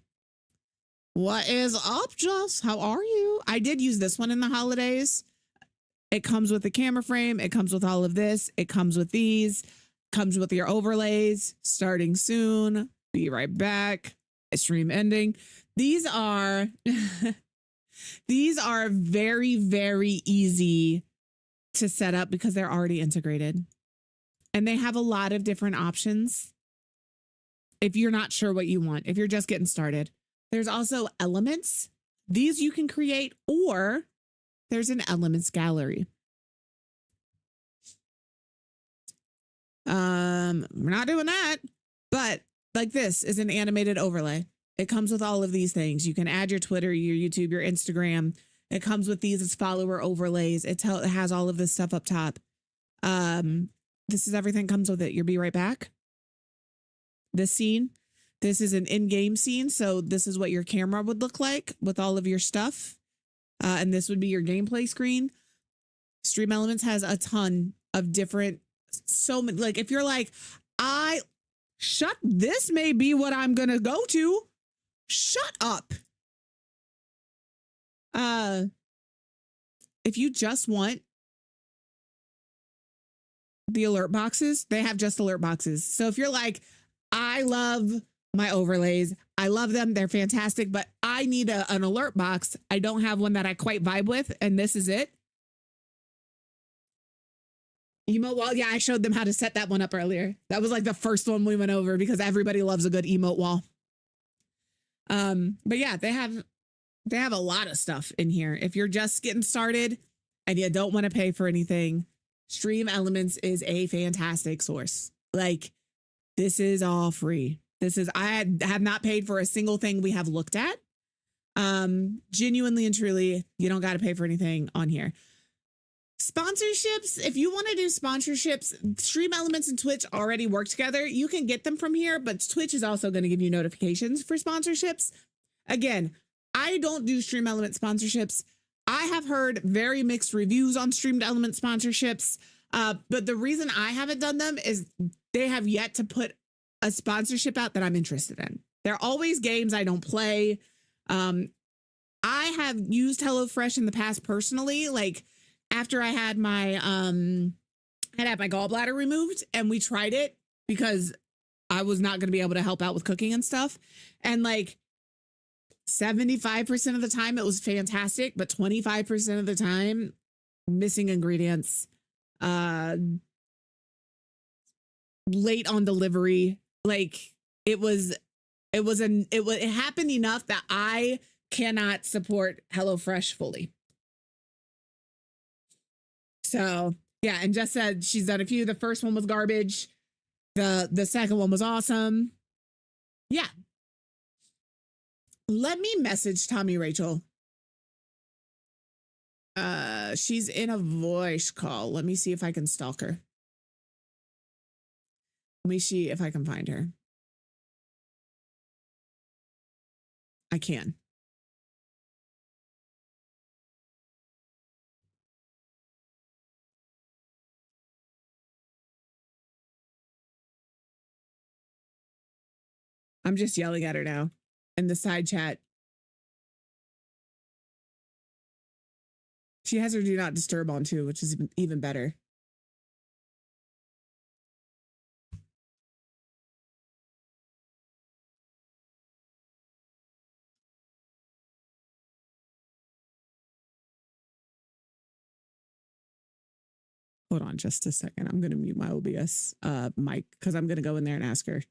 What is up, Joss? How are you? I did use this one in the holidays. It comes with the camera frame. It comes with all of this. It comes with these. Comes with your overlays. Starting soon. Be right back. Stream ending. These are these are very, very easy to set up because they're already integrated. And they have a lot of different options if you're not sure what you want, if you're just getting started. There's also elements. These you can create, or there's an elements gallery. We're not doing that, but like this is an animated overlay. It comes with all of these things. You can add your Twitter, your YouTube, your Instagram. It comes with these as follower overlays. It has all of this stuff up top. This is everything comes with it. You'll be right back. This scene, this is an in-game scene. So this is what your camera would look like with all of your stuff. And this would be your gameplay screen. Stream Elements has a ton of different, so many, like if you're like, this may be what I'm going to go to. Shut up. If you just want the alert boxes, they have just alert boxes. So if you're like, I love my overlays, I love them, they're fantastic, but I need an alert box. I don't have one that I quite vibe with, and this is it. Emote wall. Yeah, I showed them how to set that one up earlier. That was like the first one we went over because everybody loves a good emote wall. But yeah, they have a lot of stuff in here. If you're just getting started and you don't want to pay for anything, Stream Elements is a fantastic source. Like, this is all free. I have not paid for a single thing we have looked at. Genuinely and truly, you don't got to pay for anything on here. Sponsorships, if you want to do sponsorships, Stream Elements and Twitch already work together. You can get them from here, but Twitch is also going to give you notifications for sponsorships. Again, I don't do Stream Element sponsorships. I have heard very mixed reviews on Streamed Element sponsorships, but the reason I haven't done them is they have yet to put a sponsorship out that I'm interested in. They're always games I don't play. I have used HelloFresh in the past personally, like after I had my my gallbladder removed, and we tried it because I was not going to be able to help out with cooking and stuff. And like 75% of the time it was fantastic, but 25% of the time missing ingredients, late on delivery. Like it happened enough that I cannot support HelloFresh fully. So yeah, and Jess said she's done a few. The first one was garbage. The second one was awesome. Yeah. Let me message Tommy Rachel. She's in a voice call. Let me see if I can stalk her. Let me see if I can find her. I can. I'm just yelling at her now in the side chat. She has her do not disturb on too, which is even better. Hold on just a second. I'm going to mute my OBS mic because I'm going to go in there and ask her.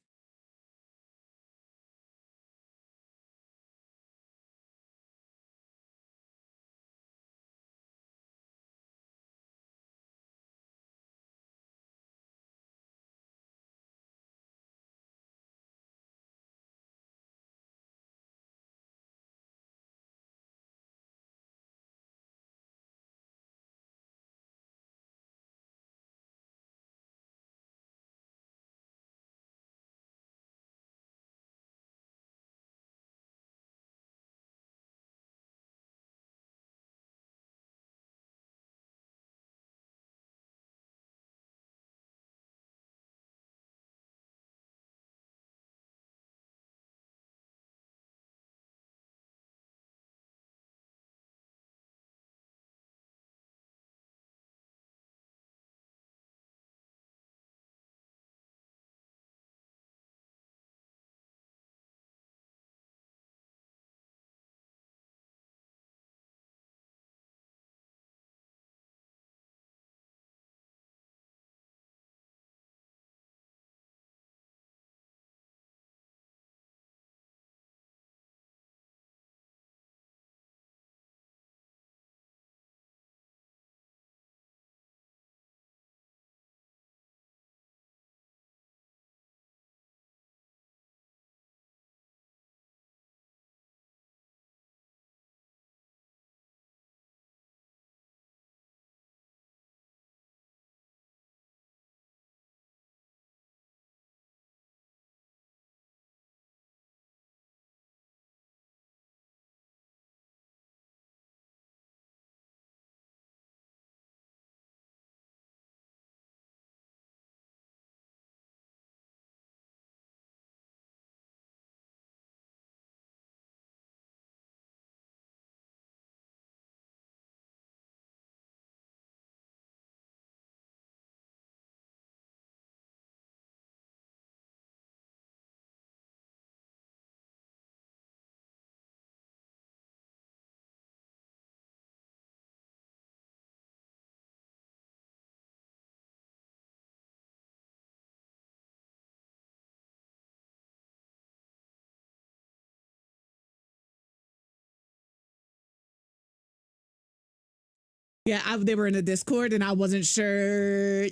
Yeah, they were in a Discord and I wasn't sure,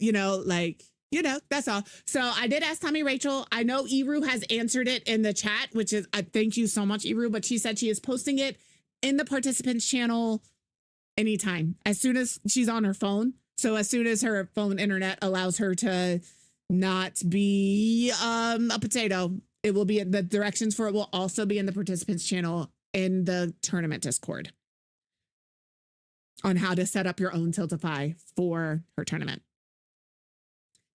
that's all. So I did ask Tommy Rachel. I know Eru has answered it in the chat, which is, thank you so much, Eru, but she said she is posting it in the participants channel anytime, as soon as she's on her phone. So as soon as her phone internet allows her to not be a potato, it will be, the directions for it will also be in the participants channel in the tournament Discord on how to set up your own Tiltify for her tournament.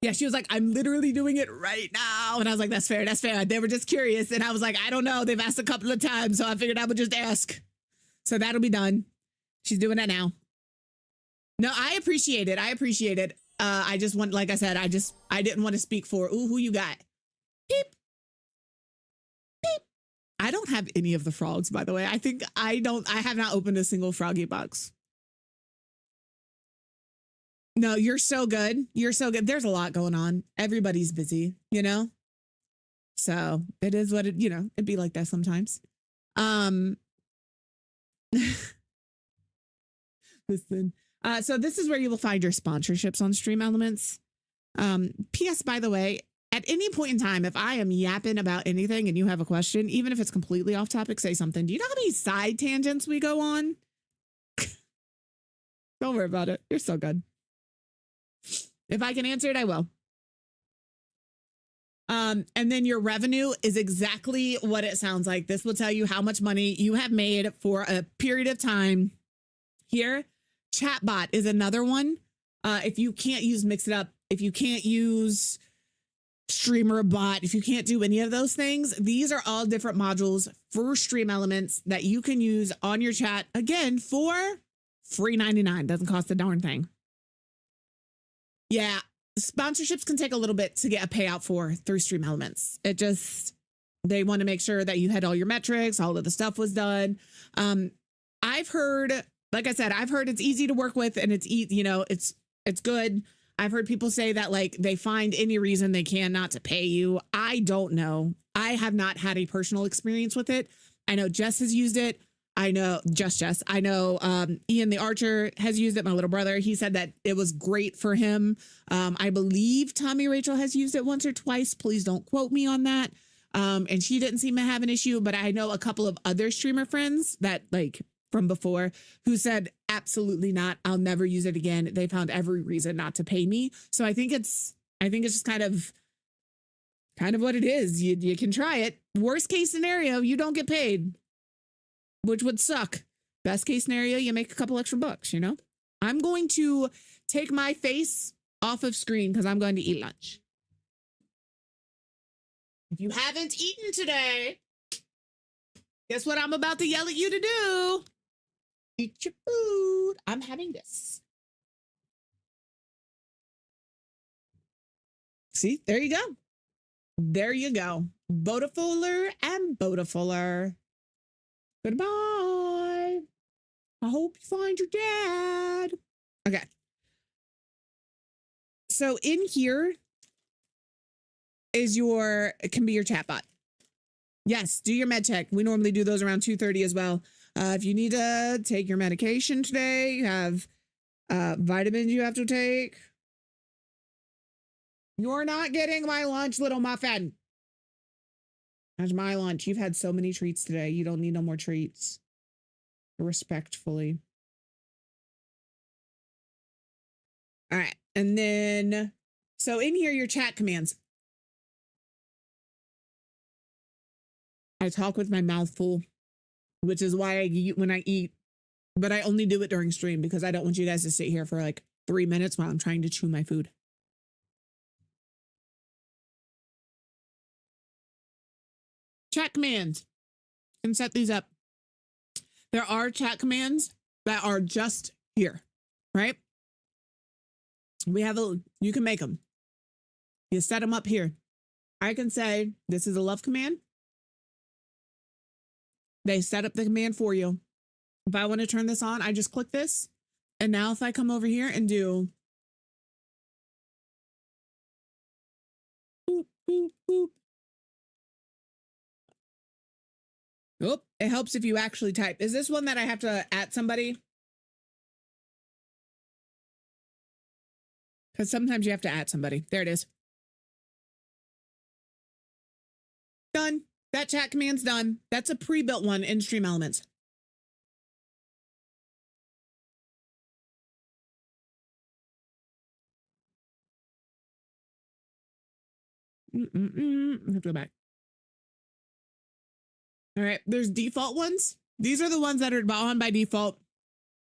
Yeah, she was like, I'm literally doing it right now. And I was like, that's fair, that's fair. They were just curious. And I was like, I don't know. They've asked a couple of times, so I figured I would just ask. So that'll be done. She's doing that now. No, I appreciate it. I appreciate it. I just want, like I said, I didn't want to speak for, ooh, who you got? Beep. Beep. I don't have any of the frogs, by the way. I have not opened a single froggy box. No, you're so good. You're so good. There's a lot going on. Everybody's busy, So it is what it'd be like that sometimes. Listen. So this is where you will find your sponsorships on Stream Elements. P.S. by the way, at any point in time, if I am yapping about anything and you have a question, even if it's completely off topic, say something. Do you know how many side tangents we go on? Don't worry about it. You're so good. If I can answer it, I will. And then your revenue is exactly what it sounds like. This will tell you how much money you have made for a period of time. Here, chatbot is another one. If you can't use Mix It Up, if you can't use Streamer Bot, if you can't do any of those things, these are all different modules for Stream Elements that you can use on your chat, again, for free 99. Doesn't cost a darn thing. Yeah, sponsorships can take a little bit to get a payout for through Stream Elements. They want to make sure that you had all your metrics, all of the stuff was done. I've heard, like I said, it's easy to work with and it's good. I've heard people say that like they find any reason they can not to pay you. I don't know. I have not had a personal experience with it. I know Jess has used it. I know Jess. I know Ian the Archer has used it. My little brother, he said that it was great for him. I believe Tommy Rachel has used it once or twice. Please don't quote me on that. And she didn't seem to have an issue, but I know a couple of other streamer friends that like from before who said, absolutely not. I'll never use it again. They found every reason not to pay me. So I think it's just kind of what it is. You can try it. Worst case scenario, you don't get paid, which would suck. Best case scenario, you make a couple extra bucks, I'm going to take my face off of screen because I'm going to eat lunch. If you haven't eaten today, guess what I'm about to yell at you to do? Eat your food. I'm having this. See, there you go. There you go. Botafuller and Botafuller. Goodbye. I hope you find your dad. Okay. So in here can be your chatbot. Yes, do your med check. We normally do those around 2:30 as well. If you need to take your medication today, you have vitamins you have to take. You're not getting my lunch, little muffin. That's my lunch. You've had so many treats today. You don't need no more treats. Respectfully. All right. And then, so in here, your chat commands. I talk with my mouth full, which is why I eat when I eat, but I only do it during stream because I don't want you guys to sit here for like 3 minutes while I'm trying to chew my food. Chat commands. Can set these up. There are chat commands that are just here, right? You can make them. You set them up here. I can say, this is a love command. They set up the command for you. If I want to turn this on, I just click this. And now if I come over here and do boop, boop, boop. Oh, it helps if you actually type. Is this one that I have to at somebody? Because sometimes you have to add somebody. There it is. Done. That chat command's done. That's a pre-built one in Stream Elements. I have to go back. All right. There's default ones. These are the ones that are on by default.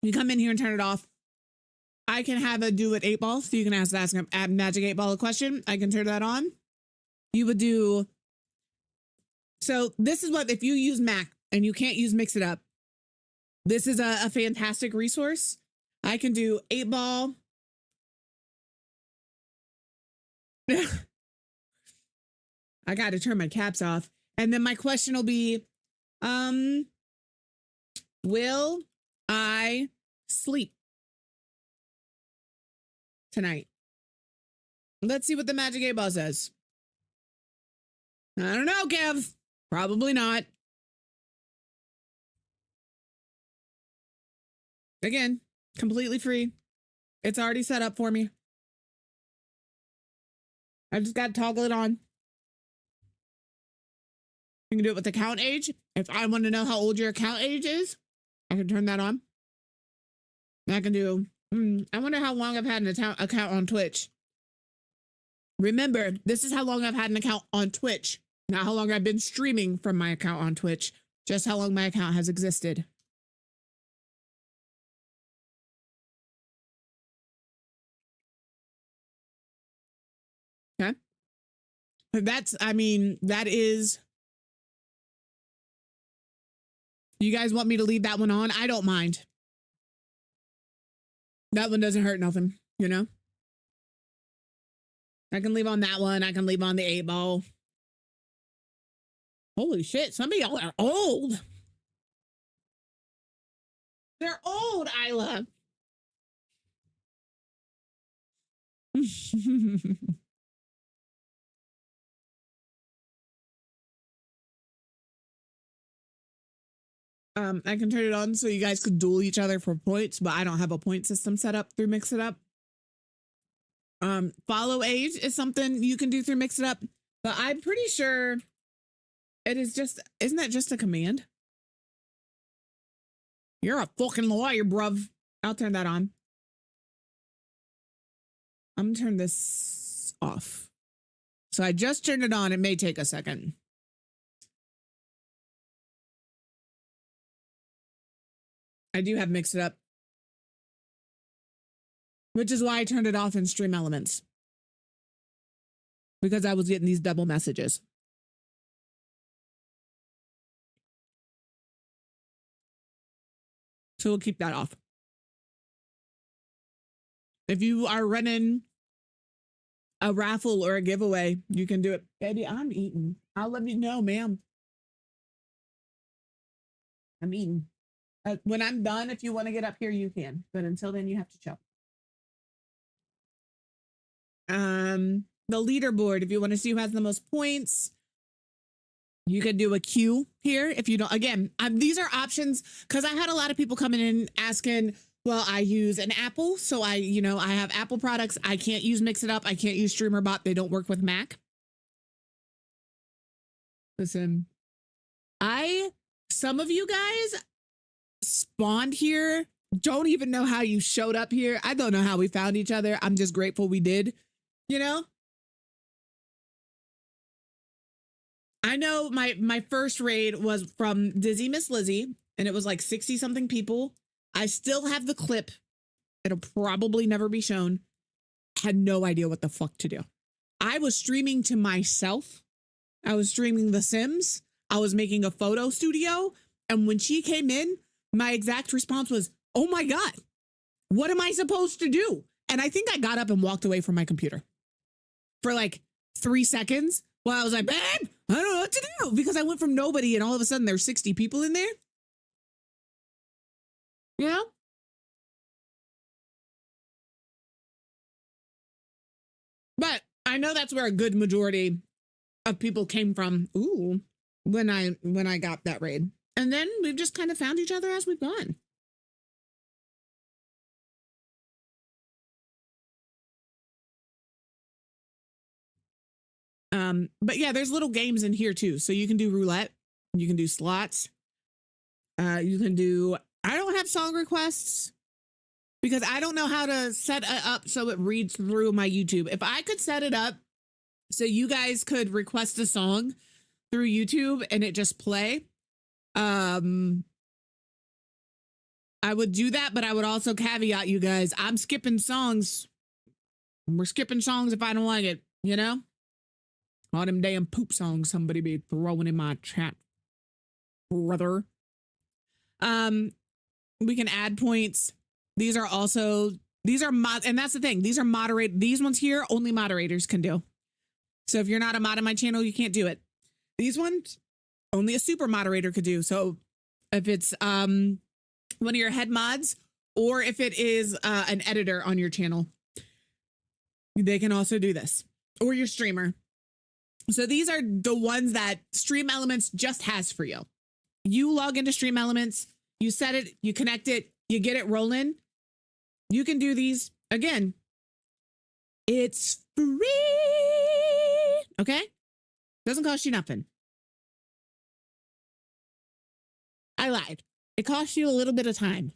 You come in here and turn it off. I can have it do it 8 ball. So you can ask Magic 8 Ball a question. I can turn that on. You would do. So this is what, if you use Mac and you can't use Mix It Up, this is a fantastic resource. I can do 8 ball. I got to turn my caps off. And then my question will be, will I sleep tonight? Let's see what the Magic 8 Ball says. I don't know, Kev. Probably not. Again, completely free. It's already set up for me. I just got to toggle it on. You can do it with account age. If I want to know how old your account age is, I can turn that on. I can do, I wonder how long I've had an account on Twitch. Remember, this is how long I've had an account on Twitch. Not how long I've been streaming from my account on Twitch. Just how long my account has existed. Okay. That's, I mean, that is. You guys want me to leave that one on? I don't mind. That one doesn't hurt nothing, you know? I can leave on that one. I can leave on the 8 ball. Holy shit, some of y'all are old. They're old, Isla. I can turn it on so you guys could duel each other for points, but I don't have a point system set up through Mix It Up. Follow age is something you can do through Mix It Up, but I'm pretty sure it is just, isn't that just a command? You're a fucking liar, bruv. I'll turn that on. I'm gonna turn this off. So I just turned it on. It may take a second. I do have Mix It Up, which is why I turned it off in Stream Elements, because I was getting these double messages. So we'll keep that off. If you are running a raffle or a giveaway, you can do it. Baby, I'm eating. I'll let you know, ma'am. I'm eating. When I'm done, if you want to get up here, you can. But until then, you have to chill. The leaderboard, if you want to see who has the most points, you can do a queue here. If you don't, again, these are options, because I had a lot of people coming in asking, well, I use an Apple. So I have Apple products. I can't use Mix It Up. I can't use StreamerBot. They don't work with Mac. Listen, some of you guys spawned here, don't even know how you showed up here. I don't know how we found each other. I'm just grateful we did, you know? I know my first raid was from Dizzy Miss Lizzie, and it was like 60 something people. I still have the clip. It'll probably never be shown. Had no idea what the fuck to do. I was streaming to myself. I was streaming The Sims. I was making a photo studio. And when she came in, my exact response was, oh my God, what am I supposed to do? And I think I got up and walked away from my computer for like 3 seconds while I was like, babe, I don't know what to do, because I went from nobody and all of a sudden there's 60 people in there. You know? But I know that's where a good majority of people came from. Ooh, when I got that raid. And then we've just kind of found each other as we've gone. But yeah, there's little games in here too. So you can do roulette, you can do slots, you can do, I don't have song requests because I don't know how to set it up so it reads through my YouTube. If I could set it up so you guys could request a song through YouTube and it just play, I would do that, but I would also caveat you guys, I'm skipping songs. We're skipping songs if I don't like it, you know? All them damn poop songs somebody be throwing in my chat, brother. We can add points. These are mod, and that's the thing. These are moderate. These ones here, only moderators can do. So if you're not a mod on my channel, you can't do it. These ones, only a super moderator could do. So if it's one of your head mods, or if it is an editor on your channel, they can also do this, or your streamer. So these are the ones that Stream Elements just has for you. You log into Stream Elements, you set it, you connect it, you get it rolling. You can do these again. It's free. Okay? Doesn't cost you nothing. I lied. It costs you a little bit of time.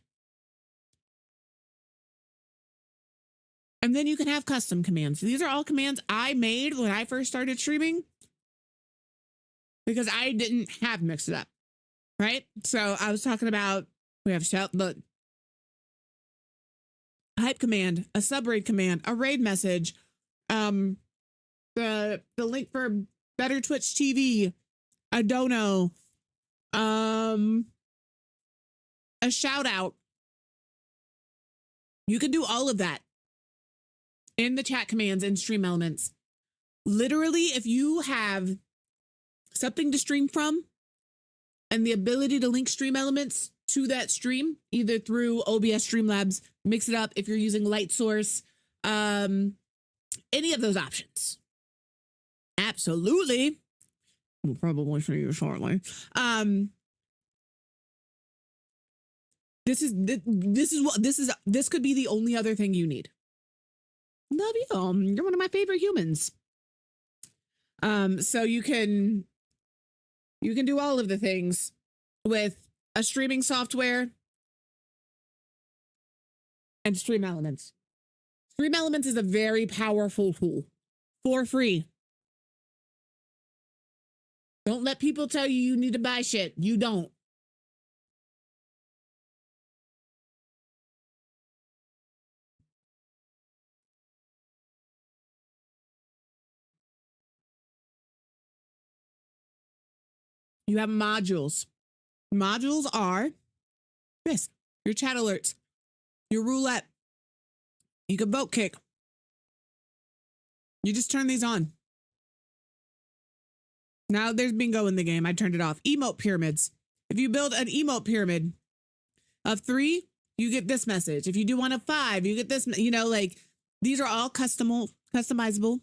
And then you can have custom commands. These are all commands I made when I first started streaming because I didn't have Mix It Up, right? So I was talking about, we have the hype command, a sub raid command, a raid message, the link for Better Twitch TV, a dono, a shout out. You can do all of that in the chat commands and Stream Elements. Literally, if you have something to stream from and the ability to link Stream Elements to that stream, either through OBS Streamlabs, Mix It Up, if you're using Light Source, any of those options. Absolutely. We'll probably show you shortly. This could be the only other thing you need. Love you. You're one of my favorite humans. So you can do all of the things with a streaming software and Stream Elements. Stream Elements is a very powerful tool for free. Don't let people tell you you need to buy shit. You don't. You have modules. Modules are this, your chat alerts, your roulette. You can vote kick. You just turn these on. Now there's bingo in the game. I turned it off. Emote pyramids. If you build an emote pyramid of 3, you get this message. If you do one of 5, you get this, you know, like these are all customizable.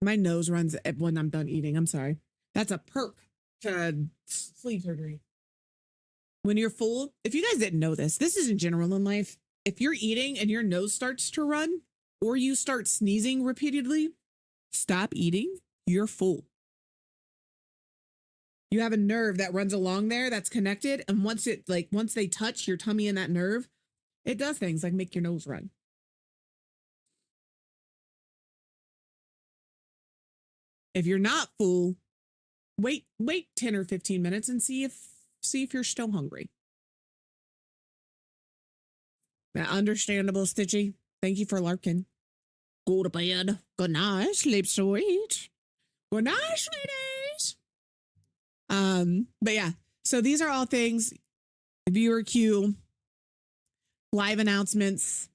My nose runs when I'm done eating. I'm sorry. That's a perk to sleep surgery. When you're full, if you guys didn't know this, this is in general in life. If you're eating and your nose starts to run or you start sneezing repeatedly, stop eating. You're full. You have a nerve that runs along there that's connected. And once they touch your tummy and that nerve, it does things like make your nose run. If you're not full, wait 10 or 15 minutes and see if you're still hungry. Now, understandable, Stitchy. Thank you for lurking. Go to bed. Good night. Sleep sweet. Good night, sweeties. But yeah, so these are all things. Viewer queue, live announcements.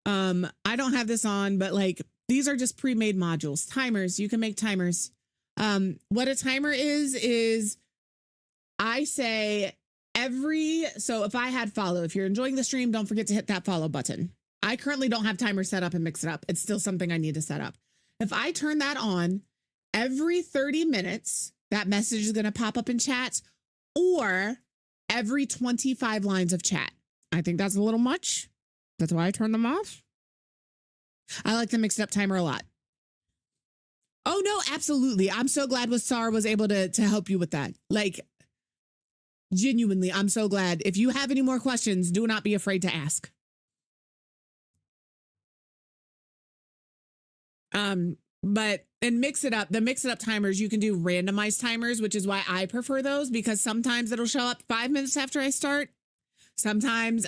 I don't have this on, but like these are just pre-made modules. Timers. You can make timers. What a timer is I say so if I had follow, if you're enjoying the stream, don't forget to hit that follow button. I currently don't have timer set up and Mix It Up. It's still something I need to set up. If I turn that on, every 30 minutes, that message is going to pop up in chat, or every 25 lines of chat. I think that's a little much. That's why I turn them off. I like the Mix It Up timer a lot. Oh no, absolutely. I'm so glad Wasar was able to help you with that. Like, genuinely, I'm so glad. If you have any more questions, do not be afraid to ask. But and mix it up. The mix it up timers, you can do randomized timers, which is why I prefer those, because sometimes it'll show up 5 minutes after I start. Sometimes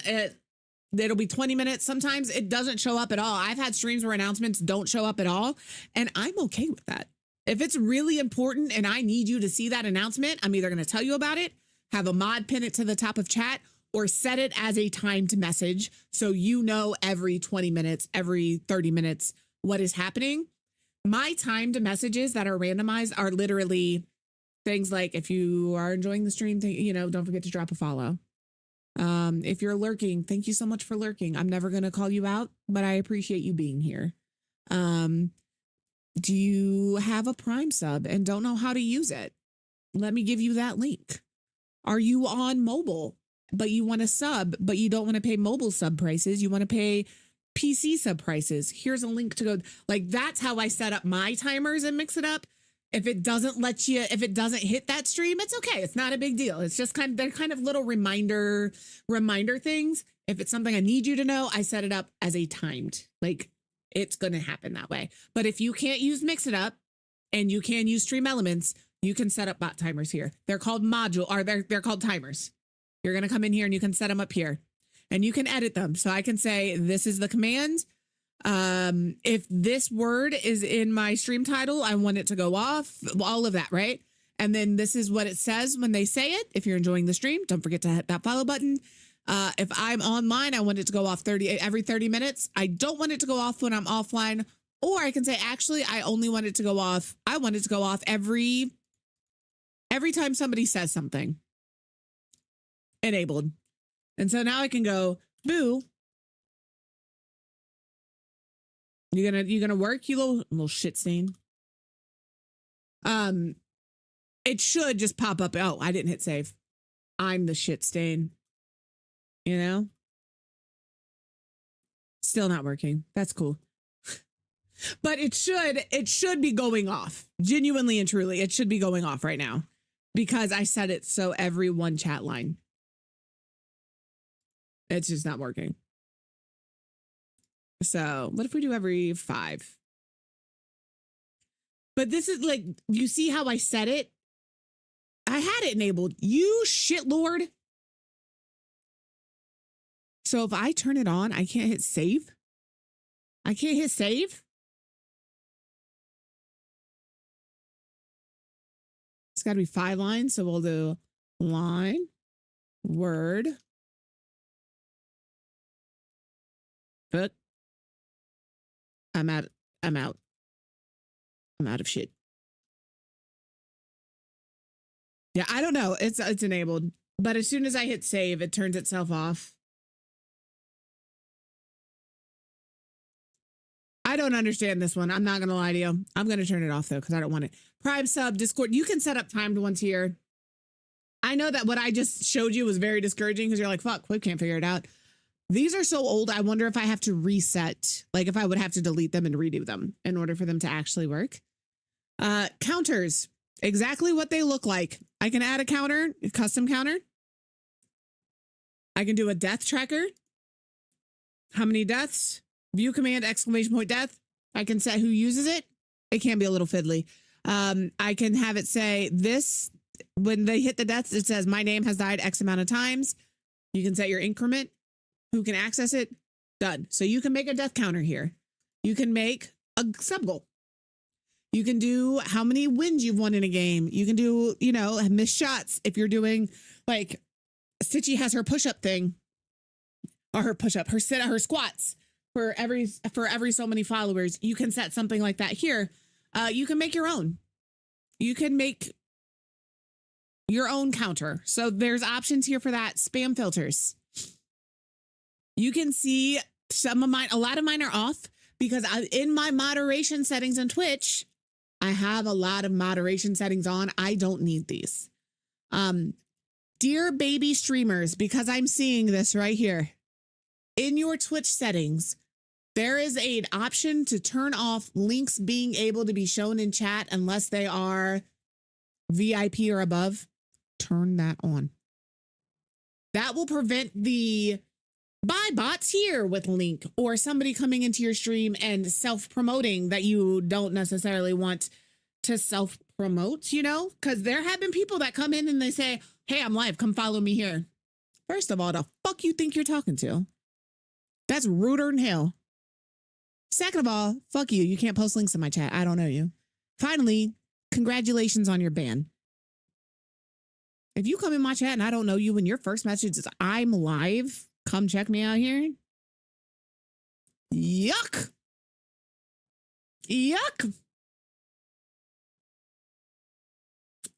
it'll be 20 minutes. Sometimes it doesn't show up at all. I've had streams where announcements don't show up at all, and I'm okay with that. If it's really important and I need you to see that announcement, I'm either going to tell you about it, have a mod pin it to the top of chat, or set it as a timed message so you know every 20 minutes, every 30 minutes what is happening. My timed messages that are randomized are literally things like, if you are enjoying the stream, don't forget to drop a follow. If you're lurking, thank you so much for lurking. I'm never going to call you out, but I appreciate you being here. Do you have a Prime sub and don't know how to use it? Let me give you that link. Are you on mobile, but you want to sub, but you don't want to pay mobile sub prices? You want to pay PC sub prices? Here's a link to go. Like, that's how I set up my timers and mix it up. If it doesn't hit that stream, it's okay. It's not a big deal. It's just they're kind of little reminder things. If it's something I need you to know, I set it up as a timed, like it's going to happen that way. But if you can't use mix it up and you can use stream elements, you can set up bot timers here. They're called they're called timers. You're going to come in here and you can set them up here and you can edit them. So I can say, this is the command. If this word is in my stream title, I want it to go off, all of that, right? And then this is what it says when they say it. If you're enjoying the stream, don't forget to hit that follow button. If I'm online, I want it to go off every 30 minutes. I don't want it to go off when I'm offline. Or I can say, actually, I only want it to go off. I want it to go off every time somebody says something. Enabled. And so now I can go, boo. You gonna work, you little shit stain? It should just pop up. Oh, I didn't hit save. I'm the shit stain. You know? Still not working. That's cool. But it should be going off. Genuinely and truly, it should be going off right now. Because I set it so every one chat line. It's just not working. So what if we do every 5? But this is like, you see how I set it? I had it enabled. You shit lord. So if I turn it on, I can't hit save. I can't hit save. It's got to be 5 lines. So we'll do line, word, book. I'm out of shit. Yeah, I don't know. It's enabled. But as soon as I hit save, it turns itself off. I don't understand this one. I'm not going to lie to you. I'm going to turn it off, though, because I don't want it. Prime sub, Discord. You can set up timed ones here. I know that what I just showed you was very discouraging because you're like, fuck, Quiv can't figure it out. These are so old, I wonder if I have to reset, like if I would have to delete them and redo them in order for them to actually work. Counters, exactly what they look like. I can add a counter, a custom counter. I can do a death tracker. How many deaths? View command, exclamation point death. I can set who uses it. It can be a little fiddly. I can have it say this, when they hit the deaths, it says my name has died X amount of times. You can set your increment. Who can access it? Done. So you can make a death counter here. You can make a sub goal. You can do how many wins you've won in a game. You can do, missed shots. If you're doing, like, Stitchy has her push-up thing, or her squats for every so many followers. You can set something like that here. You can make your own. You can make your own counter. So there's options here for that. Spam filters. You can see some of mine, a lot of mine are off because in my moderation settings on Twitch, I have a lot of moderation settings on. I don't need these. Dear baby streamers, because I'm seeing this right here. In your Twitch settings, There is an option to turn off links being able to be shown in chat unless they are VIP or above. Turn that on. That will prevent the buy bots here with link or somebody coming into your stream and self-promoting that you don't necessarily want to self-promote, you know? Because there have been people that come in and they say, hey, I'm live. Come follow me here. First of all, the fuck you think you're talking to? That's ruder than hell. Second of all, fuck you. You can't post links in my chat. I don't know you. Finally, congratulations on your ban. If you come in my chat and I don't know you and your first message is I'm live, come check me out here. Yuck. Yuck.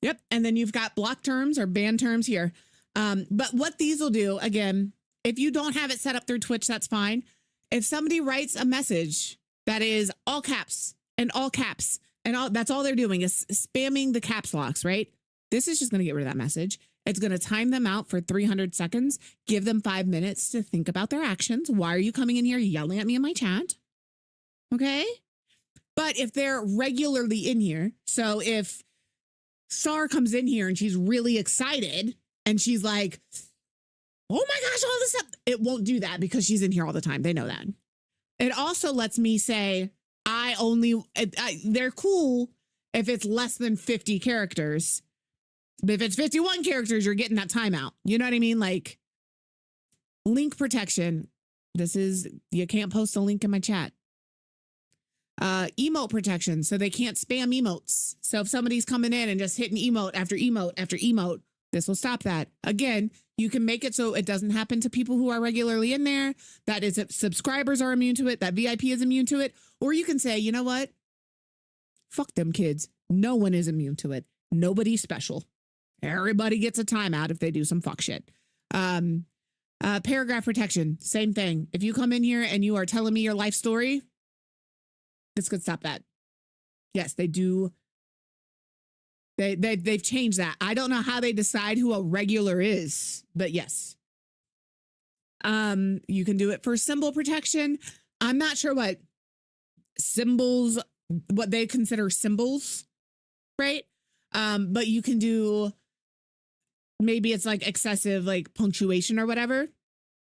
Yep. And then you've got block terms or ban terms here. But what these will do, again, if you don't have it set up through Twitch, that's fine. If somebody writes a message that is all caps and all caps and all, that's all they're doing is spamming the caps locks, right? This is just going to get rid of that message. It's going to time them out for 300 seconds, give them 5 minutes to think about their actions. Why are you coming in here yelling at me in my chat? Okay. But if they're regularly in here, so if Sar comes in here and she's really excited and she's like, oh my gosh, all this stuff, it won't do that because she's in here all the time. They know that. It also lets me say, they're cool if it's less than 50 characters. But if it's 51 characters, you're getting that timeout. You know what I mean? Like link protection. You can't post a link in my chat. Emote protection. So they can't spam emotes. So if somebody's coming in and just hitting emote after emote after emote, this will stop that. Again, you can make it so it doesn't happen to people who are regularly in there. That is if subscribers are immune to it, that VIP is immune to it. Or you can say, you know what? Fuck them kids. No one is immune to it. Nobody's special. Everybody gets a timeout if they do some fuck shit. Paragraph protection, same thing. If you come in here and you are telling me your life story, this could stop that. Yes, they do. They've changed that. I don't know how they decide who a regular is, but yes. You can do it for symbol protection. I'm not sure what they consider symbols, right? But you can do, maybe it's like excessive like punctuation or whatever.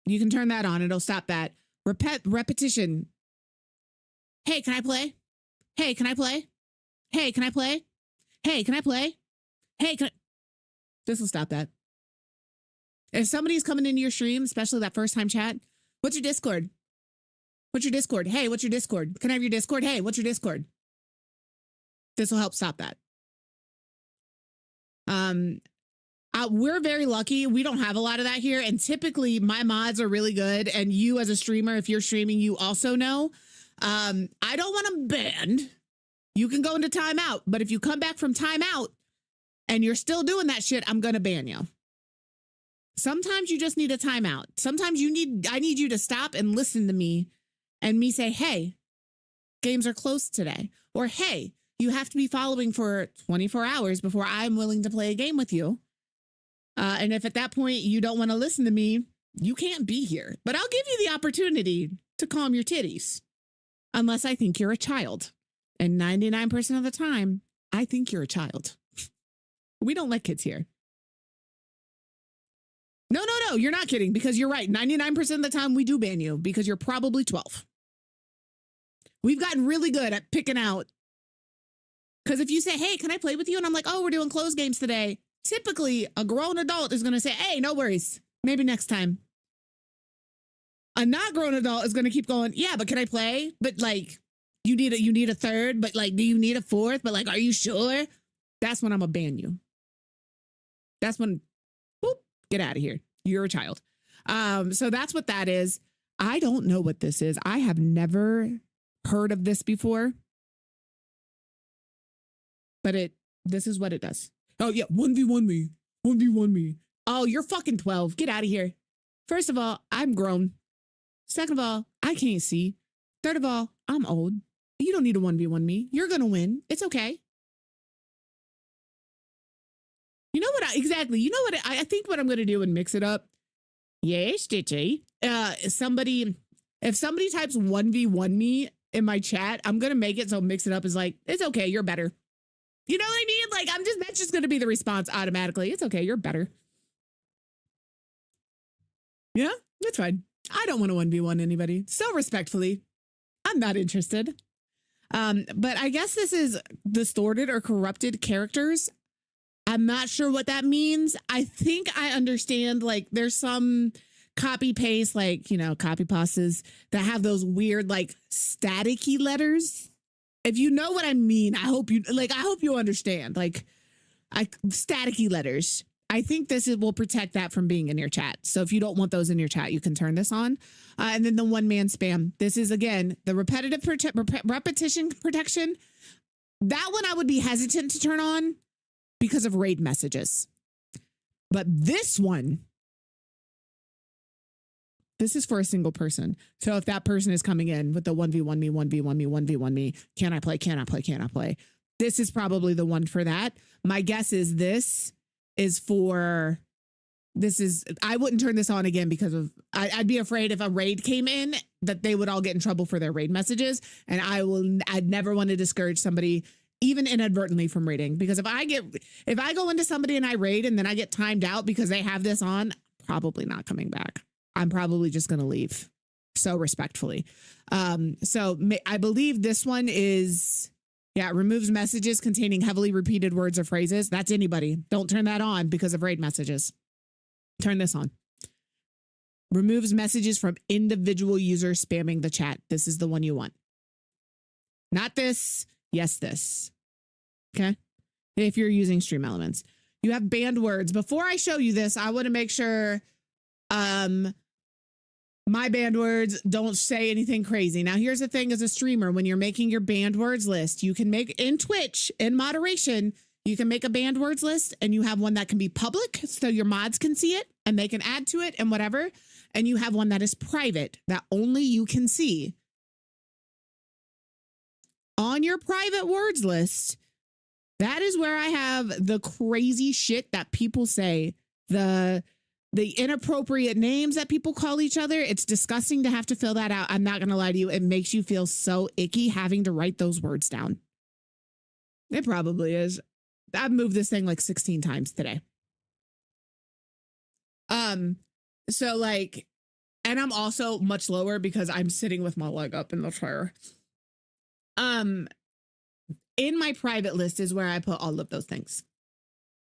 You can turn that on. It'll stop that. Repetition. Hey, can I play? Hey, can I play? Hey, can I play? Hey, can I play? Hey, this will stop that. If somebody's coming into your stream, especially that first time chat, what's your Discord? What's your Discord? Hey, what's your Discord? Can I have your Discord? Hey, what's your Discord? This will help stop that. We're very lucky. We don't have a lot of that here. And typically my mods are really good. And you as a streamer, if you're streaming, you also know. I don't want them banned. You can go into timeout. But if you come back from timeout and you're still doing that shit, I'm going to ban you. Sometimes you just need a timeout. Sometimes I need you to stop and listen to me and me say, hey, games are closed today. Or, hey, you have to be following for 24 hours before I'm willing to play a game with you. And if at that point you don't want to listen to me, you can't be here. But I'll give you the opportunity to calm your titties. Unless I think you're a child. And 99% of the time, I think you're a child. We don't let kids here. No, you're not kidding because you're right. 99% of the time we do ban you because you're probably 12. We've gotten really good at picking out. Because if you say, hey, can I play with you? And I'm like, oh, we're doing closed games today. Typically, a grown adult is going to say, hey, no worries. Maybe next time. A not grown adult is going to keep going. Yeah, but can I play? But like, you need a third, but like, do you need a fourth? But like, are you sure? That's when I'm going to ban you. That's when, whoop, get out of here. You're a child. So that's what that is. I don't know what this is. I have never heard of this before. But this is what it does. Oh yeah, 1v1 me. 1v1 me. Oh, you're fucking 12. Get out of here. First of all, I'm grown. Second of all, I can't see. Third of all, I'm old. You don't need to 1v1 me. You're going to win. It's okay. You know what? Exactly. You know what? I think what I'm going to do and mix it up. Yes, Stitchy. Somebody, If somebody types 1v1 me in my chat, I'm going to make it so mix it up is like, it's okay, you're better. You know what I mean? Like, that's just going to be the response automatically. It's okay, you're better. Yeah, that's fine. I don't want to 1v1 anybody. So respectfully, I'm not interested. But I guess this is distorted or corrupted characters. I'm not sure what that means. I think I understand, like, there's some copy paste, like, you know, copy pastas that have those weird, like, staticky letters. If you know what I mean, I hope you understand, like staticky letters. I think will protect that from being in your chat. So if you don't want those in your chat, you can turn this on. And then the one-man spam. This is, again, the repetitive repetition protection. That one I would be hesitant to turn on because of raid messages. But this one, this is for a single person. So if that person is coming in with the 1v1 me, 1v1 me, 1v1 me, can I play, can I play, can I play? This is probably the one for that. My guess is I wouldn't turn this on again because of, I'd be afraid if a raid came in that they would all get in trouble for their raid messages. And I'd never want to discourage somebody even inadvertently from raiding, because if I go into somebody and I raid and then I get timed out because they have this on, probably not coming back. I'm probably just going to leave. So respectfully. So I believe this one is, yeah, it removes messages containing heavily repeated words or phrases. That's anybody. Don't turn that on because of raid messages. Turn this on. Removes messages from individual users spamming the chat. This is the one you want. Not this. Yes, this. Okay. If you're using Stream Elements, you have banned words. Before I show you this, I want to make sure my banned words don't say anything crazy. Now, here's the thing as a streamer, when you're making your banned words list, you can make in Twitch, in moderation, you can make a banned words list and you have one that can be public so your mods can see it and they can add to it and whatever. And you have one that is private that only you can see. On your private words list, that is where I have the crazy shit that people say, the inappropriate names that people call each other. It's disgusting to have to fill that out. I'm not going to lie to you. It makes you feel so icky having to write those words down. It probably is. I've moved this thing like 16 times today. So like, and I'm also much lower because I'm sitting with my leg up in the chair. In my private list is where I put all of those things.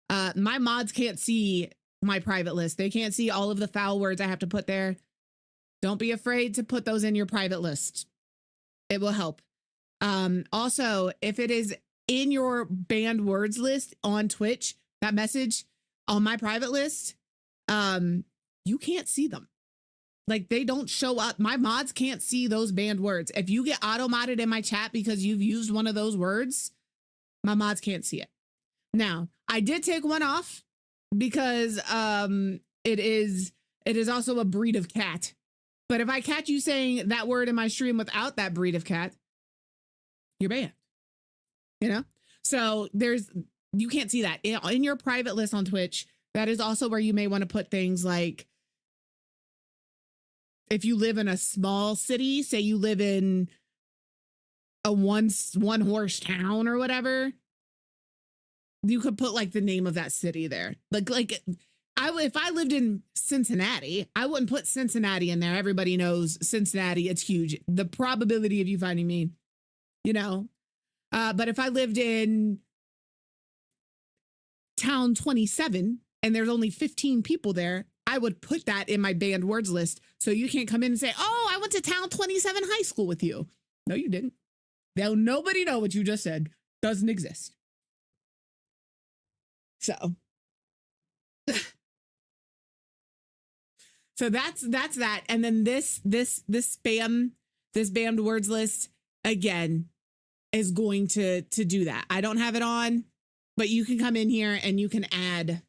My mods can't see my private list. They can't see all of the foul words I have to put there. Don't be afraid to put those in your private list. It will help. Also, if it is in your banned words list on Twitch, that message on my private list, you can't see them. Like, they don't show up. My mods can't see those banned words. If you get auto-modded in my chat because you've used one of those words, my mods can't see it. Now, I did take one off because it is also a breed of cat. But if I catch you saying that word in my stream without that breed of cat, you're banned. You know? So you can't see that. In your private list on Twitch, that is also where you may want to put things like, if you live in a small city, say you live in a one horse town or whatever, you could put like the name of that city there. Like if I lived in Cincinnati, I wouldn't put Cincinnati in there. Everybody knows Cincinnati. It's huge. The probability of you finding me, you know. But if I lived in town 27 and there's only 15 people there, I would put that in my banned words list. So you can't come in and say, oh, I went to town 27 high school with you. No, you didn't. Nobody know what you just said. Doesn't exist. So that's that. And then this banned words list again is going to do that. I don't have it on, but you can come in here and you can add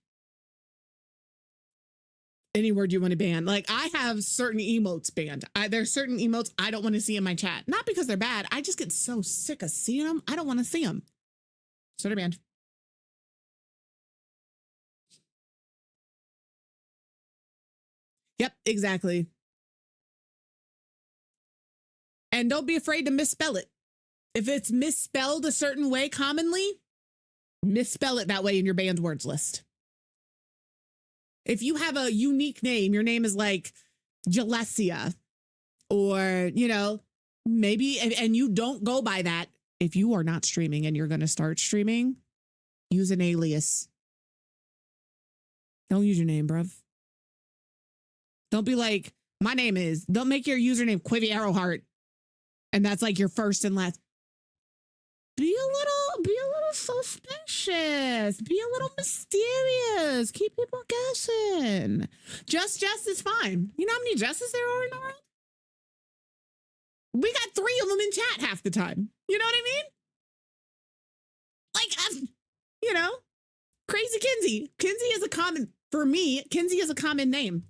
any word you want to ban. Like, I have certain emotes banned. There's certain emotes I don't want to see in my chat. Not because they're bad. I just get so sick of seeing them. I don't want to see them. So they're banned. Yep, exactly. And don't be afraid to misspell it. If it's misspelled a certain way commonly, misspell it that way in your banned words list. If you have a unique name, your name is like Jalesia, or, you know, maybe, and you don't go by that. If you are not streaming and you're going to start streaming, use an alias. Don't use your name, bruv. Don't be like, my name is, don't make your username Quivy Arrowheart. And that's like your first and last. Be a little suspicious. Be a little mysterious. Keep people guessing. Just Jess is fine. You know how many Jesses there are in the world? We got 3 of them in chat half the time. You know what I mean? Like, you know, Crazy Kinsey. Kinsey is a common, for me, Kinsey is a common name.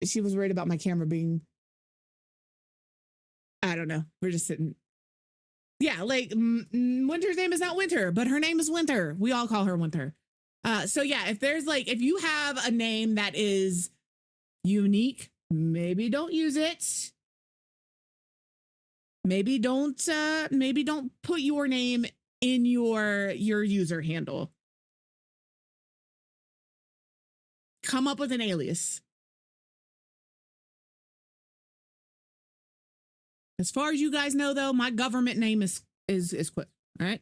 She was worried about my camera being, I don't know. We're just sitting. Yeah, like Winter's name is not Winter, but her name is Winter. We all call her Winter. So yeah, if there's like, if you have a name that is unique, maybe don't use it. Maybe don't put your name in your user handle. Come up with an alias. As far as you guys know, though, my government name is Quiv. All right.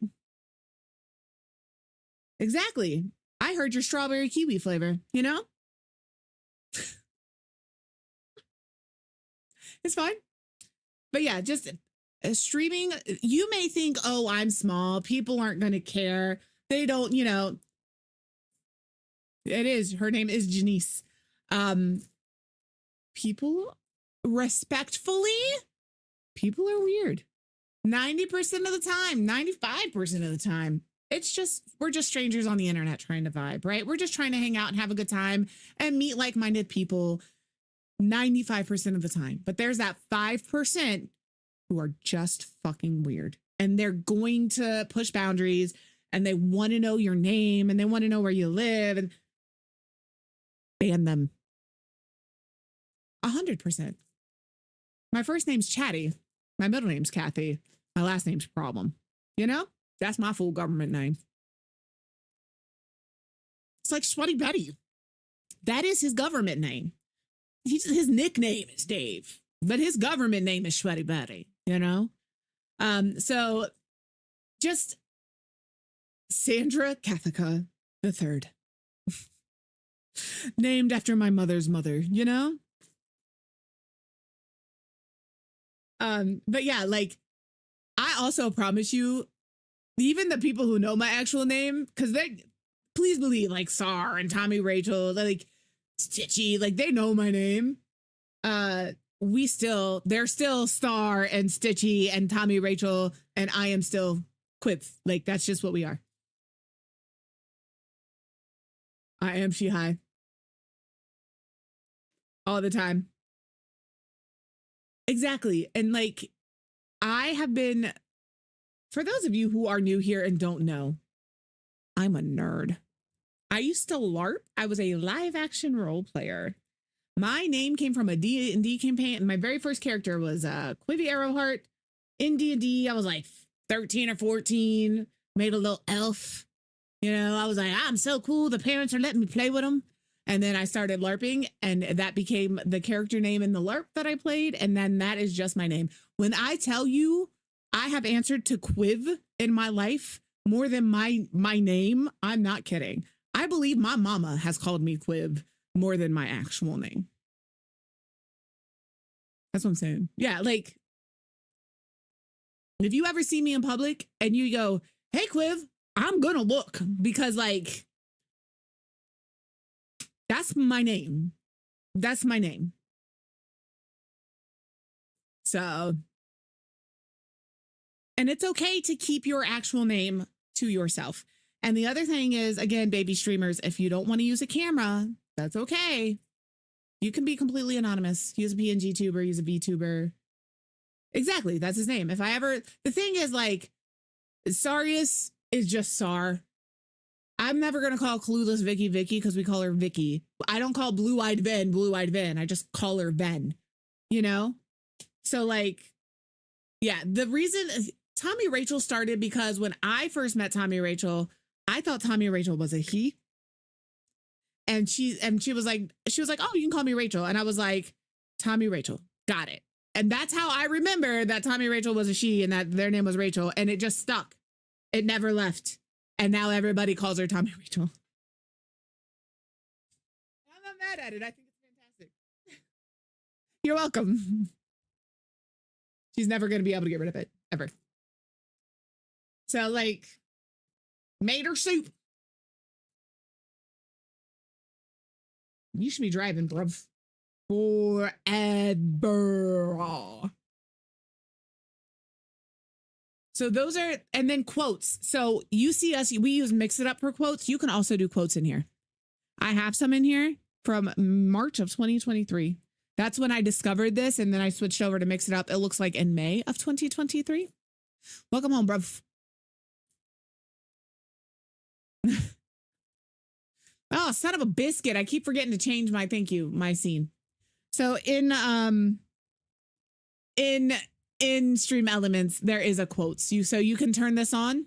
Exactly. I heard your strawberry kiwi flavor, you know? It's fine. But yeah, just streaming, you may think, oh, I'm small. People aren't going to care. They don't, you know. It is. Her name is Janice. People respectfully, people are weird. 90% of the time, 95% of the time. It's just, we're just strangers on the internet trying to vibe, right? We're just trying to hang out and have a good time and meet like-minded people 95% of the time. But there's that 5% who are just fucking weird. And they're going to push boundaries and they want to know your name and they want to know where you live and ban them. 100%. My first name's Chatty. My middle name's Kathy. My last name's Problem. You know? That's my full government name. It's like Sweaty Betty. That is his government name. His nickname is Dave, but his government name is Sweaty Betty, you know? So just Sandra Kathica III. Named after my mother's mother, you know? But yeah, like, I also promise you, even the people who know my actual name, because they, please believe, like Sar and Tommy Rachel, like Stitchy, like they know my name. They're still Star and Stitchy and Tommy Rachel, and I am still Quiv. Like, that's just what we are. I am she high. All the time. Exactly. And like, I have been, for those of you who are new here and don't know, I'm a nerd. I used to LARP. I was a live action role player. My name came from a D&D campaign. And my very first character was Quivy Arrowheart in D&D. I was like 13 or 14, made a little elf. You know, I was like, I'm so cool. The parents are letting me play with them. And then I started LARPing and that became the character name in the LARP that I played. And then that is just my name. When I tell you I have answered to Quiv in my life more than my name, I'm not kidding. I believe my mama has called me Quiv more than my actual name. That's what I'm saying. Yeah, like, if you ever see me in public and you go, hey, Quiv, I'm gonna look because, like, that's my name. That's my name. So, and it's okay to keep your actual name to yourself. And the other thing is, again, baby streamers, if you don't want to use a camera, that's okay. You can be completely anonymous. Use a PNG tuber, use a VTuber. Exactly. That's his name. If I ever, the thing is, like, Sarius is just Sar. I'm never going to call Clueless Vicky because we call her Vicky. I don't call Blue-Eyed Ven Blue-Eyed Ven. I just call her Ven, you know? So like, yeah, the reason Tommy Rachel started because when I first met Tommy Rachel, I thought Tommy Rachel was a he. And she was like, oh, you can call me Rachel. And I was like, Tommy Rachel, got it. And that's how I remember that Tommy Rachel was a she and that their name was Rachel. And it just stuck. It never left. And now everybody calls her Tommy Rachel. I'm not mad at it. I think it's fantastic. You're welcome. She's never going to be able to get rid of it, ever. So, like, made her soup. You should be driving, bruv. Forever. So those are, and then quotes. So you see us, we use Mix It Up for quotes. You can also do quotes in here. I have some in here from March of 2023. That's when I discovered this. And then I switched over to Mix It Up. It looks like in May of 2023. Welcome home, bruv. Oh, son of a biscuit. I keep forgetting to change my my scene. So in Stream Elements, there is a quotes. So you can turn this on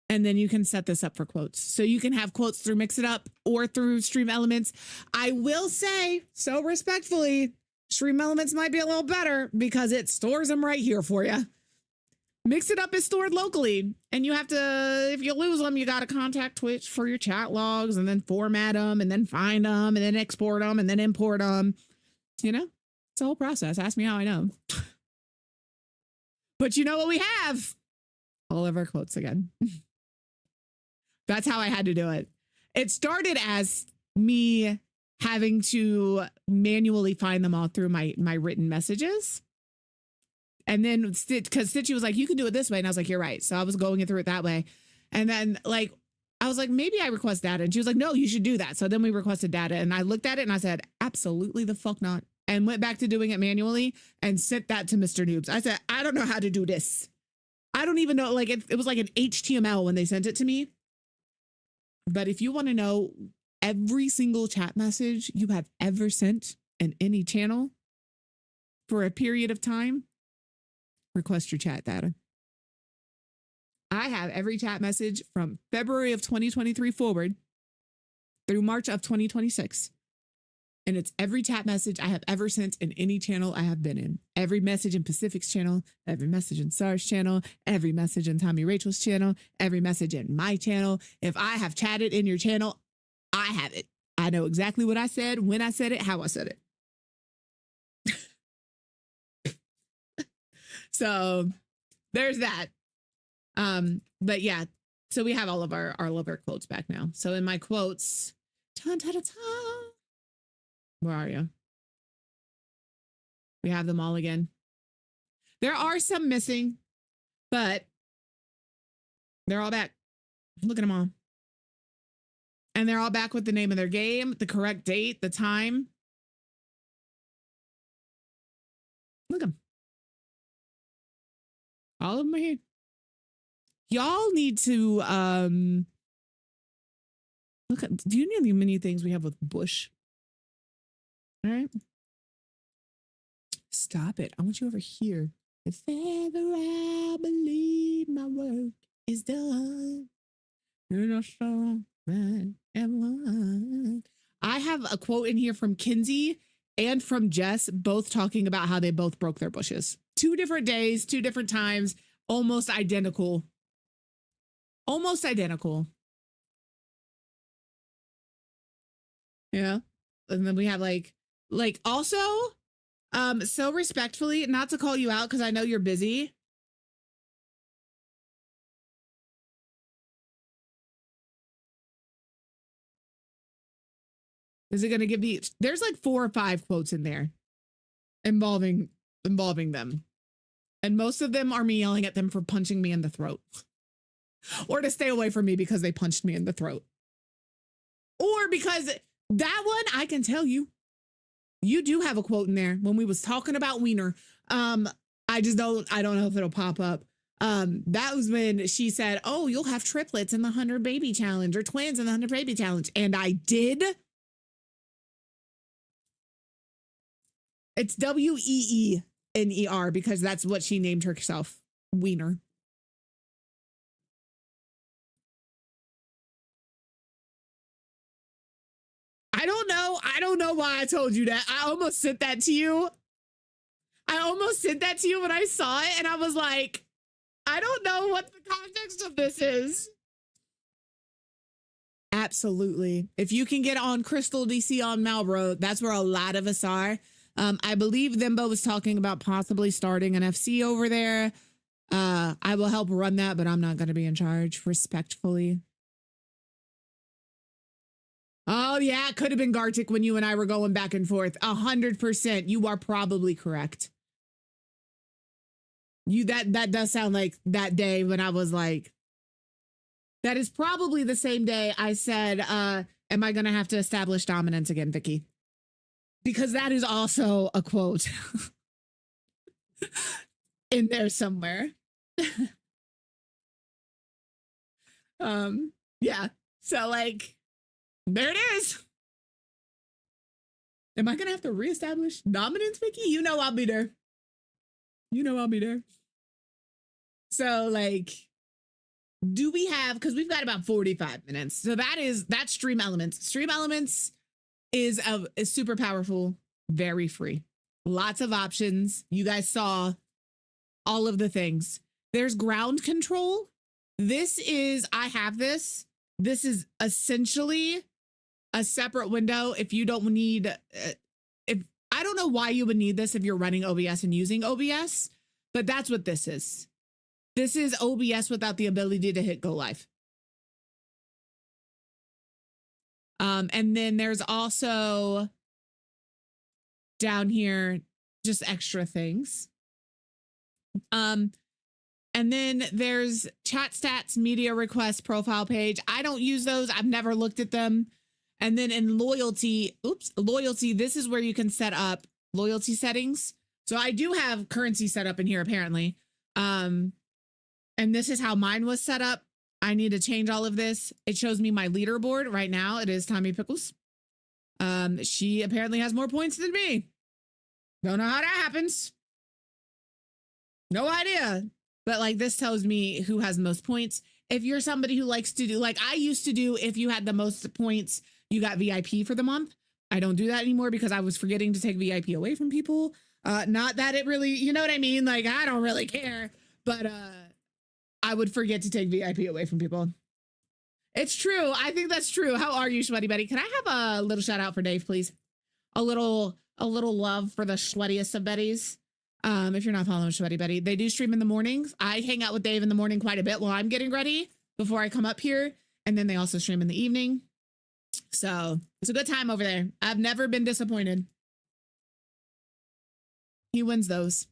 and then you can set this up for quotes. So you can have quotes through Mix It Up or through Stream Elements. I will say, so respectfully, Stream Elements might be a little better because it stores them right here for you. Mix It Up is stored locally, and you have to, if you lose them, you got to contact Twitch for your chat logs and then format them and then find them and then export them and then import them. You know, it's a whole process. Ask me how I know. But you know what we have? All of our quotes again. That's how I had to do it. It started as me having to manually find them all through my written messages. And then because Stitchy was like, you can do it this way. And I was like, you're right. So I was going through it that way. And then like, I was like, maybe I request data. And she was like, no, you should do that. So then we requested data and I looked at it and I said, absolutely the fuck not. And went back to doing it manually and sent that to Mr. Noobs. I said, I don't know how to do this. I don't even know. Like it was like an HTML when they sent it to me. But if you want to know every single chat message you have ever sent in any channel for a period of time, request your chat data. I have every chat message from February of 2023 forward through March of 2026. And it's every chat message I have ever sent in any channel I have been in. Every message in Pacific's channel, every message in Sar's channel, every message in Tommy Rachel's channel, every message in my channel. If I have chatted in your channel, I have it. I know exactly what I said, when I said it, how I said it. So there's that. But yeah, so we have all of our quotes back now. So in my quotes, where are you? We have them all again. There are some missing, but they're all back. Look at them all. And they're all back with the name of their game, the correct date, the time. Look at them. All of them are here. Y'all need to look at, do you know the many things we have with Bush? All right. Stop it. I want you over here. If ever I believe my work is done, you're not so bad. I have a quote in here from Kinsey and from Jess, both talking about how they both broke their bushes. 2 different days, 2 different times, almost identical. Almost identical. Yeah. And then we have like also, so respectfully, not to call you out because I know you're busy. Is it going to give me, there's like 4 or 5 quotes in there involving them. And most of them are me yelling at them for punching me in the throat or to stay away from me because they punched me in the throat. Or because that one, I can tell you, you do have a quote in there when we was talking about wiener. I don't know if it'll pop up. That was when she said, oh, you'll have triplets in the 100 baby challenge or twins in the 100 baby challenge. And I did. It's WEENER because that's what she named herself. Wiener. I don't know. I don't know why I told you that. I almost sent that to you. I almost sent that to you when I saw it, and I was like, I don't know what the context of this is. Absolutely. If you can get on Crystal DC on Malboro, that's where a lot of us are. I believe Thimbo was talking about possibly starting an FC over there. I will help run that, but I'm not going to be in charge, respectfully. Oh, yeah, it could have been Gartic when you and I were going back and forth. 100%. You are probably correct. That does sound like that day when I was like, that is probably the same day I said, am I going to have to establish dominance again, Vicky? Because that is also a quote in there somewhere. Yeah. So like, there it is. Am I going to have to reestablish dominance, Vicky? You know I'll be there. You know I'll be there. So like, do we have, because we've got about 45 minutes. So that's Stream Elements. Stream Elements is super powerful, very free. Lots of options. You guys saw all of the things. There's ground control. I have this. This is essentially a separate window. If you don't need, I don't know why you would need this if you're running OBS and using OBS, but that's what this is. This is OBS without the ability to hit go live. And then there's also down here, just extra things. And then there's chat stats, media requests, profile page. I don't use those. I've never looked at them. And then in loyalty, this is where you can set up loyalty settings. So I do have currency set up in here apparently. And this is how mine was set up. I need to change all of this. It shows me my leaderboard right now. It is Tommy Pickles. She apparently has more points than me. Don't know how that happens. No idea. But like this tells me who has the most points. If you're somebody who likes to do, like I used to do, if you had the most points, you got VIP for the month. I don't do that anymore because I was forgetting to take VIP away from people. Not that it really, you know what I mean? Like, I don't really care, but I would forget to take VIP away from people. It's true. I think that's true. How are you, Sweaty Betty? Can I have a little shout out for Dave, please? A little love for the sweatiest of Bettys. If you're not following Sweaty Betty, they do stream in the mornings. I hang out with Dave in the morning quite a bit while I'm getting ready before I come up here. And then they also stream in the evening. So it's a good time over there. I've never been disappointed. He wins those.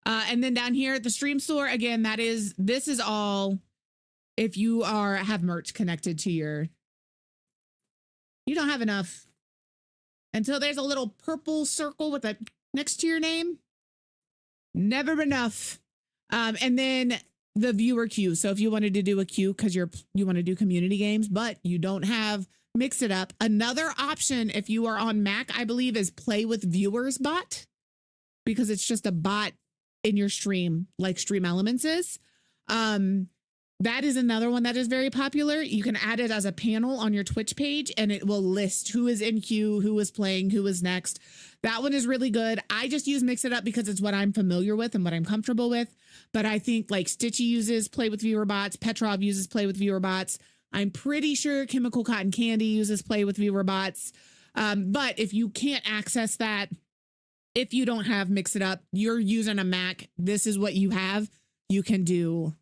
And then down here at the stream store, again, this is all if you have merch connected to you don't have enough until there's a little purple circle with a next to your name. Never enough. And then the viewer queue. So if you wanted to do a queue because you want to do community games, but you don't have Mix It Up. Another option, if you are on Mac, I believe, is Play with Viewers bot, because it's just a bot in your stream like Stream Elements is. That is another one that is very popular. You can add it as a panel on your Twitch page and it will list who is in queue, who is playing, who is next. That one is really good. I just use Mix It Up because it's what I'm familiar with and what I'm comfortable with. But I think like Stitchy uses Play with Viewer bots. Petrov uses Play with Viewer bots. I'm pretty sure Chemical Cotton Candy uses Play with Viewer bots. But if you can't access that, if you don't have Mix It Up, you're using a Mac, this is what you have. You can do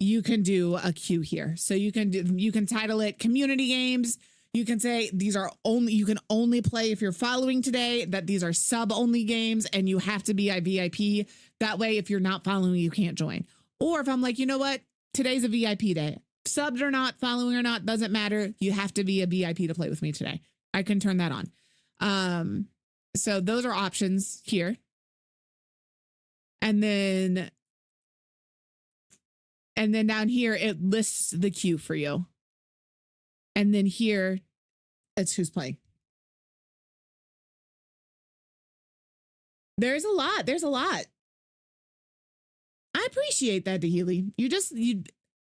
a queue here. So you can title it community games. You can say you can only play if you're following today, that these are sub only games and you have to be a VIP. That way, if you're not following, you can't join. Or if I'm like, you know what, today's a VIP day, subbed or not, following or not, doesn't matter. You have to be a VIP to play with me today. I can turn that on. So those are options here. And then down here, it lists the queue for you. And then here, it's who's playing. There's a lot. There's a lot. I appreciate that, Dahili.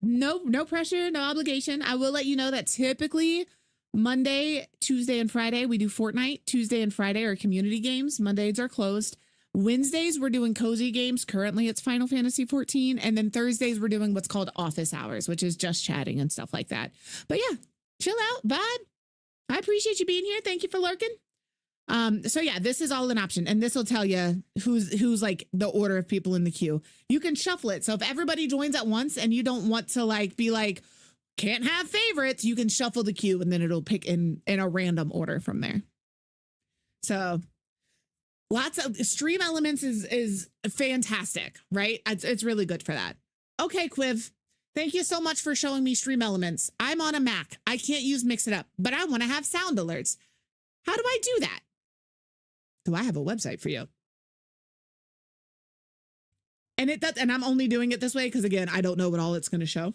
No pressure, no obligation. I will let you know that typically Monday, Tuesday, and Friday, we do Fortnite. Tuesday and Friday are community games. Mondays are closed. Wednesdays, we're doing cozy games. Currently, it's Final Fantasy 14. And then Thursdays, we're doing what's called office hours, which is just chatting and stuff like that. But yeah, chill out, vibe. I appreciate you being here. Thank you for lurking. So yeah, this is all an option, and this will tell you who's like the order of people in the queue. You can shuffle it. So if everybody joins at once and you don't want to like be like, can't have favorites, you can shuffle the queue and then it'll pick in a random order from there. So lots of stream elements is fantastic, right? It's really good for that. Okay, Quiv. Thank you so much for showing me stream elements. I'm on a Mac. I can't use Mix It Up, but I want to have sound alerts. How do I do that? Do I have a website for you? And and I'm only doing it this way because again, I don't know what all it's going to show.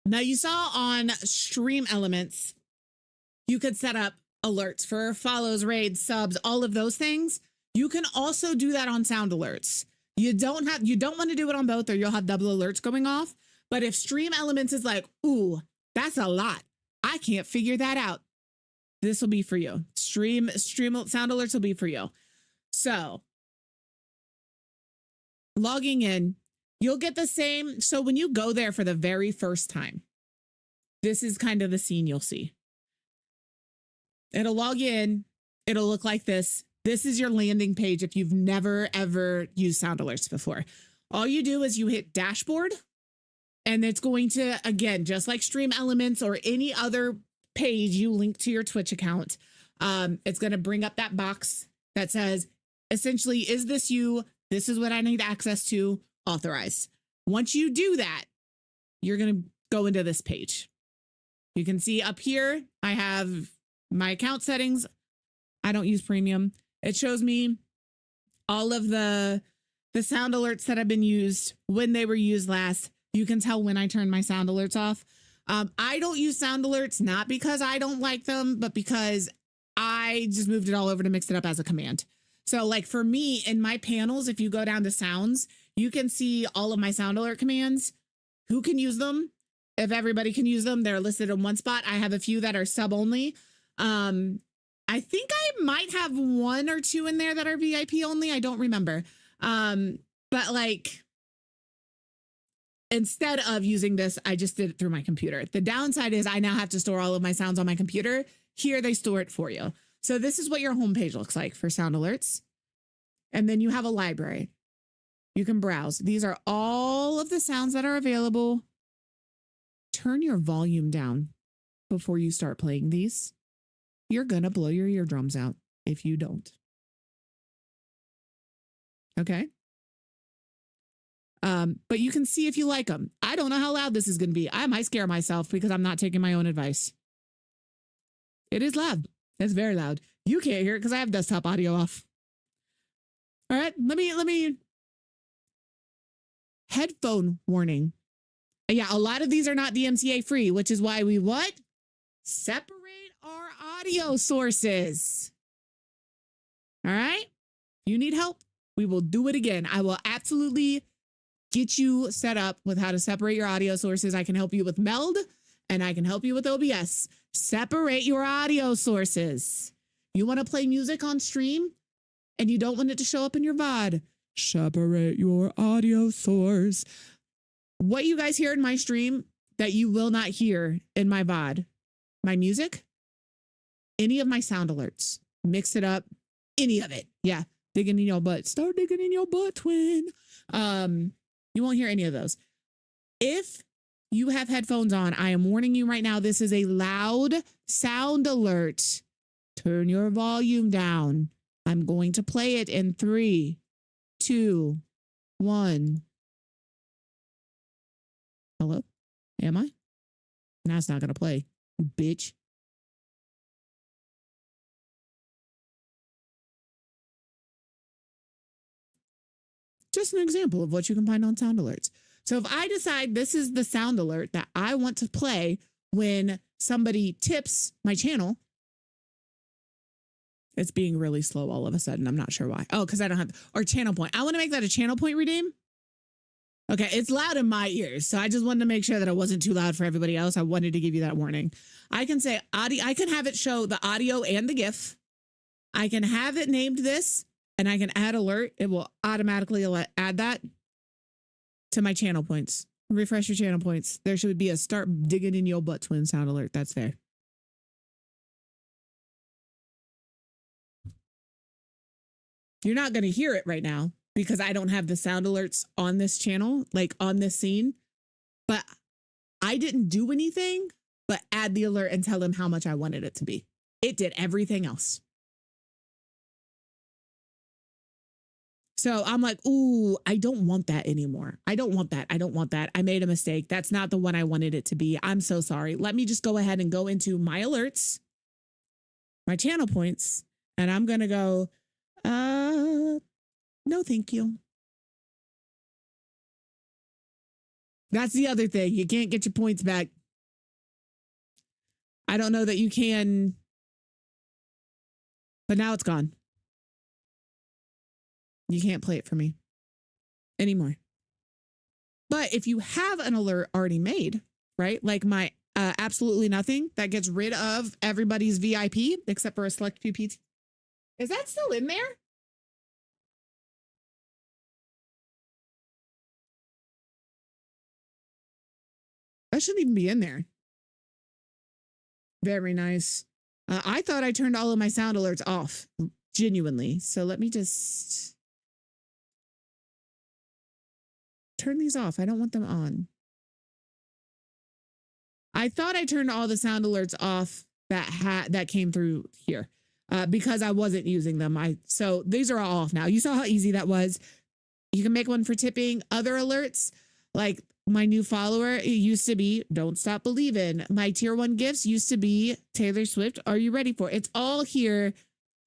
Now you saw on Stream Elements, you could set up alerts for follows, raids, subs, all of those things. You can also do that on Sound Alerts. You don't want to do it on both or you'll have double alerts going off. But if Stream Elements is like, ooh, that's a lot, I can't figure that out, this will be for you. Stream Sound Alerts will be for you. So logging in, you'll get the same. So when you go there for the very first time, this is kind of the scene you'll see. It'll log in. It'll look like this. This is your landing page if you've never, ever used Sound Alerts before. All you do is you hit dashboard and it's going to, again, just like Stream Elements or any other page you link to your Twitch account, it's going to bring up that box that says, essentially, is this you? This is what I need access to. Authorize. Once you do that, you're going to go into this page. You can see up here, I have my account settings. I don't use premium. It shows me all of the sound alerts that have been used, when they were used last. You can tell when I turn my sound alerts off. I don't use sound alerts, not because I don't like them, but because I just moved it all over to Mix It Up as a command. So like for me in my panels, if you go down to sounds, you can see all of my sound alert commands, who can use them. If everybody can use them, they're listed in one spot. I have a few that are sub only. I think I might have one or two in there that are VIP only. I don't remember. But like, instead of using this, I just did it through my computer. The downside is I now have to store all of my sounds on my computer. Here, they store it for you. So this is what your homepage looks like for sound alerts. And then you have a library. You can browse. These are all of the sounds that are available. Turn your volume down before you start playing these. You're going to blow your eardrums out if you don't. Okay? But you can see if you like them. I don't know how loud this is going to be. I might scare myself because I'm not taking my own advice. It is loud. It's very loud. You can't hear it because I have desktop audio off. All right, let me. Headphone warning. Yeah, a lot of these are not DMCA free, which is why we what? Separate our audio sources. All right? You need help? We will do it again. I will absolutely get you set up with how to separate your audio sources. I can help you with Meld and I can help you with OBS. Separate your audio sources. You want to play music on stream and you don't want it to show up in your VOD. Separate your audio source. What you guys hear in my stream that you will not hear in my VOD, my music, any of my sound alerts, Mix It Up, any of it. Yeah. Digging in your butt. Start digging in your butt, twin. You won't hear any of those. If you have headphones on, I am warning you right now, this is a loud sound alert. Turn your volume down. I'm going to play it in 3, 2, 1. Hello? Am I? Now it's not going to play, bitch. Just an example of what you can find on sound alerts. So if I decide this is the sound alert that I want to play when somebody tips my channel. It's being really slow all of a sudden. I'm not sure why. Oh, because I don't have, or channel point. I want to make that a channel point redeem. Okay, it's loud in my ears. So I just wanted to make sure that it wasn't too loud for everybody else. I wanted to give you that warning. I can say audio, I can have it show the audio and the GIF. I can have it named this, and I can add alert. It will automatically add that to my channel points. Refresh your channel points. There should be a start digging in your butt twin sound alert. That's there. You're not going to hear it right now because I don't have the sound alerts on this channel, like on this scene. But I didn't do anything but add the alert and tell him how much I wanted it to be. It did everything else. So I'm like, ooh, I don't want that anymore. I don't want that. I don't want that. I made a mistake. That's not the one I wanted it to be. I'm so sorry. Let me just go ahead and go into my alerts, my channel points, and I'm going to go, no, thank you. That's the other thing. You can't get your points back. I don't know that you can, but now it's gone. You can't play it for me anymore. But if you have an alert already made, right? Like my absolutely nothing that gets rid of everybody's VIP except for a select few PT. Is that still in there? That shouldn't even be in there. Very nice. I thought I turned all of my sound alerts off, genuinely. So let me just turn these off. I don't want them on. I thought I turned all the sound alerts off that came through here because I wasn't using them. So these are all off now. You saw how easy that was. You can make one for tipping. Other alerts, like my new follower, it used to be Don't Stop Believin'. My tier 1 gifts used to be Taylor Swift. Are you ready for it? It's all here.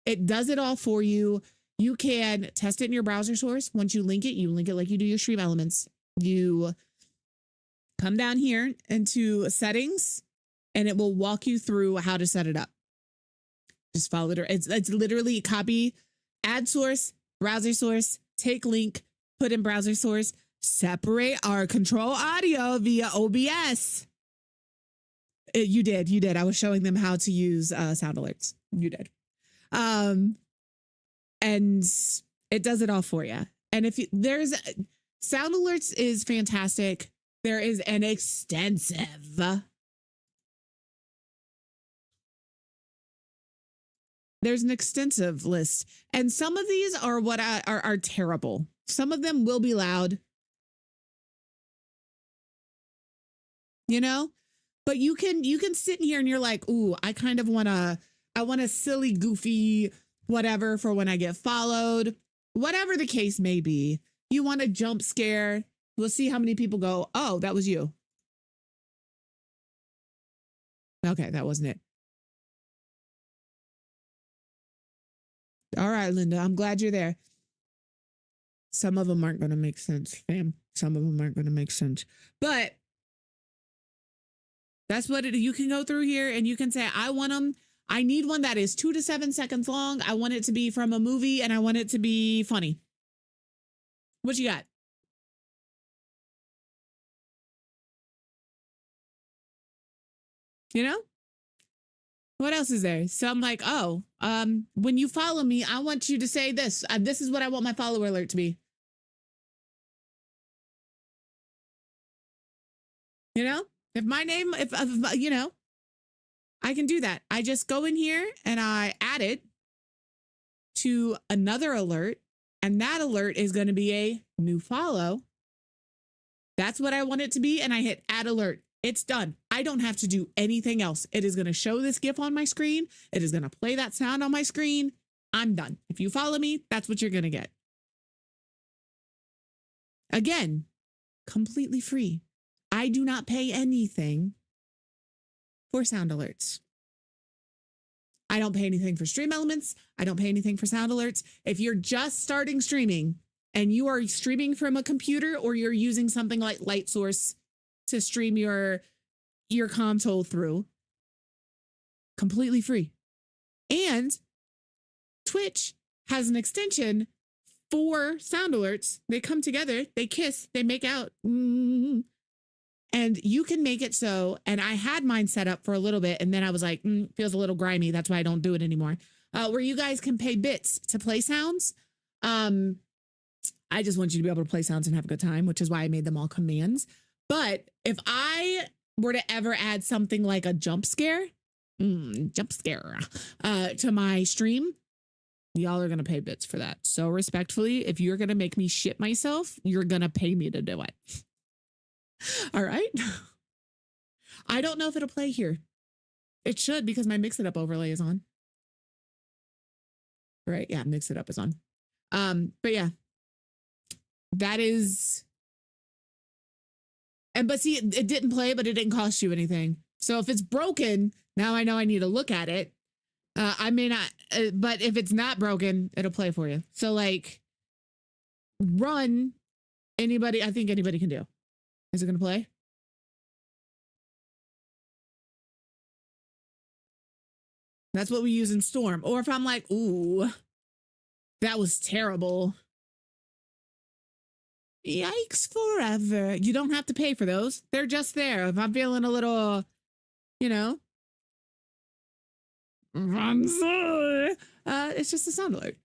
It does it all for you. You can test it in your browser source. Once you link it like you do your stream elements. You come down here into settings and it will walk you through how to set it up. Just follow it. It's literally copy, add source, browser source, take link, put in browser source, separate our control audio via OBS. You did. I was showing them how to use sound alerts. You did. And it does it all for you. And if there's sound alerts is fantastic. There is an extensive list. And some of these are what are terrible. Some of them will be loud. You know, but you can sit in here and you're like, ooh, I kind of want a silly, goofy, whatever for when I get followed, whatever the case may be. You want a jump scare. We'll see how many people go, oh, that was you. Okay, that wasn't it. All right, Linda, I'm glad you're there. Some of them aren't going to make sense, fam. Some of them aren't going to make sense. But that's what you can go through here and you can say, I want them. I need one that is 2 to 7 seconds long. I want it to be from a movie and I want it to be funny. What you got? You know? What else is there? So I'm like, oh, when you follow me, I want you to say this. This is what I want my follower alert to be. You know? If my name, you know, I can do that. I just go in here and I add it to another alert. And that alert is going to be a new follow. That's what I want it to be. And I hit add alert. It's done. I don't have to do anything else. It is going to show this GIF on my screen. It is going to play that sound on my screen. I'm done. If you follow me, that's what you're going to get. Again, completely free. I do not pay anything for sound alerts. I don't pay anything for stream elements. I don't pay anything for sound alerts. If you're just starting streaming and you are streaming from a computer or you're using something like Light Source to stream your your console through completely free. And Twitch has an extension for sound alerts. They come together, they kiss, they make out. And you can make it so, and I had mine set up for a little bit, and then I was like, feels a little grimy. That's why I don't do it anymore. Where you guys can pay bits to play sounds. I just want you to be able to play sounds and have a good time, which is why I made them all commands. But if I were to ever add something like a jump scare to my stream, y'all are going to pay bits for that. So respectfully, if you're going to make me shit myself, you're going to pay me to do it. All right. I don't know if it'll play here. It should, because my Mix It Up overlay is on. Right. Yeah. Mix It Up is on. But yeah, that is. But see, it didn't play, but it didn't cost you anything. So if it's broken, now I know I need to look at it. I may not, but if it's not broken, it'll play for you. So like, run anybody. I think anybody can do. Is it going to play? That's what we use in Storm. Or if I'm like, ooh, that was terrible. Yikes forever. You don't have to pay for those. They're just there. If I'm feeling a little, you know, it's just a sound alert.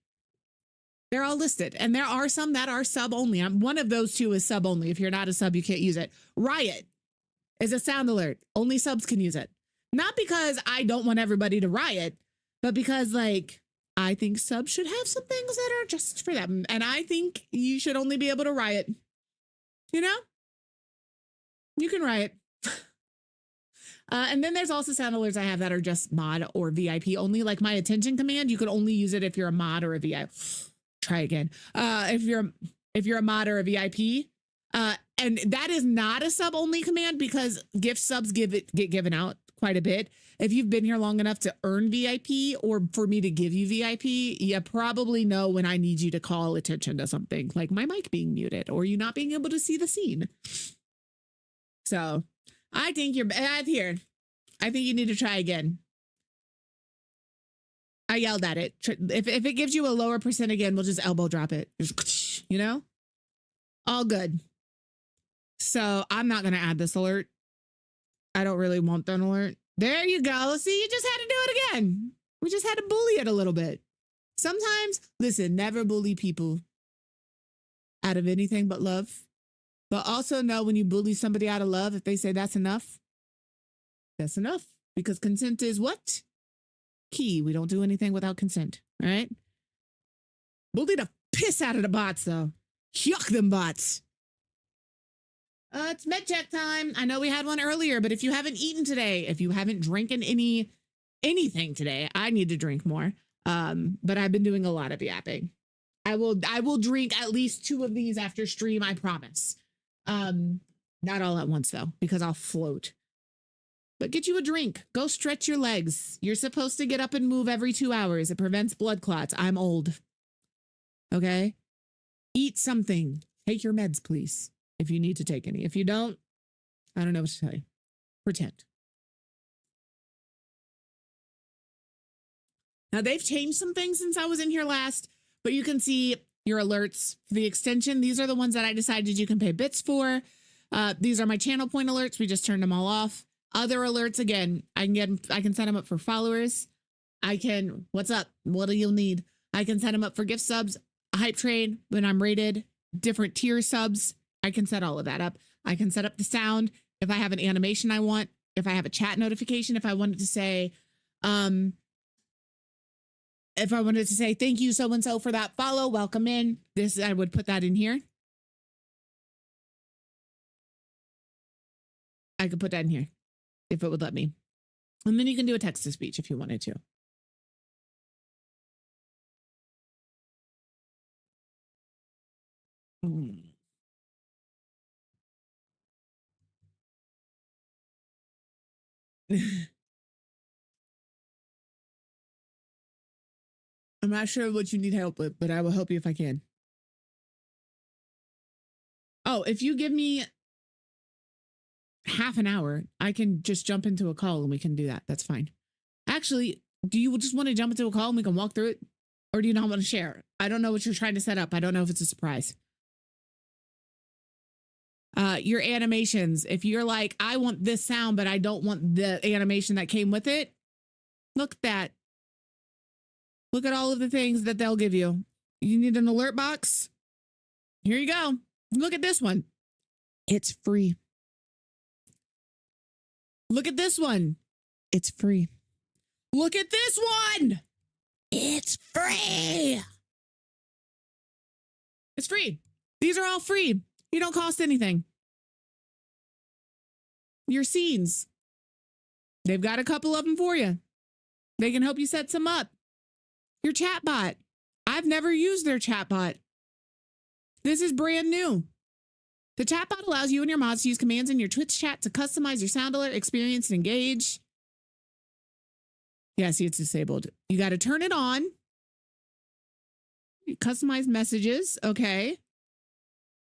They're all listed. And there are some that are sub only. One of those two is sub only. If you're not a sub, you can't use it. Riot is a sound alert. Only subs can use it. Not because I don't want everybody to riot, but because like, I think subs should have some things that are just for them. And I think you should only be able to riot. You know? You can riot. And then there's also sound alerts I have that are just mod or VIP only. Like my attention command, you could only use it if you're a mod or a VIP. Try again. If you're a mod or a VIP. And that is not a sub only command because gift subs get given out quite a bit. If you've been here long enough to earn VIP or for me to give you VIP, you probably know when I need you to call attention to something like my mic being muted or you not being able to see the scene. So I think you're bad here. I think you need to try again. I yelled at it. If it gives you a lower percent again, we'll just elbow drop it. Just, you know, all good. So I'm not going to add this alert. I don't really want that alert. There you go. See, you just had to do it again. We just had to bully it a little bit. Sometimes, listen, never bully people out of anything but love. But also know when you bully somebody out of love, if they say that's enough, that's enough. Because consent is what? Key. We don't do anything without consent. All right? Bully the piss out of the bots, though. Yuck them bots. It's med check time. I know we had one earlier, but if you haven't eaten today, if you haven't drinking anything today, I need to drink more. But I've been doing a lot of yapping. I will drink at least 2 of these after stream, I promise. Not all at once though, because I'll float. But get you a drink. Go stretch your legs. You're supposed to get up and move every 2 hours. It prevents blood clots. I'm old. Okay? Eat something. Take your meds, please. If you need to take any. If you don't, I don't know what to tell you. Pretend. Now, they've changed some things since I was in here last, but you can see your alerts for the extension. These are the ones that I decided you can pay bits for. These are my channel point alerts. We just turned them all off. Other alerts, again, I can set them up for followers. What's up? What do you need? I can set them up for gift subs, a hype train when I'm rated, different tier subs. I can set all of that up. I can set up the sound if I have an animation I want, if I have a chat notification, if I wanted to say, thank you so-and-so for that follow, welcome in. I would put that in here. I could put that in here if it would let me. And then you can do a text to speech if you wanted to. I'm not sure what you need help with, but I will help you if I can. Oh, if you give me half an hour. I can just jump into a call and we can do that. That's fine. Actually, do you just want to jump into a call and we can walk through it? Or do you not want to share? I don't know what you're trying to set up. I don't know if it's a surprise. Your animations. If you're like, I want this sound, but I don't want the animation that came with it. Look at that. Look at all of the things that they'll give you. You need an alert box? Here you go. Look at this one. It's free. Look at this one. It's free. Look at this one. It's free. It's free. These are all free. You don't cost anything. Your scenes. They've got a couple of them for you. They can help you set some up. Your chatbot. I've never used their chatbot. This is brand new. The chatbot allows you and your mods to use commands in your Twitch chat to customize your sound alert, experience, and engage. Yeah, see, it's disabled. You got to turn it on. Customize messages. Okay.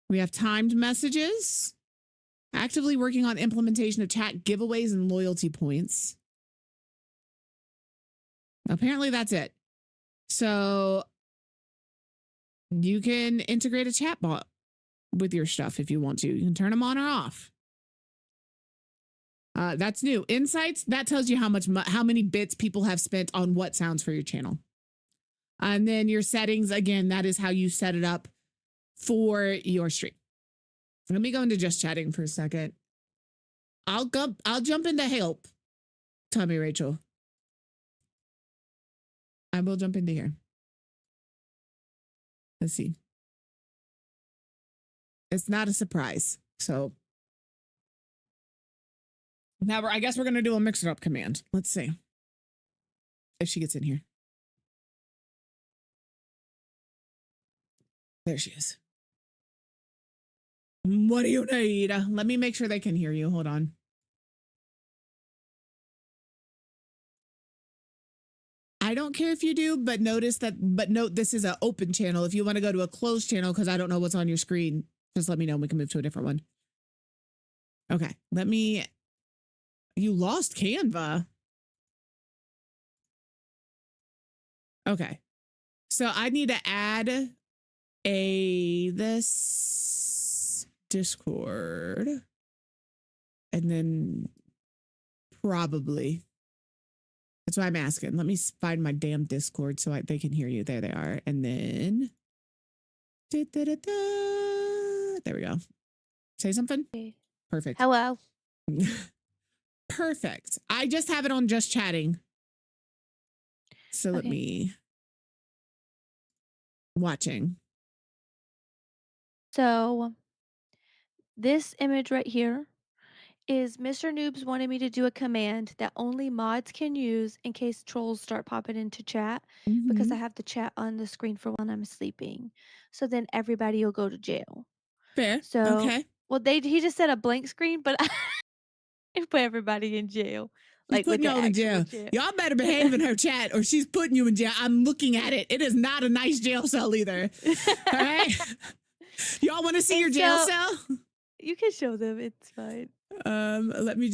We have timed messages. Actively working on implementation of chat giveaways and loyalty points. Apparently that's it. So you can integrate a chatbot with your stuff if you want to. You can turn them on or off. That's new. Insights, that tells you how many bits people have spent on what sounds for your channel. And then your settings, again, that is how you set it up for your stream. Let me go into just chatting for a second. I'll jump into help. Tommy Rachel. I will jump into here. Let's see. It's not a surprise. So now I guess we're going to do a mix it up command. Let's see if she gets in here. There she is. What do you need? Let me make sure they can hear you. Hold on. I don't care if you do, but note this is an open channel. If you want to go to a closed channel, because I don't know what's on your screen, just let me know and we can move to a different one. Okay, you lost Canva. Okay, so I need to add this Discord and then probably, that's why I'm asking. Let me find my damn Discord so they can hear you. There they are. And then, there we go. Say something. Okay. Perfect. Hello. Perfect. I just have it on just chatting. So let me, watching. So this image right here is Mr. Noobs wanted me to do a command that only mods can use in case trolls start popping into chat, because I have the chat on the screen for when I'm sleeping. So then everybody will go to jail. Fair. So, okay. Well, he just said a blank screen, but I put everybody in jail. She's putting y'all in jail. Y'all better behave in her chat or she's putting you in jail. I'm looking at it. It is not a nice jail cell either. All right. Y'all want to see your jail cell? You can show them. It's fine. Let me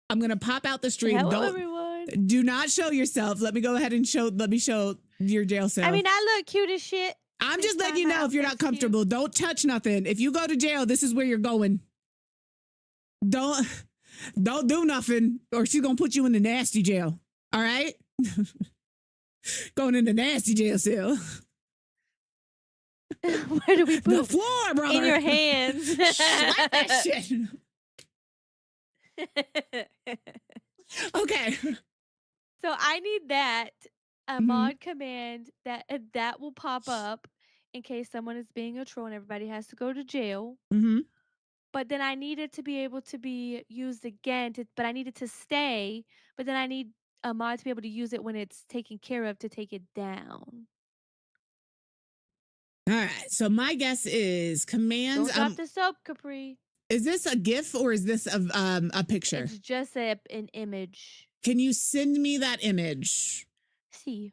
I'm going to pop out the stream. Hello, everyone. Do not show yourself. Let me go ahead and show your jail cell. I mean, I look cute as shit. I'm just letting you know if you're not comfortable. Cute. Don't touch nothing. If you go to jail, this is where you're going. Don't do nothing or she's going to put you in the nasty jail. All right? Going in the nasty jail cell. Where do we put the floor, brother? In your hands. Slap that shit. Okay. So I need that mod command that will pop up in case someone is being a troll and everybody has to go to jail. But then I need it to be able to be used again. But I need it to stay. But then I need a mod to be able to use it when it's taken care of to take it down. All right. So my guess is commands. Don't drop the soap, Capri. Is this a GIF or is this a picture? It's just an image. Can you send me that image? See.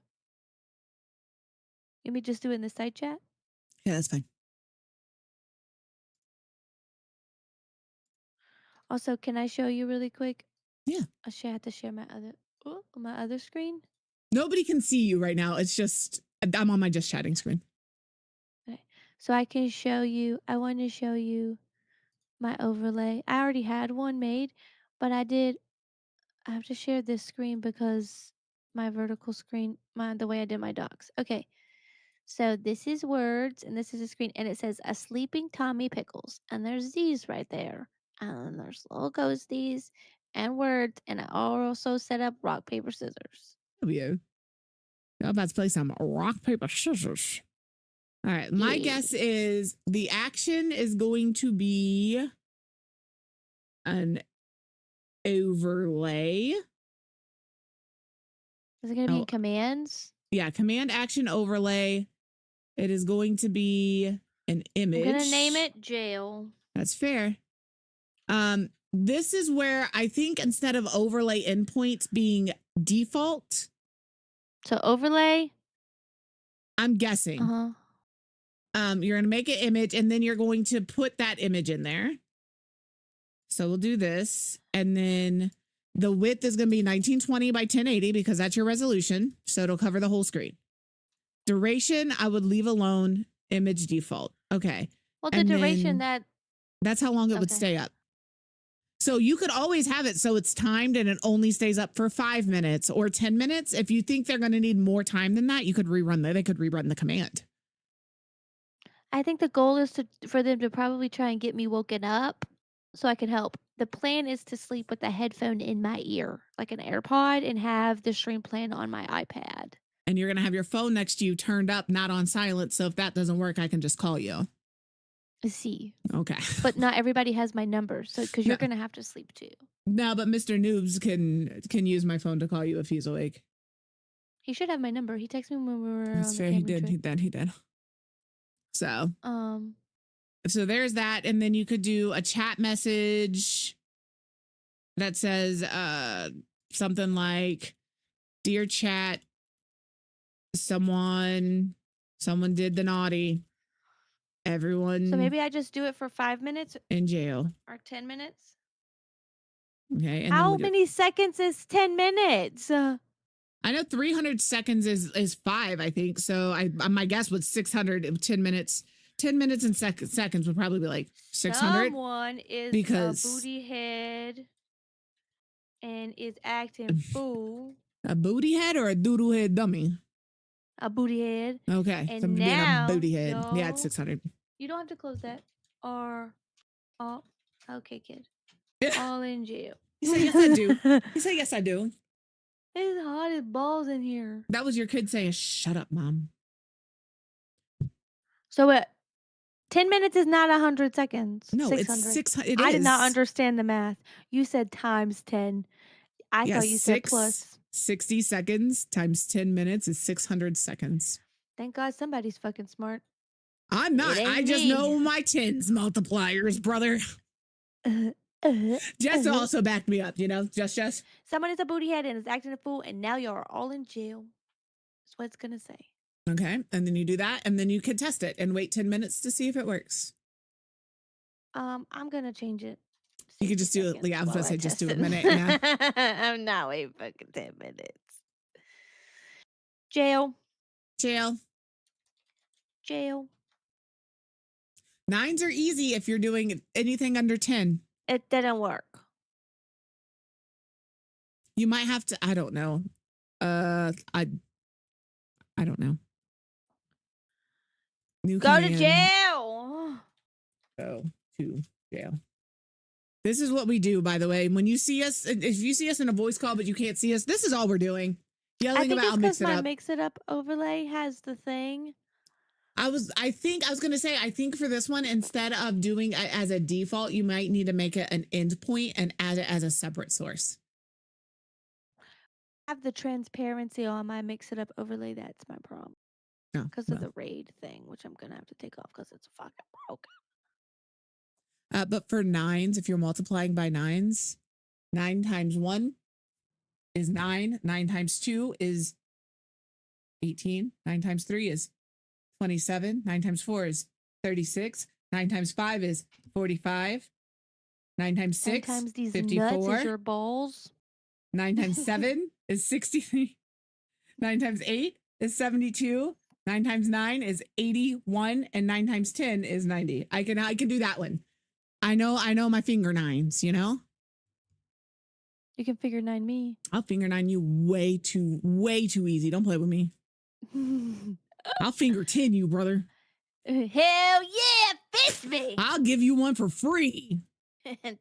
Let me just do it in the side chat. Yeah, that's fine. Also, can I show you really quick? Yeah. I have to share my other screen. Nobody can see you right now. It's just, I'm on my just chatting screen. Okay. So I can show you, I want to show you my overlay. I already had one made, but I have to share this screen because my vertical screen, the way I did my docs. Okay. So this is words and this is a screen and it says a sleeping Tommy Pickles and there's these right there. And then there's little ghosties and words and I also set up rock, paper, scissors. Oh, yeah. I'm about to play some rock, paper, scissors. All right. My guess is the action is going to be an overlay. Is it going to be in commands? Yeah. Command action overlay. It is going to be an image. I'm going to name it jail. That's fair. This is where I think instead of overlay endpoints being default. So overlay. I'm guessing. You're going to make an image and then you're going to put that image in there. So we'll do this. And then the width is going to be 1920 by 1080 because that's your resolution. So it'll cover the whole screen. Duration, I would leave alone. Image default. Okay. Well, the duration that's how long it would stay up. So you could always have it so it's timed and it only stays up for 5 minutes or 10 minutes. If you think they're going to need more time than that, you could they could rerun the command. I think the goal is for them to probably try and get me woken up so I can help. The plan is to sleep with a headphone in my ear, like an AirPod, and have the stream playing on my iPad. And you're going to have your phone next to you turned up, not on silent. So if that doesn't work, I can just call you. See. Okay. But not everybody has my number, so because you're going to have to sleep too. No, but Mr. Noobs can use my phone to call you if he's awake. He should have my number. He texted me when we were That's on fair. The He did. So there's that. And then you could do a chat message that says something like, "Dear chat, someone did the naughty. Everyone." So maybe I just do it for 5 minutes in jail or 10 minutes. Okay. And how many seconds is 10 minutes? I know 300 seconds is 5, I think. So my guess was 600, 10 minutes. 10 minutes and seconds would probably be like 600. Someone is a booty head and is acting fool. A booty head or a doodle head dummy? A booty head. Okay. And Somebody being a booty head. Y'all, yeah, it's 600. You don't have to close that. Okay, kid. All in jail. You say yes, I do. You say yes, I do. It's hot as balls in here. That was your kid saying, "Shut up, mom." So 10 minutes is not 100 seconds. No, 600. it's 600. I did not understand the math. You said times 10. I thought you said plus. 60 seconds times 10 minutes is 600 seconds. Thank God somebody's fucking smart. I'm not. I just know my tens multipliers, brother. Jess also backed me up, Jess. Someone is a booty head and is acting a fool, and now you're all in jail. That's what it's going to say. Okay. And then you do that, and then you can test it and wait 10 minutes to see if it works. I'm going to change it. You could just do it. Yeah, I was going to say just do a minute. Yeah. I'm not waiting fucking 10 minutes. Jail. 9s are easy if you're doing anything under 10. It didn't work. You might have to, I don't know. I don't know. Go to jail. Go to jail. This is what we do, by the way. When you see us, if you see us in a voice call, but you can't see us, this is all we're doing. Yelling about Mix It Up. My Mix It Up overlay has the thing. I was going to say, I think for this one, instead of doing it as a default, you might need to make it an endpoint and add it as a separate source. I have the transparency on my Mix It Up overlay. That's my problem. Because of the raid thing, which I'm going to have to take off because it's fucking broken. But for 9s, if you're multiplying by 9s, 9 times 1 is 9. 9 times 2 is 18. 9 times 3 is 27. 9 times 4 is 36. 9 times 5 is 45. 9 times 6, 9 times these 54. nuts is your balls. 9 times 7 is 63. 9 times 8 is 72. 9 times 9 is 81. And 9 times 10 is 90. I can do that one. I know my finger nines, you know? You can figure 9 me. I'll finger 9 you way too easy. Don't play with me. I'll finger 10 you, brother. Hell yeah, fist me. I'll give you one for free.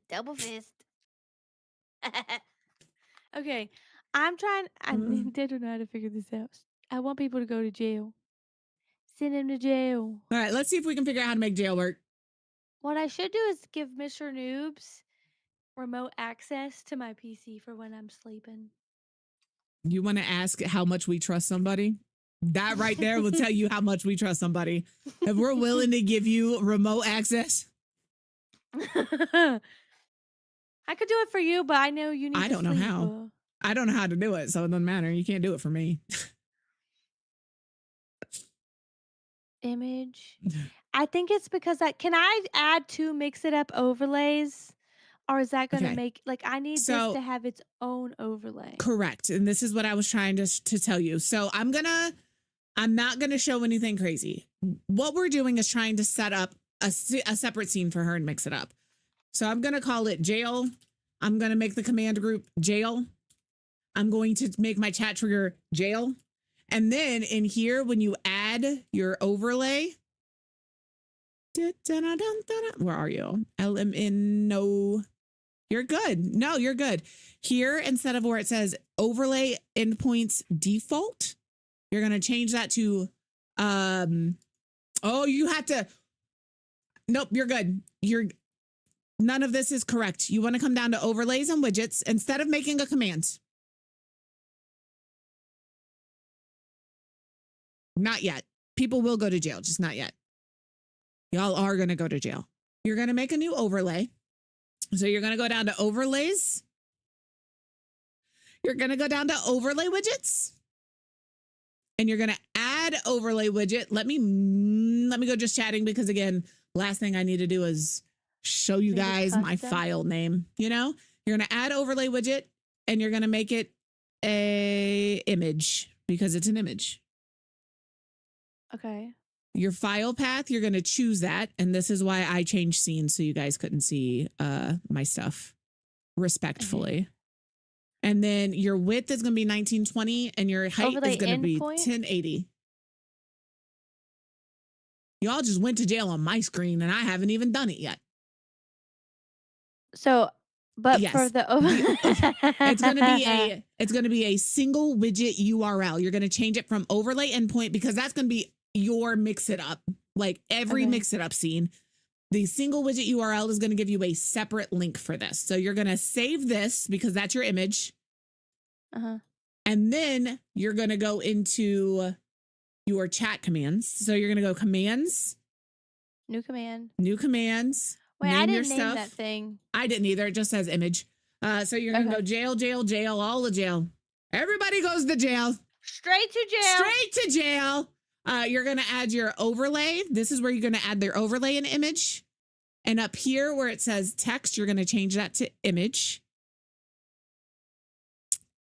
Double fist. Okay, I don't know how to figure this out. I want people to go to jail. Send him to jail. All right, let's see if we can figure out how to make jail work. What I should do is give Mr. Noobs remote access to my PC for when I'm sleeping. You want to ask how much we trust somebody? That right there will tell you how much we trust somebody. If we're willing to give you remote access. I could do it for you, but I know you need to sleep. I don't know how. I don't know how to do it, so it doesn't matter. You can't do it for me. Image. I think it's because can I add 2 mix it up overlays? Or is that going to make, like, I need this to have its own overlay. Correct. And this is what I was trying to tell you. So I'm not going to show anything crazy. What we're doing is trying to set up a separate scene for her and mix it up. So I'm going to call it jail. I'm going to make the command group jail. I'm going to make my chat trigger jail. And then in here, when you add your overlay, where are you? LMN, no. You're good. No, you're good. Here, instead of where it says overlay endpoints default, you're going to change that to, you have to, nope, you're good. None of this is correct. You want to come down to overlays and widgets instead of making a command. Not yet. People will go to jail, just not yet. Y'all are going to go to jail. You're going to make a new overlay. So you're going to go down to overlays. You're going to go down to overlay widgets. And you're going to add overlay widget. Let me go just chatting because, again, last thing I need to do is show you guys my file name. You know, you're going to add overlay widget and you're going to make it a image because it's an image. Okay. Your file path, you're going to choose that. And this is why I changed scenes so you guys couldn't see my stuff respectfully. Okay. And then your width is going to be 1920 and your height is going to be 1080. Y'all just went to jail on my screen and I haven't even done it yet. So, but yes, for the it's going to be a single widget URL. You're going to change it from overlay endpoint because that's going to be your mix it up, like every mix it up scene. The single widget URL is going to give you a separate link for this. So you're going to save this because that's your image. And then you're going to go into your chat commands. So you're going to go commands. New commands. Wait, I didn't name that thing. I didn't either. It just says image. So you're going to go jail, jail, jail, all the jail. Everybody goes to jail. Straight to jail. You're going to add your overlay. This is where you're going to add their overlay and image. And up here where it says text, you're going to change that to image.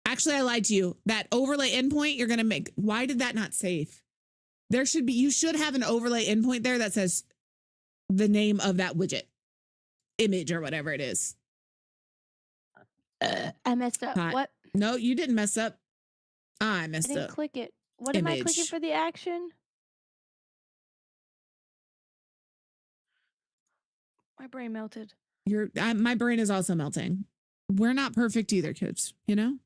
Actually, I lied to you. That overlay endpoint you're going to make. Why did that not save? You should have an overlay endpoint there that says the name of that widget, image or whatever it is. I messed up. What? No, you didn't mess up. I messed up. I didn't click it. What am I clicking for the action? My brain melted. My brain is also melting. We're not perfect either, kids, you know?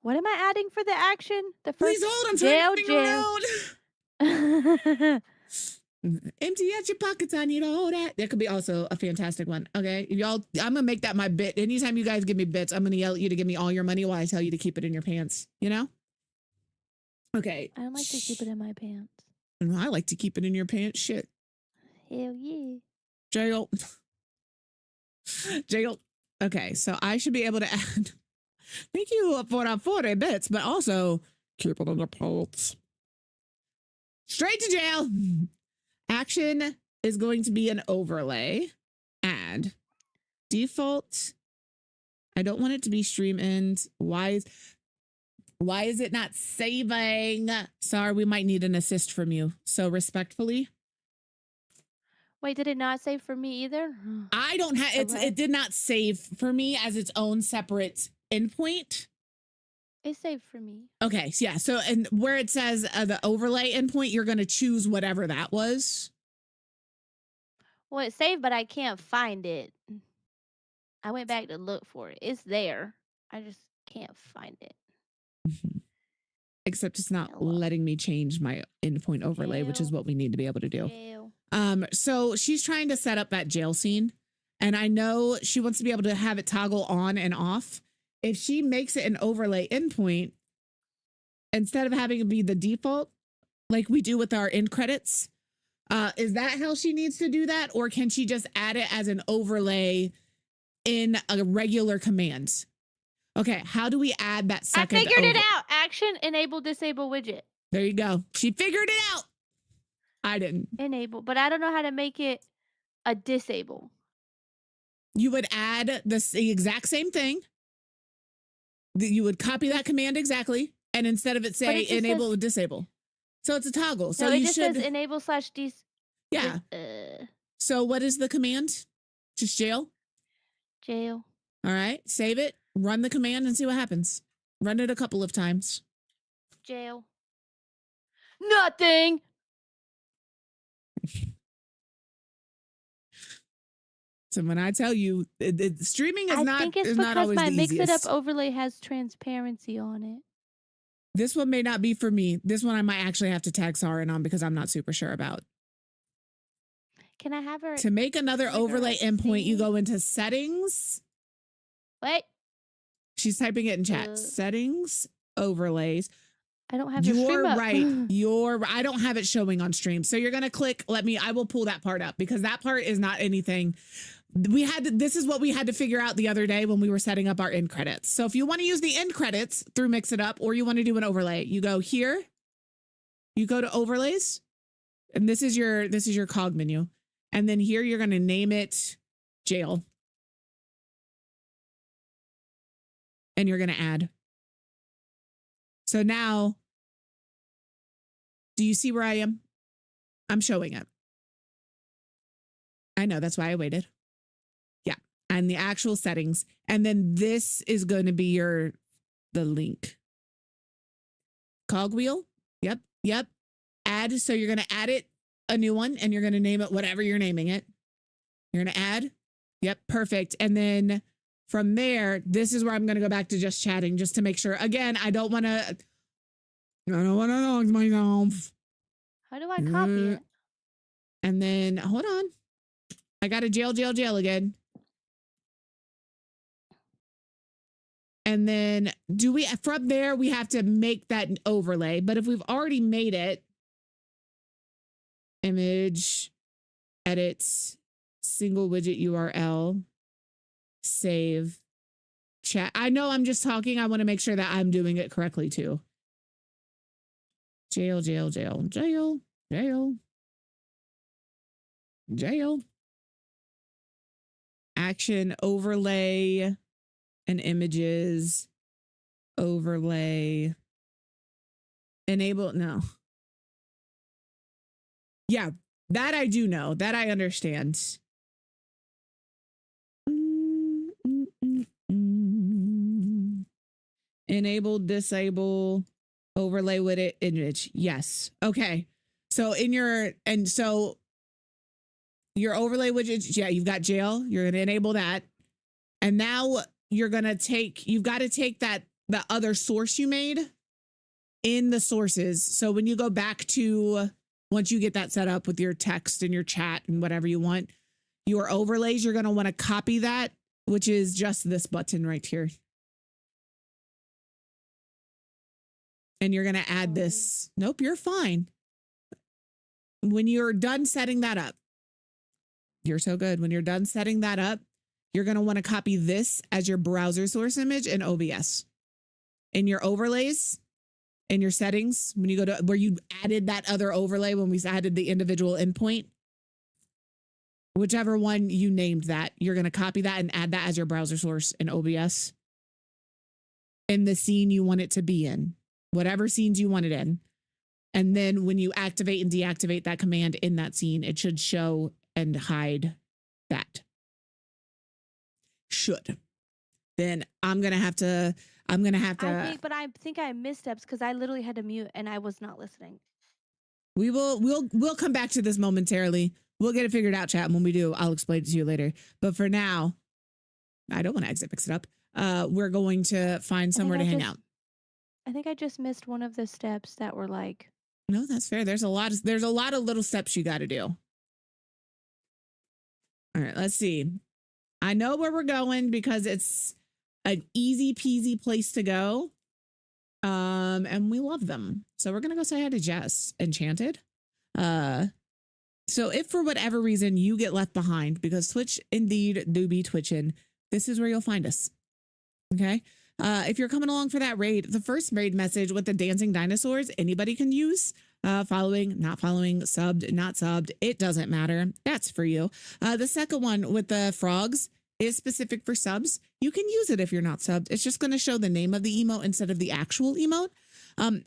What am I adding for the action? Please hold, I'm trying to figure out. Empty out your pockets, I need all that. That could be also a fantastic one. Okay, y'all, I'm gonna make that my bit. Anytime you guys give me bits, I'm gonna yell at you to give me all your money while I tell you to keep it in your pants, you know? Okay. I don't like to keep it in my pants. I like to keep it in your pants. Shit. Hell yeah. Jail. Okay, so I should be able to add. Thank you for the 40 bits, but also keep it in your pants. Straight to jail. Action is going to be an overlay. add default. I don't want it to be stream end. Why is it not saving? Sorry, we might need an assist from you. So respectfully. Wait, did it not save for me either? I don't have it did not save for me as its own separate endpoint. It saved for me. Okay, yeah. So, and where it says the overlay endpoint, you're going to choose whatever that was. Well, it saved, but I can't find it. I went back to look for it. It's there. I just can't find it. Except it's not letting me change my endpoint overlay, which is what we need to be able to do. So she's trying to set up that jail scene, and I know she wants to be able to have it toggle on and off. If she makes it an overlay endpoint, instead of having it be the default, like we do with our end credits, is that how she needs to do that? Or can she just add it as an overlay in a regular command? Okay, how do we add that second? I figured it out. Action, enable, disable widget. There you go. She figured it out. I didn't. Enable, but I don't know how to make it a disable. You would add the exact same thing. You would copy that command exactly, and instead of it say enable or disable, so it's a toggle. So it you just should says enable / yeah. So what is the command? Just jail. Jail. All right. Save it. Run the command and see what happens. Run it a couple of times. Jail. Nothing. So when I tell you, streaming is I not. think it's because my Mix It Up overlay has transparency on it. This one may not be for me. This one I might actually have to tag Sarin on because I'm not super sure about. Can I have her? To make another overlay endpoint, you go into settings. Wait. She's typing it in chat. Settings, overlays. I don't have your stream up. Right. I don't have it showing on stream. So you're going to click, I will pull that part up because that part is not anything. This is what we had to figure out the other day when we were setting up our end credits. So if you want to use the end credits through Mix It Up, or you want to do an overlay, you go here, you go to overlays, and this is your cog menu. And then here, you're going to name it jail. And you're going to add. So now, do you see where I am? I'm showing it. I know, that's why I waited. Yeah, and the actual settings. And then this is going to be the link. Cogwheel. Yep. Add. So you're going to add it, a new one, and you're going to name it whatever you're naming it. You're going to add. Yep, perfect. And then from there, this is where I'm going to go back to just chatting, just to make sure. Again, I don't want to log myself. How do I copy it? And then, hold on. I got to jail again. And then from there, we have to make that overlay. But if we've already made it, image, edit, single widget URL, save, chat. I know I'm just talking. I want to make sure that I'm doing it correctly too. Jail. Action, overlay, and images, overlay, enable, no. Yeah, that I do know, that I understand. Enable, disable, overlay with it, image. Yes. Okay. So your overlay widgets, yeah, you've got jail. You're going to enable that. And now you've got to take the other source you made in the sources. So when you go back to, once you get that set up with your text and your chat and whatever you want, your overlays, you're going to want to copy that, which is just this button right here. And you're going to add this. Nope, you're fine. When you're done setting that up, you're so good. When you're done setting that up, you're going to want to copy this as your browser source image in OBS. In your overlays, in your settings, when you go to where you added that other overlay when we added the individual endpoint, whichever one you named that, you're going to copy that and add that as your browser source in OBS in the scene you want it to be in, whatever scenes you want it in. And then when you activate and deactivate that command in that scene, it should show and hide that. Should. Then I'm going to have to. I think I missed steps because I literally had to mute and I was not listening. We'll come back to this momentarily. We'll get it figured out, chat. And when we do, I'll explain it to you later. But for now, I don't want to exit, fix it up. We're going to find somewhere to hang out. I think I just missed one of the steps that were like. No, that's fair. There's a lot of little steps you got to do. All right, let's see. I know where we're going because it's an easy peasy place to go. And we love them. So we're going to go say hi to Jess, Enchanted. So if for whatever reason you get left behind, because Twitch indeed do be twitching, this is where you'll find us. Okay. If you're coming along for that raid, the first raid message with the dancing dinosaurs, anybody can use. Following, not following, subbed, not subbed. It doesn't matter. That's for you. The second one with the frogs is specific for subs. You can use it if you're not subbed. It's just going to show the name of the emote instead of the actual emote.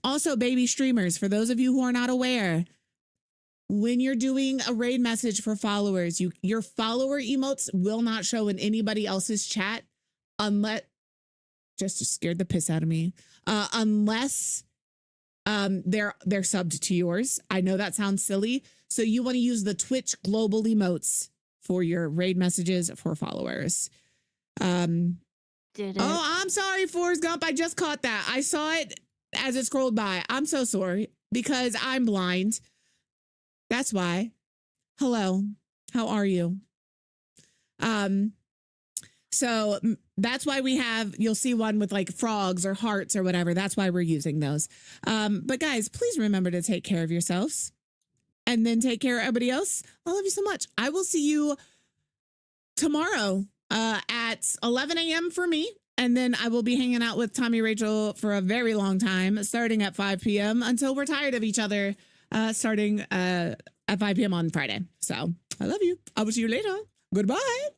Also, baby streamers, for those of you who are not aware, when you're doing a raid message for followers, your follower emotes will not show in anybody else's chat unless, just scared the piss out of me, unless they're subbed to yours. I know that sounds silly. So you want to use the Twitch global emotes for your raid messages for followers. Did it? Oh, I'm sorry, Forrest Gump. I just caught that. I saw it as it scrolled by. I'm so sorry because I'm blind. That's why. Hello. How are you? So that's why you'll see one with like frogs or hearts or whatever. That's why we're using those. But guys, please remember to take care of yourselves and then take care of everybody else. I love you so much. I will see you tomorrow at 11 a.m. for me. And then I will be hanging out with Tommy Rachel for a very long time, starting at 5 p.m. until we're tired of each other, starting at 5 p.m. on Friday. So I love you. I will see you later. Goodbye.